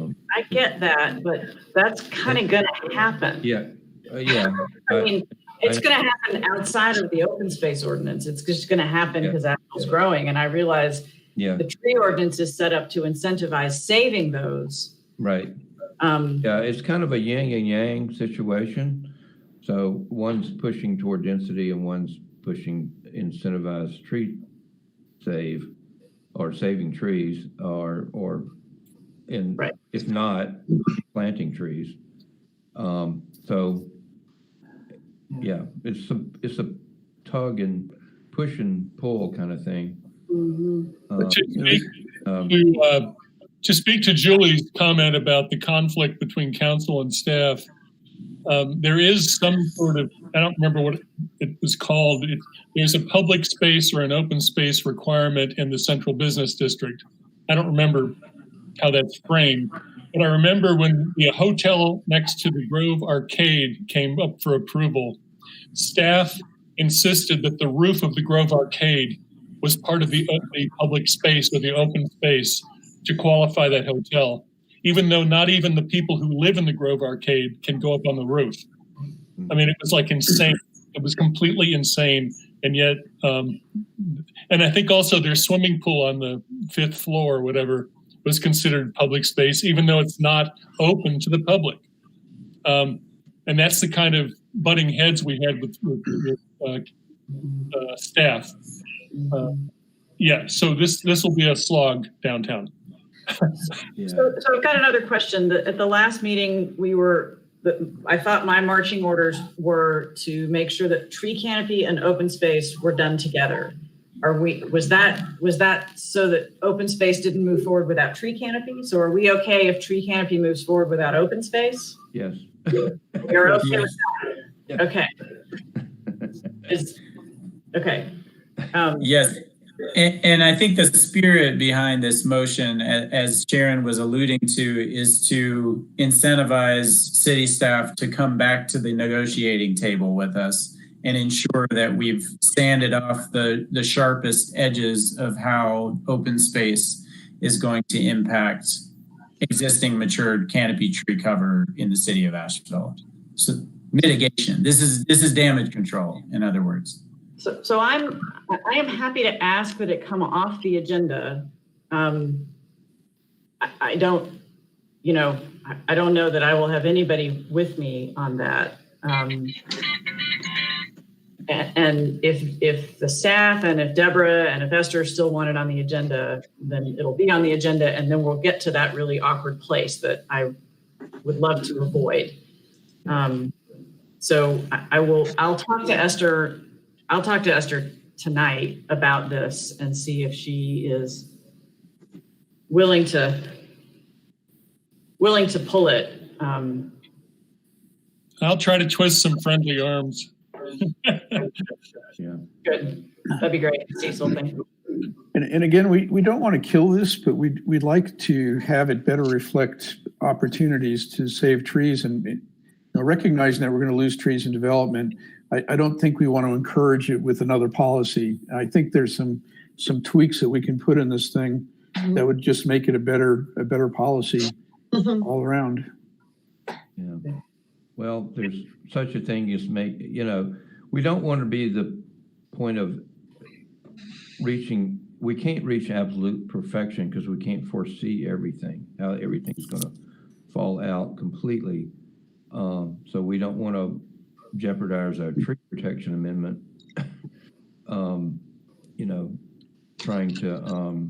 get that, but that's kind of going to happen. Yeah. I mean, it's going to happen outside of the open space ordinance. It's just going to happen because Apple's growing. And I realize the tree ordinance is set up to incentivize saving those. Right. It's kind of a yin and yang situation. So one's pushing toward density and one's pushing incentivized tree save or saving trees if not planting trees. It's a tug and push and pull kind of thing. To speak to Julie's comment about the conflict between council and staff, there is some sort of, I don't remember what it was called. There's a public space or an open space requirement in the central business district. I don't remember how that's framed, but I remember when the hotel next to the Grove Arcade came up for approval, staff insisted that the roof of the Grove Arcade was part of the public space or the open space to qualify that hotel, even though not even the people who live in the Grove Arcade can go up on the roof. I mean, it was like insane. It was completely insane. And yet, and I think also their swimming pool on the 5th floor or whatever was considered public space, even though it's not open to the public. And that's the kind of butting heads we had with staff. So this will be a slog downtown. So I've got another question. At the last meeting, I thought my marching orders were to make sure that tree canopy and open space were done together. was that so that open space didn't move forward without tree canopy? So are we okay if tree canopy moves forward without open space? Yes. You're okay with that? Okay. Okay. Yes. And I think the spirit behind this motion, as Sharon was alluding to, is to incentivize city staff to come back to the negotiating table with us and ensure that we've sanded off the sharpest edges of how open space is going to impact existing matured canopy tree cover in the city of Asheville. So mitigation, this is damage control, in other words. So I am happy to ask that it come off the agenda. I don't know that I will have anybody with me on that. And if the staff and if Deborah and if Esther still want it on the agenda, then it'll be on the agenda, and then we'll get to that really awkward place that I would love to avoid. So I'll talk to Esther. I'll talk to Esther tonight about this and see if she is willing to pull it. I'll try to twist some friendly arms. Yeah. Good. That'd be great. Cecil, thank you. And again, we don't want to kill this, but we'd like to have it better reflect opportunities to save trees, and recognizing that we're going to lose trees in development. I don't think we want to encourage it with another policy. I think there's some tweaks that we can put in this thing that would just make it a better policy all around. Yeah. Well, there's such a thing as we don't want to be the point of we can't reach absolute perfection because we can't foresee everything, how everything's going to fall out completely. So we don't want to jeopardize our tree protection amendment, trying to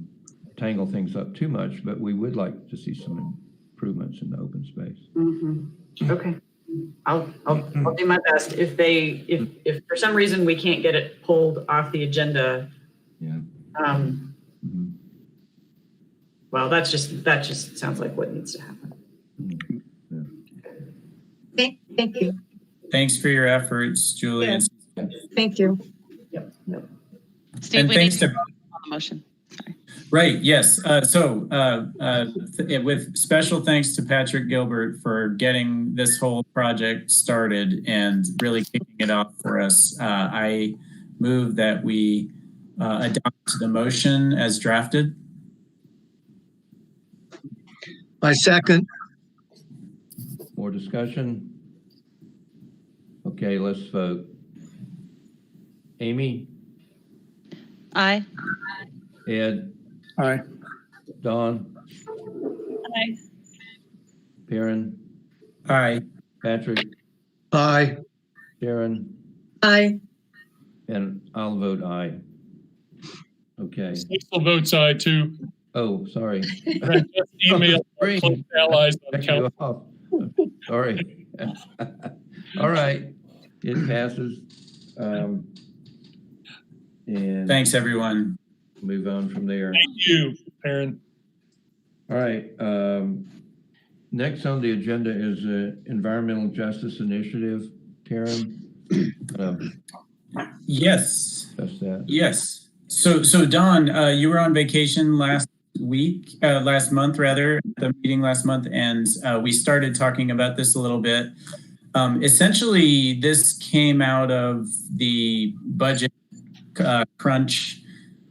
tangle things up too much, but we would like to see some improvements in the open space. Mm-hmm. Okay. I'll do my best. If for some reason we can't get it pulled off the agenda, well, that just sounds like what needs to happen. Thank you. Thanks for your efforts, Julie. Yeah. Thank you. Yep. Steve, we need to vote on the motion. Sorry. Right, yes. With special thanks to Patrick Gilbert for getting this whole project started and really kicking it off for us, I move that we adopt the motion as drafted. I second. More discussion? Okay, let's vote. Amy? Aye. Ed? Aye. Dawn? Aye. Perrin? Aye. Patrick? Aye. Sharon? Aye. And I'll vote aye. Okay. Cecil votes aye too. Oh, sorry. I just emailed our close allies on council. Sorry. All right. It passes. And thanks, everyone. Move on from there. Thank you, Perrin. All right. Next on the agenda is Environmental Justice Initiative. Karen? Yes. That's that. Yes. So Don, you were on vacation last month, the meeting last month, and we started talking about this a little bit. Essentially, this came out of the budget crunch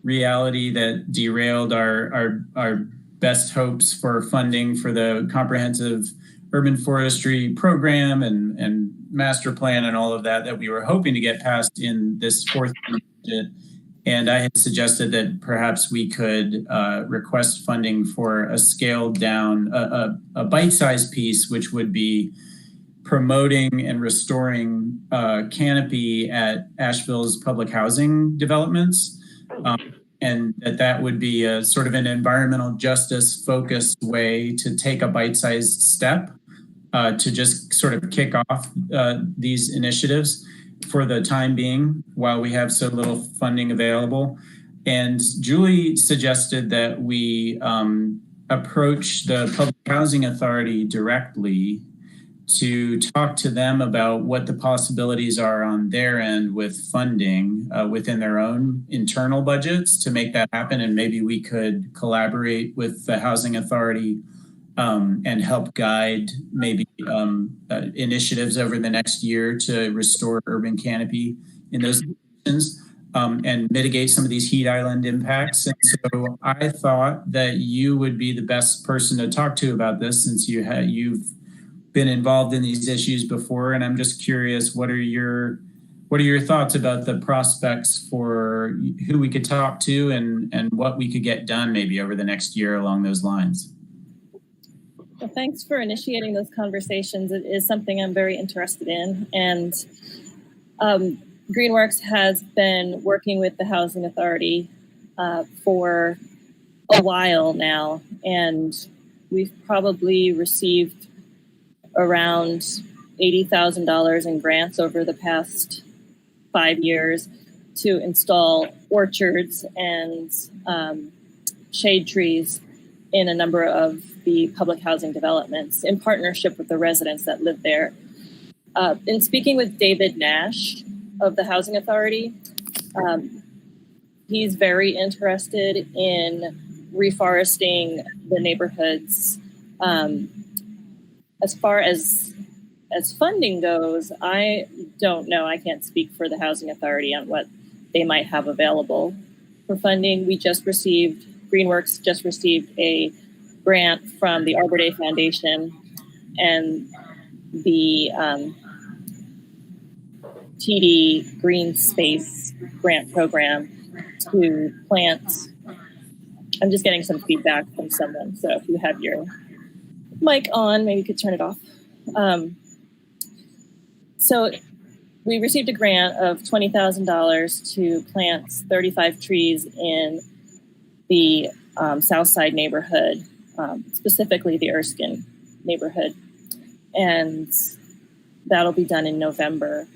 reality that derailed our best hopes for funding for the comprehensive urban forestry program and master plan and all of that we were hoping to get passed in this fourth budget. And I had suggested that perhaps we could request funding for a scaled down, a bite-sized piece, which would be promoting and restoring canopy at Asheville's public housing developments. And that would be a sort of an environmental justice focused way to take a bite-sized step to just sort of kick off these initiatives for the time being while we have so little funding available. And Julie suggested that we approach the Public Housing Authority directly to talk to them about what the possibilities are on their end with funding within their own internal budgets to make that happen. And maybe we could collaborate with the Housing Authority and help guide maybe initiatives over the next year to restore urban canopy in those regions and mitigate some of these heat island impacts. And so I thought that you would be the best person to talk to about this, since you've been involved in these issues before. And I'm just curious, what are your thoughts about the prospects for who we could talk to and what we could get done maybe over the next year along those lines? Well, thanks for initiating those conversations. It is something I'm very interested in. And Greenworks has been working with the Housing Authority for a while now. And we've probably received around $80,000 in grants over the past 5 years to install orchards and shade trees in a number of the public housing developments in partnership with the residents that live there. In speaking with David Nash of the Housing Authority, he's very interested in reforesting the neighborhoods. As far as funding goes, I don't know. I can't speak for the Housing Authority on what they might have available for funding. Greenworks just received a grant from the Arbor Day Foundation and the TD Green Space grant program to plant. I'm just getting some feedback from someone. So if you have your mic on, maybe you could turn it off. So we received a grant of $20,000 to plant 35 trees in the South Side neighborhood, specifically the Erskine neighborhood. And that'll be done in November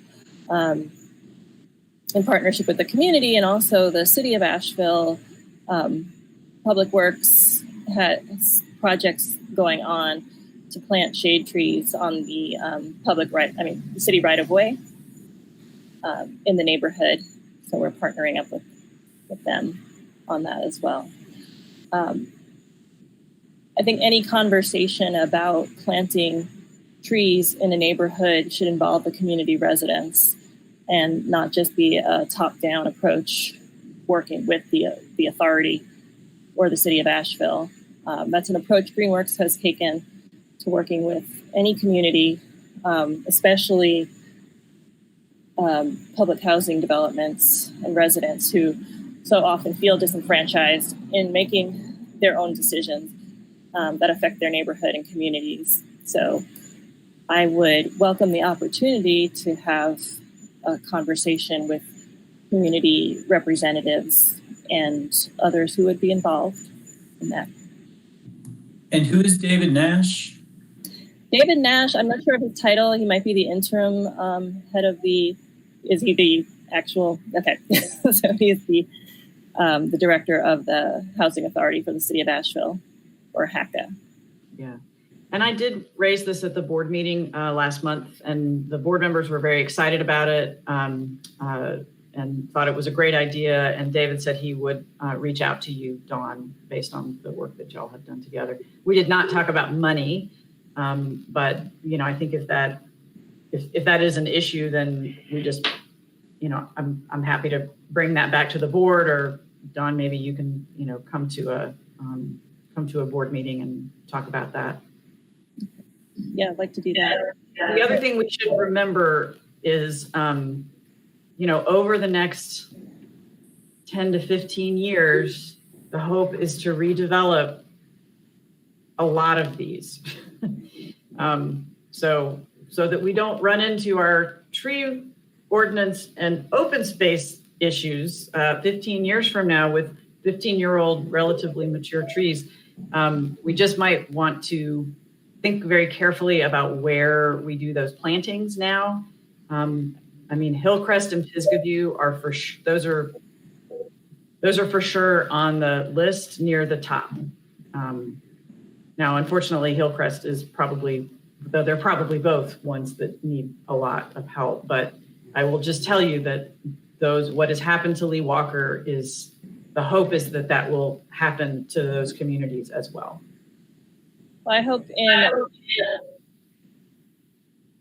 in partnership with the community and also the city of Asheville. Public Works has projects going on to plant shade trees on the the city right of way in the neighborhood. So we're partnering up with them on that as well. I think any conversation about planting trees in a neighborhood should involve the community residents and not just be a top-down approach working with the authority or the city of Asheville. That's an approach Greenworks has taken to working with any community, especially public housing developments and residents who so often feel disenfranchised in making their own decisions that affect their neighborhood and communities. So I would welcome the opportunity to have a conversation with community representatives and others who would be involved in that. And who is David Nash? David Nash, I'm not sure of his title. He might be the interim head of is he the actual? Okay. So he's the director of the Housing Authority for the city of Asheville, or HACA. Yeah. And I did raise this at the board meeting last month, and the board members were very excited about it and thought it was a great idea. And David said he would reach out to you, Dawn, based on the work that y'all have done together. We did not talk about money, but I think if that is an issue, then we just, I'm happy to bring that back to the board, or Dawn, maybe you can, come to a board meeting and talk about that. Yeah, I'd like to do that. The other thing we should remember is, over the next 10 to 15 years, the hope is to redevelop a lot of these. So that we don't run into our tree ordinance and open space issues 15 years from now with 15-year-old relatively mature trees. We just might want to think very carefully about where we do those plantings now. Hillcrest and Pisgah View are those are those are for sure on the list near the top. Now, unfortunately, Hillcrest is probably, though they're probably both ones that need a lot of help. But I will just tell you that what has happened to Lee Walker is, the hope is that that will happen to those communities as well. Well, I hope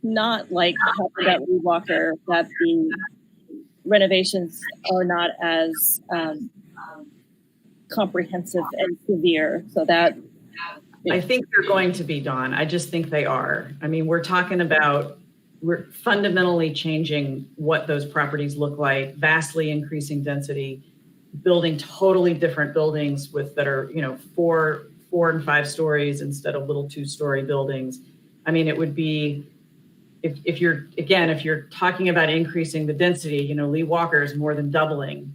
not like that Lee Walker, that the renovations are not as comprehensive and severe, so that I think they're going to be, Dawn. I just think they are. I mean, we're fundamentally changing what those properties look like, vastly increasing density, building totally different buildings that are, 4 and 5 stories instead of little 2-story buildings. I mean, it would be, if you're talking about increasing the density, Lee Walker is more than doubling.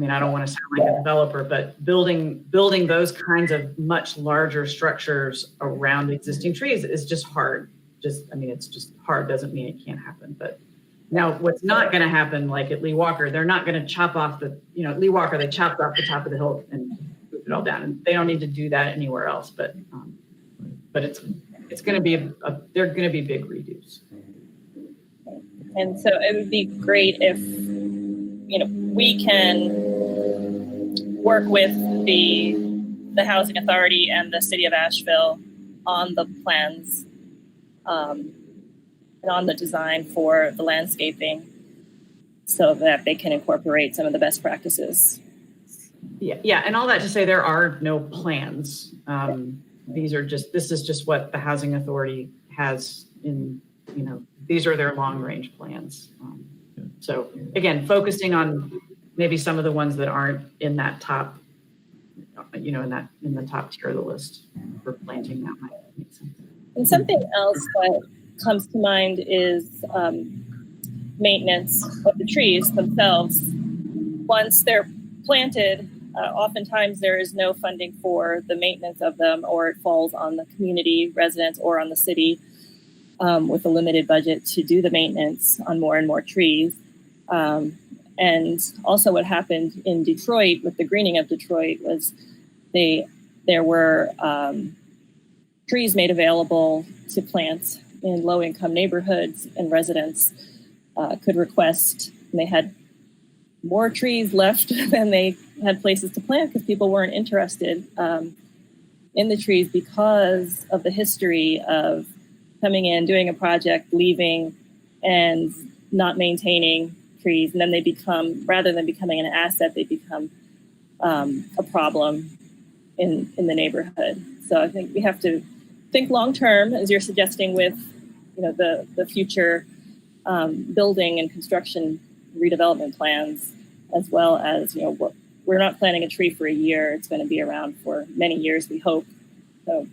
I don't want to sound like a developer, but building those kinds of much larger structures around existing trees is just hard. It's just hard. Doesn't mean it can't happen. But now what's not going to happen, like at Lee Walker, they're not going to chop off Lee Walker, they chopped off the top of the hill and moved it all down. And they don't need to do that anywhere else. But it's going to be they're going to be big redos. And so it would be great if, we can work with the Housing Authority and the City of Asheville on the plans and on the design for the landscaping so that they can incorporate some of the best practices. Yeah, and all that to say there are no plans. This is just what the Housing Authority has in, these are their long-range plans. So again, focusing on maybe some of the ones that aren't in that top, in the top tier of the list for planting, that might make sense. And something else that comes to mind is maintenance of the trees themselves. Once they're planted, oftentimes there is no funding for the maintenance of them, or it falls on the community residents or on the city with a limited budget to do the maintenance on more and more trees. And also what happened in Detroit with the greening of Detroit was there were trees made available to plant in low-income neighborhoods, and residents could request, and they had more trees left than they had places to plant because people weren't interested in the trees because of the history of coming in, doing a project, leaving, and not maintaining trees. And then they become, rather than becoming an asset, they become a problem in the neighborhood. So I think we have to think long-term, as you're suggesting, with the future building and construction redevelopment plans, as well as, we're not planting a tree for a year. It's going to be around for many years, we hope. So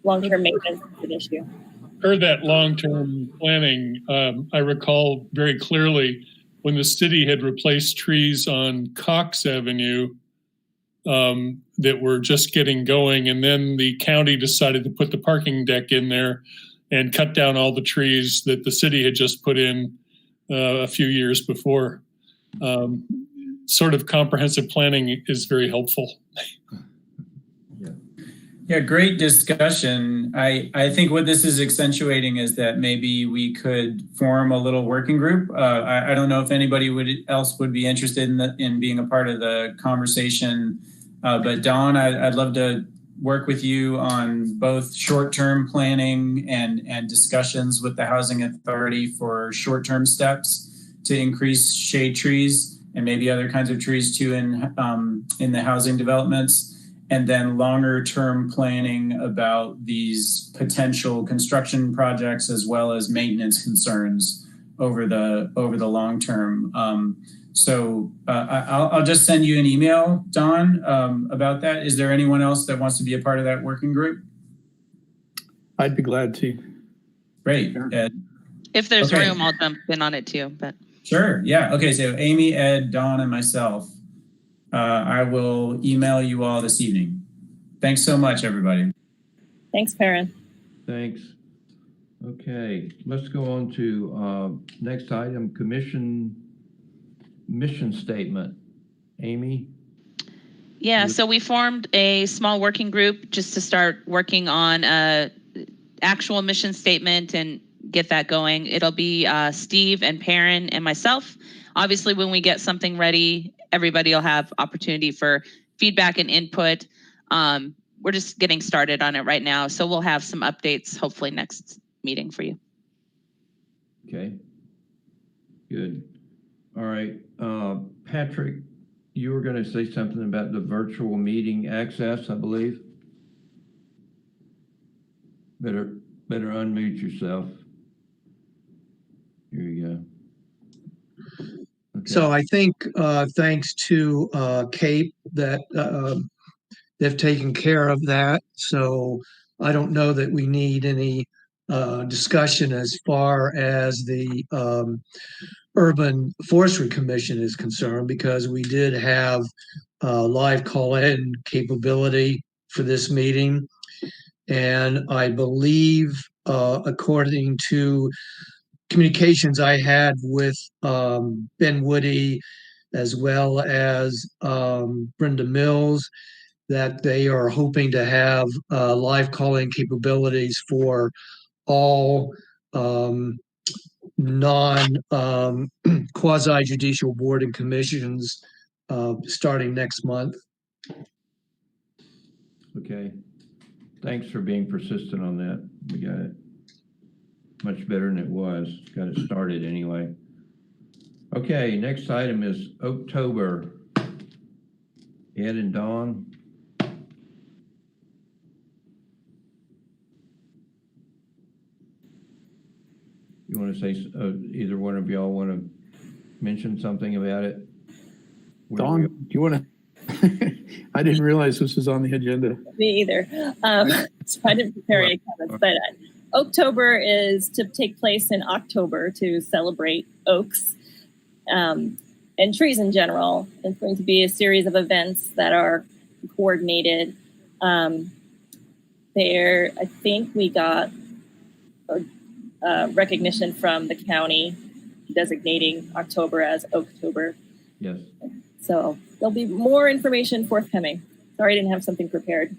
long-term maintenance is an issue. Heard that long-term planning. I recall very clearly when the city had replaced trees on Cox Avenue that were just getting going, and then the county decided to put the parking deck in there and cut down all the trees that the city had just put in a few years before. Sort of comprehensive planning is very helpful. Yeah, great discussion. I think what this is accentuating is that maybe we could form a little working group. I don't know if anybody else would be interested in being a part of the conversation, but Dawn, I'd love to work with you on both short-term planning and discussions with the Housing Authority for short-term steps to increase shade trees and maybe other kinds of trees too in the housing developments. And then longer term planning about these potential construction projects as well as maintenance concerns over the long term. I'll just send you an email, Dawn, about that. Is there anyone else that wants to be a part of that working group? I'd be glad to. Great. Ed. If there's room, I'll jump in on it too. But sure. Yeah. Okay. So Amy, Ed, Dawn, and myself. I will email you all this evening. Thanks so much, everybody. Thanks, Perrin. Thanks. Okay, let's go on to next item, commission mission statement. Amy? Yeah, so we formed a small working group just to start working on a actual mission statement and get that going. It'll be Steve and Perrin and myself. Obviously, when we get something ready, everybody will have opportunity for feedback and input. We're just getting started on it right now, so we'll have some updates hopefully next meeting for you. Okay, good. All right, Patrick, you were going to say something about the virtual meeting access, I believe. Better unmute yourself. Here you go. Okay. So I think thanks to Cape that they've taken care of that. So I don't know that we need any discussion as far as the Urban Forestry Commission is concerned, because we did have live call-in capability for this meeting. And I believe, according to communications I had with Ben Woody, as well as Brenda Mills, that they are hoping to have live call-in capabilities for all non quasi judicial board and commissions starting next month. Okay. Thanks for being persistent on that. We got it much better than it was. Got it started anyway. Okay, next item is October. Ed and Dawn. You want to say, either one of y'all want to mention something about it? Dawn, do you want to? I didn't realize this was on the agenda. Me either. So I didn't prepare any comments, but October is to take place in October to celebrate oaks and trees in general. It's going to be a series of events that are coordinated. There, I think we got recognition from the county designating October as Oaktober. Yes. So there'll be more information forthcoming. Sorry, I didn't have something prepared.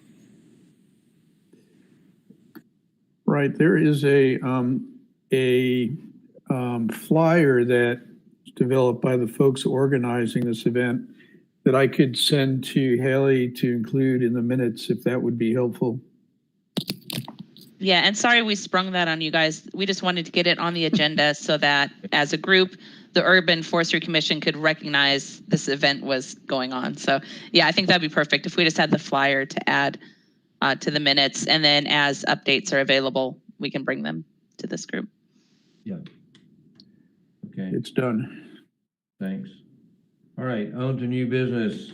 Right, there is a flyer that's developed by the folks organizing this event that I could send to Haley to include in the minutes, if that would be helpful. Yeah, and sorry we sprung that on you guys. We just wanted to get it on the agenda so that as a group, the Urban Forestry Commission could recognize this event was going on. So yeah, I think that'd be perfect if we just had the flyer to add to the minutes, and then as updates are available, we can bring them to this group. Yeah. Okay. It's done. Thanks. All right, on to new business.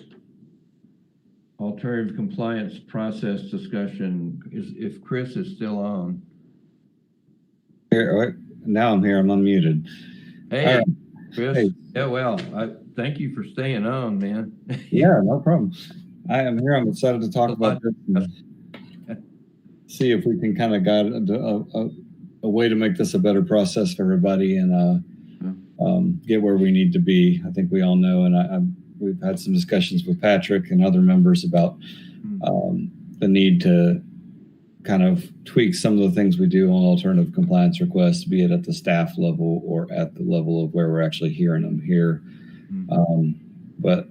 Alternative compliance process discussion. If Chris is still on. Here, now I'm here. I'm unmuted. Hey, Chris. Hey. Yeah, well, thank you for staying on, man. Yeah, no problem. I am here. I'm excited to talk about this and see if we can kind of guide a way to make this a better process for everybody and get where we need to be. I think we all know, and we've had some discussions with Patrick and other members about the need to kind of tweak some of the things we do on alternative compliance requests, be it at the staff level or at the level of where we're actually hearing them here. But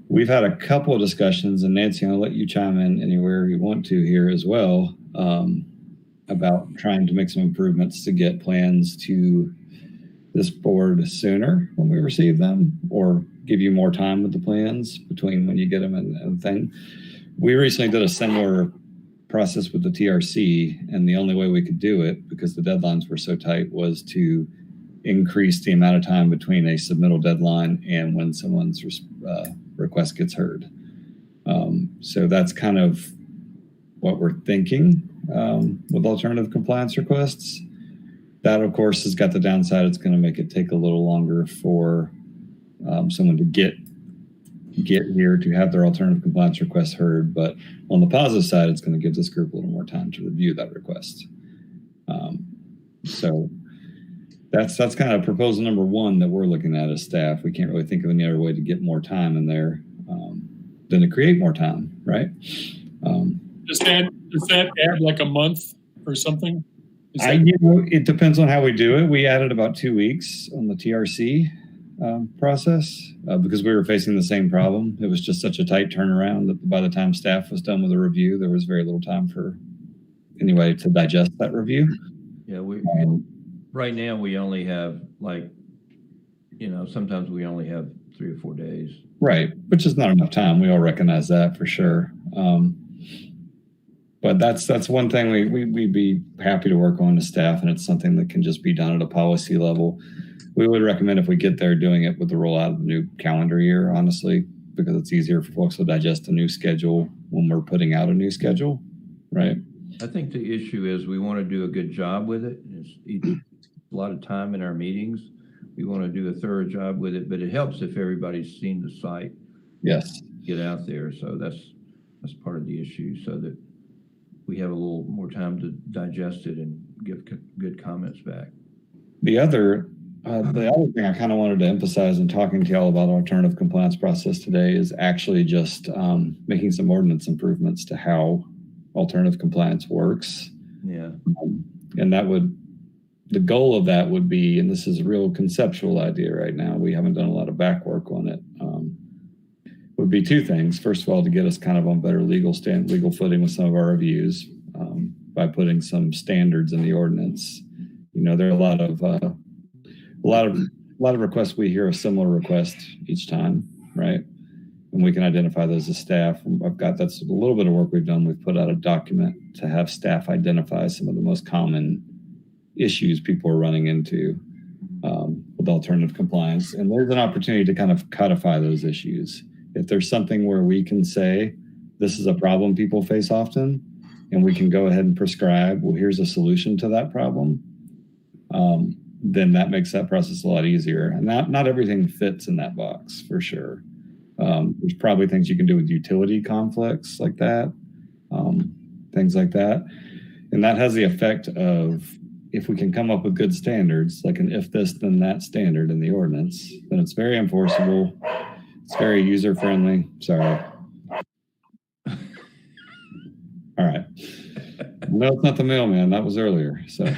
we've had a couple of discussions, and Nancy, I'll let you chime in anywhere you want to here as well, about trying to make some improvements to get plans to this board sooner when we receive them, or give you more time with the plans between when you get them and thing. We recently did a similar process with the TRC, and the only way we could do it, because the deadlines were so tight, was to increase the amount of time between a submittal deadline and when someone's request gets heard. So that's kind of what we're thinking with alternative compliance requests. That, of course, has got the downside. It's going to make it take a little longer for someone to get here to have their alternative compliance request heard. But on the positive side, it's going to give this group a little more time to review that request. So that's kind of proposal number one that we're looking at as staff. We can't really think of any other way to get more time in there than to create more time, right? Does that add like a month or something? It depends on how we do it. We added about 2 weeks on the TRC process because we were facing the same problem. It was just such a tight turnaround that by the time staff was done with the review, there was very little time for anybody to digest that review. Yeah, right now we only have sometimes we only have 3 or 4 days. Right, which is not enough time. We all recognize that for sure. But that's one thing we'd be happy to work on as staff, and it's something that can just be done at a policy level. We would recommend if we get there doing it with the rollout of the new calendar year, honestly, because it's easier for folks to digest a new schedule when we're putting out a new schedule, right? I think the issue is we want to do a good job with it. It's a lot of time in our meetings. We want to do a thorough job with it, but it helps if everybody's seen the site. Yes. Get out there. So that's part of the issue, so that we have a little more time to digest it and give good comments back. The other thing I kind of wanted to emphasize in talking to y'all about our alternative compliance process today is actually just making some ordinance improvements to how alternative compliance works. Yeah. And the goal of that would be, and this is a real conceptual idea right now, we haven't done a lot of back work on it, would be 2 things. First of all, to get us kind of on better legal footing with some of our reviews by putting some standards in the ordinance. There are a lot of requests. We hear a similar request each time, right? And we can identify those as staff. That's a little bit of work we've done. We've put out a document to have staff identify some of the most common issues people are running into with alternative compliance. And there's an opportunity to kind of codify those issues. If there's something where we can say, this is a problem people face often, and we can go ahead and prescribe, well, here's a solution to that problem, then that makes that process a lot easier. And not everything fits in that box, for sure. There's probably things you can do with utility conflicts like that, things like that. And that has the effect of, if we can come up with good standards, like an if this, then that standard in the ordinance, then it's very enforceable. It's very user-friendly. Sorry. All right. No, it's not the mailman. That was earlier. So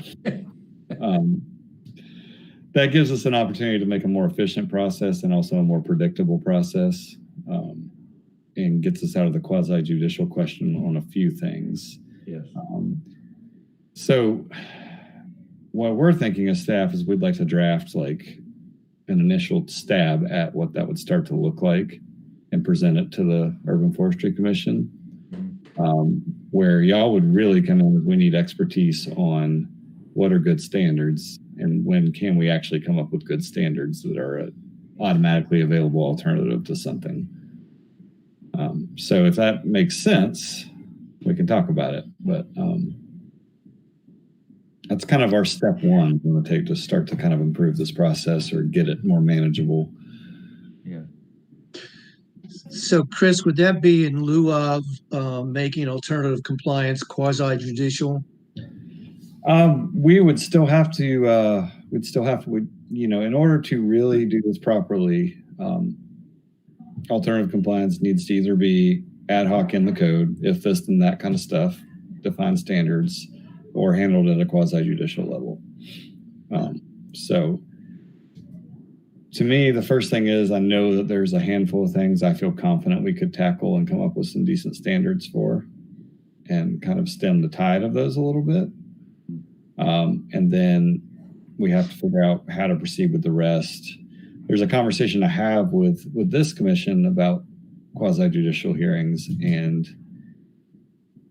that gives us an opportunity to make a more efficient process and also a more predictable process, and gets us out of the quasi-judicial question on a few things. Yes. So what we're thinking as staff is we'd like to draft like an initial stab at what that would start to look like and present it to the Urban Forestry Commission, where y'all would really come in with, we need expertise on what are good standards and when can we actually come up with good standards that are an automatically available alternative to something. So if that makes sense, we can talk about it, but that's kind of our step one we're going to take to start to kind of improve this process or get it more manageable. Yeah. So, Chris, would that be in lieu of making alternative compliance quasi-judicial? We would still have to, in order to really do this properly, alternative compliance needs to either be ad hoc in the code, if this, then that kind of stuff, define standards, or handled at a quasi-judicial level. So to me, the first thing is, I know that there's a handful of things I feel confident we could tackle and come up with some decent standards for and kind of stem the tide of those a little bit. And then we have to figure out how to proceed with the rest. There's a conversation to have with this commission about quasi-judicial hearings. And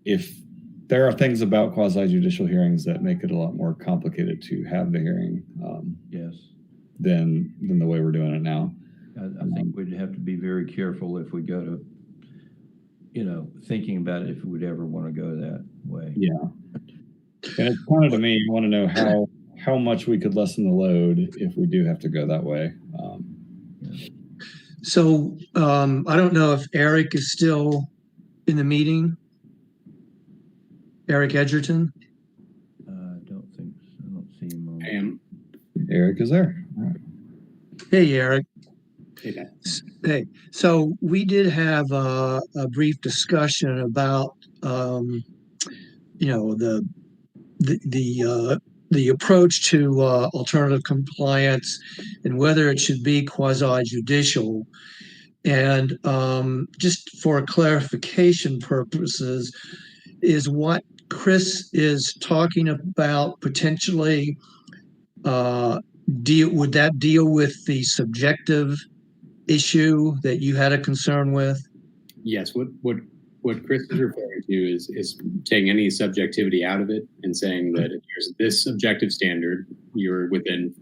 if there are things about quasi-judicial hearings that make it a lot more complicated to have the hearing, yes, than the way we're doing it now. I think we'd have to be very careful if we go to, thinking about it, if we would ever want to go that way. Yeah. And it's kind of, to me, you want to know how much we could lessen the load if we do have to go that way. So I don't know if Eric is still in the meeting. Eric Edgerton? I don't think so. I don't see him Eric is there. Hey, Eric. Hey, Matt. Hey, so we did have a brief discussion about, the approach to alternative compliance and whether it should be quasi-judicial. And just for clarification purposes, is what Chris is talking about potentially would that deal with the subjective issue that you had a concern with? Yes, what Chris is referring to is taking any subjectivity out of it and saying that if there's this objective standard, you're within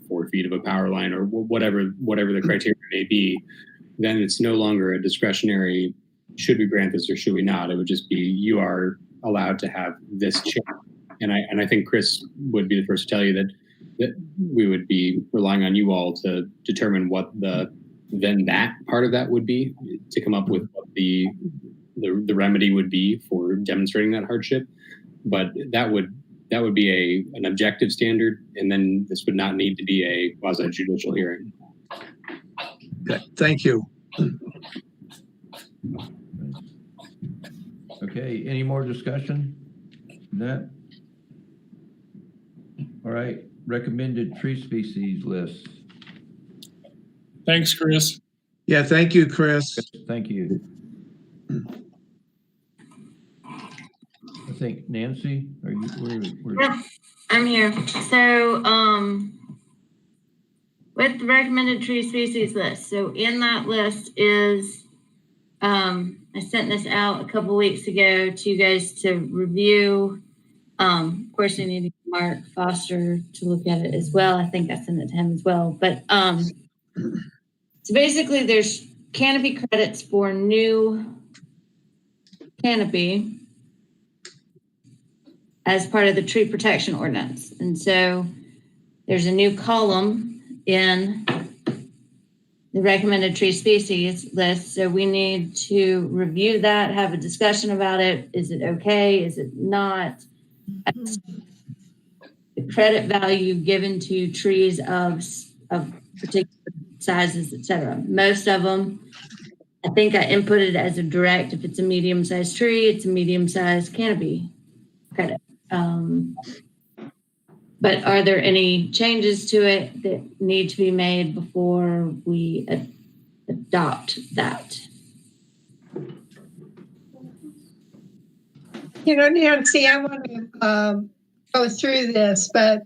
4 feet of a power line or whatever the criteria may be, then it's no longer a discretionary, should we grant this or should we not? It would just be, you are allowed to have this change. And I think Chris would be the first to tell you that we would be relying on you all to determine what then that part of that would be, to come up with what the remedy would be for demonstrating that hardship. But that would be an objective standard, and then this would not need to be a quasi-judicial hearing. Okay, thank you. Okay, any more discussion? That? All right, recommended tree species list. Thanks, Chris. Yeah, thank you, Chris. Thank you. I think Nancy, are you? Yeah, I'm here. So, with the recommended tree species list. So in that list is, I sent this out a couple weeks ago to you guys to review. Of course, I needed Mark Foster to look at it as well. I think I sent it to him as well. But so basically, there's canopy credits for new canopy as part of the tree protection ordinance. And so there's a new column in the recommended tree species list. So we need to review that, have a discussion about it. Is it okay? Is it not? The credit value given to trees of particular sizes, etc. Most of them, I think I inputted as a direct. If it's a medium-sized tree, it's a medium-sized canopy credit. But are there any changes to it that need to be made before we adopt that? Nancy, I want to go through this, but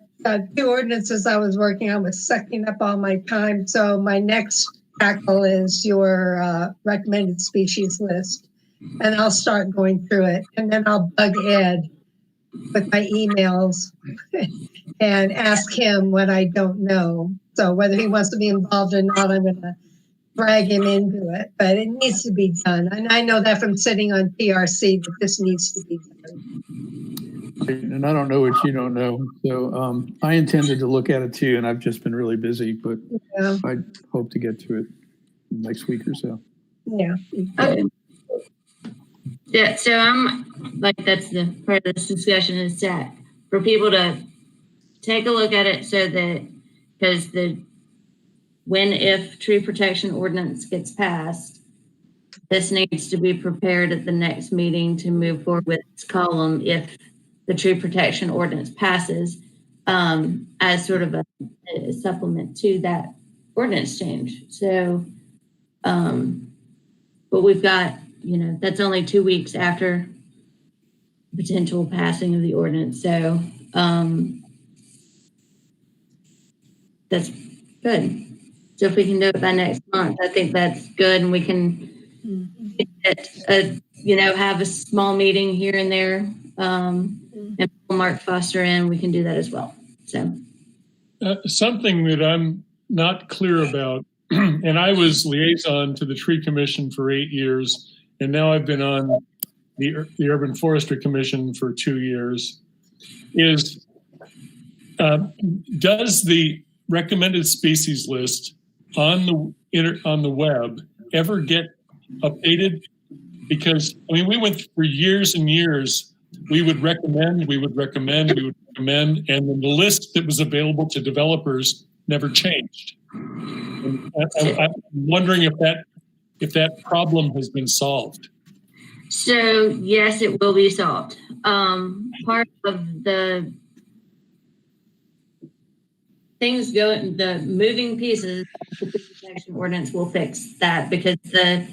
2 ordinances I was working on was sucking up all my time. So my next tackle is your recommended species list, and I'll start going through it, and then I'll bug Ed with my emails and ask him what I don't know. So whether he wants to be involved or not, I'm going to drag him into it, but it needs to be done. And I know that from sitting on PRC that this needs to be done. And I don't know what you don't know. So I intended to look at it too, and I've just been really busy, but yeah. I hope to get to it next week or so. Yeah. Okay. Yeah, so I'm like, that's the part of this discussion is that for people to take a look at it so that, because if tree protection ordinance gets passed, this needs to be prepared at the next meeting to move forward with this column if the tree protection ordinance passes, as sort of a supplement to that ordinance change. So, but we've got, that's only 2 weeks after potential passing of the ordinance. So that's good. So if we can do it by next month, I think that's good. And we can have a small meeting here and there and pull Mark Foster in. We can do that as well. So something that I'm not clear about, and I was liaison to the Tree Commission for 8 years, and now I've been on the Urban Forestry Commission for 2 years, is does the recommended species list on the web ever get updated? Because we went for years and years, we would recommend, recommend, and then the list that was available to developers never changed. And I'm wondering if that problem has been solved. So yes, it will be solved. Part of the things the moving pieces of the protection ordinance will fix that, because the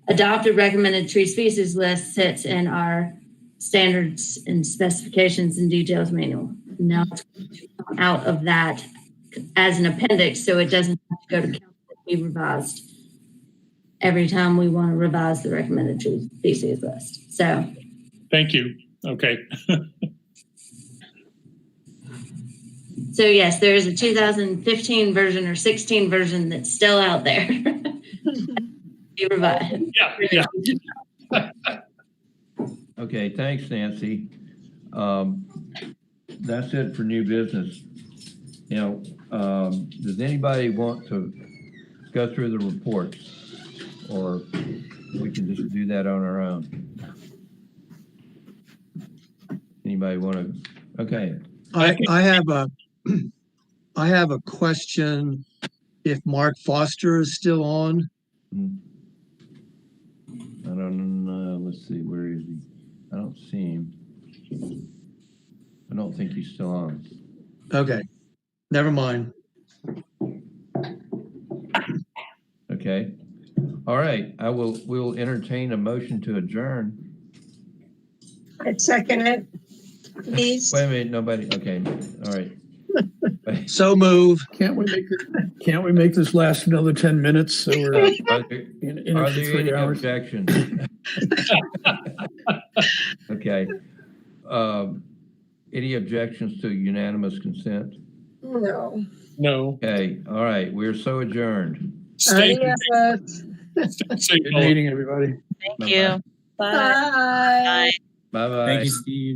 adopted recommended tree species list sits in our standards and specifications and details manual. Now it's going to come out of that as an appendix, so it doesn't have to go to council to be revised every time we want to revise the recommended tree species list. So thank you. Okay. So yes, there is a 2015 version or 16 version that's still out there. Be revised. Yeah. Okay, thanks, Nancy. That's it for new business. Does anybody want to go through the reports, or we can just do that on our own? Anybody want to? Okay. I have a question. If Mark Foster is still on. I don't know. Let's see. Where is he? I don't see him. I don't think he's still on. Okay. Never mind. Okay. All right. We'll entertain a motion to adjourn. I'd second it, please. Wait a minute. Nobody. Okay. All right. So move. Can't we make this last another 10 minutes? So we're Are in there it for 3 any hours. objections? Okay. Any objections to unanimous consent? No. No. Okay. All right. We're so adjourned. Stay Good meeting, everybody. Thank you. Bye. Bye bye. Thank you, Steve.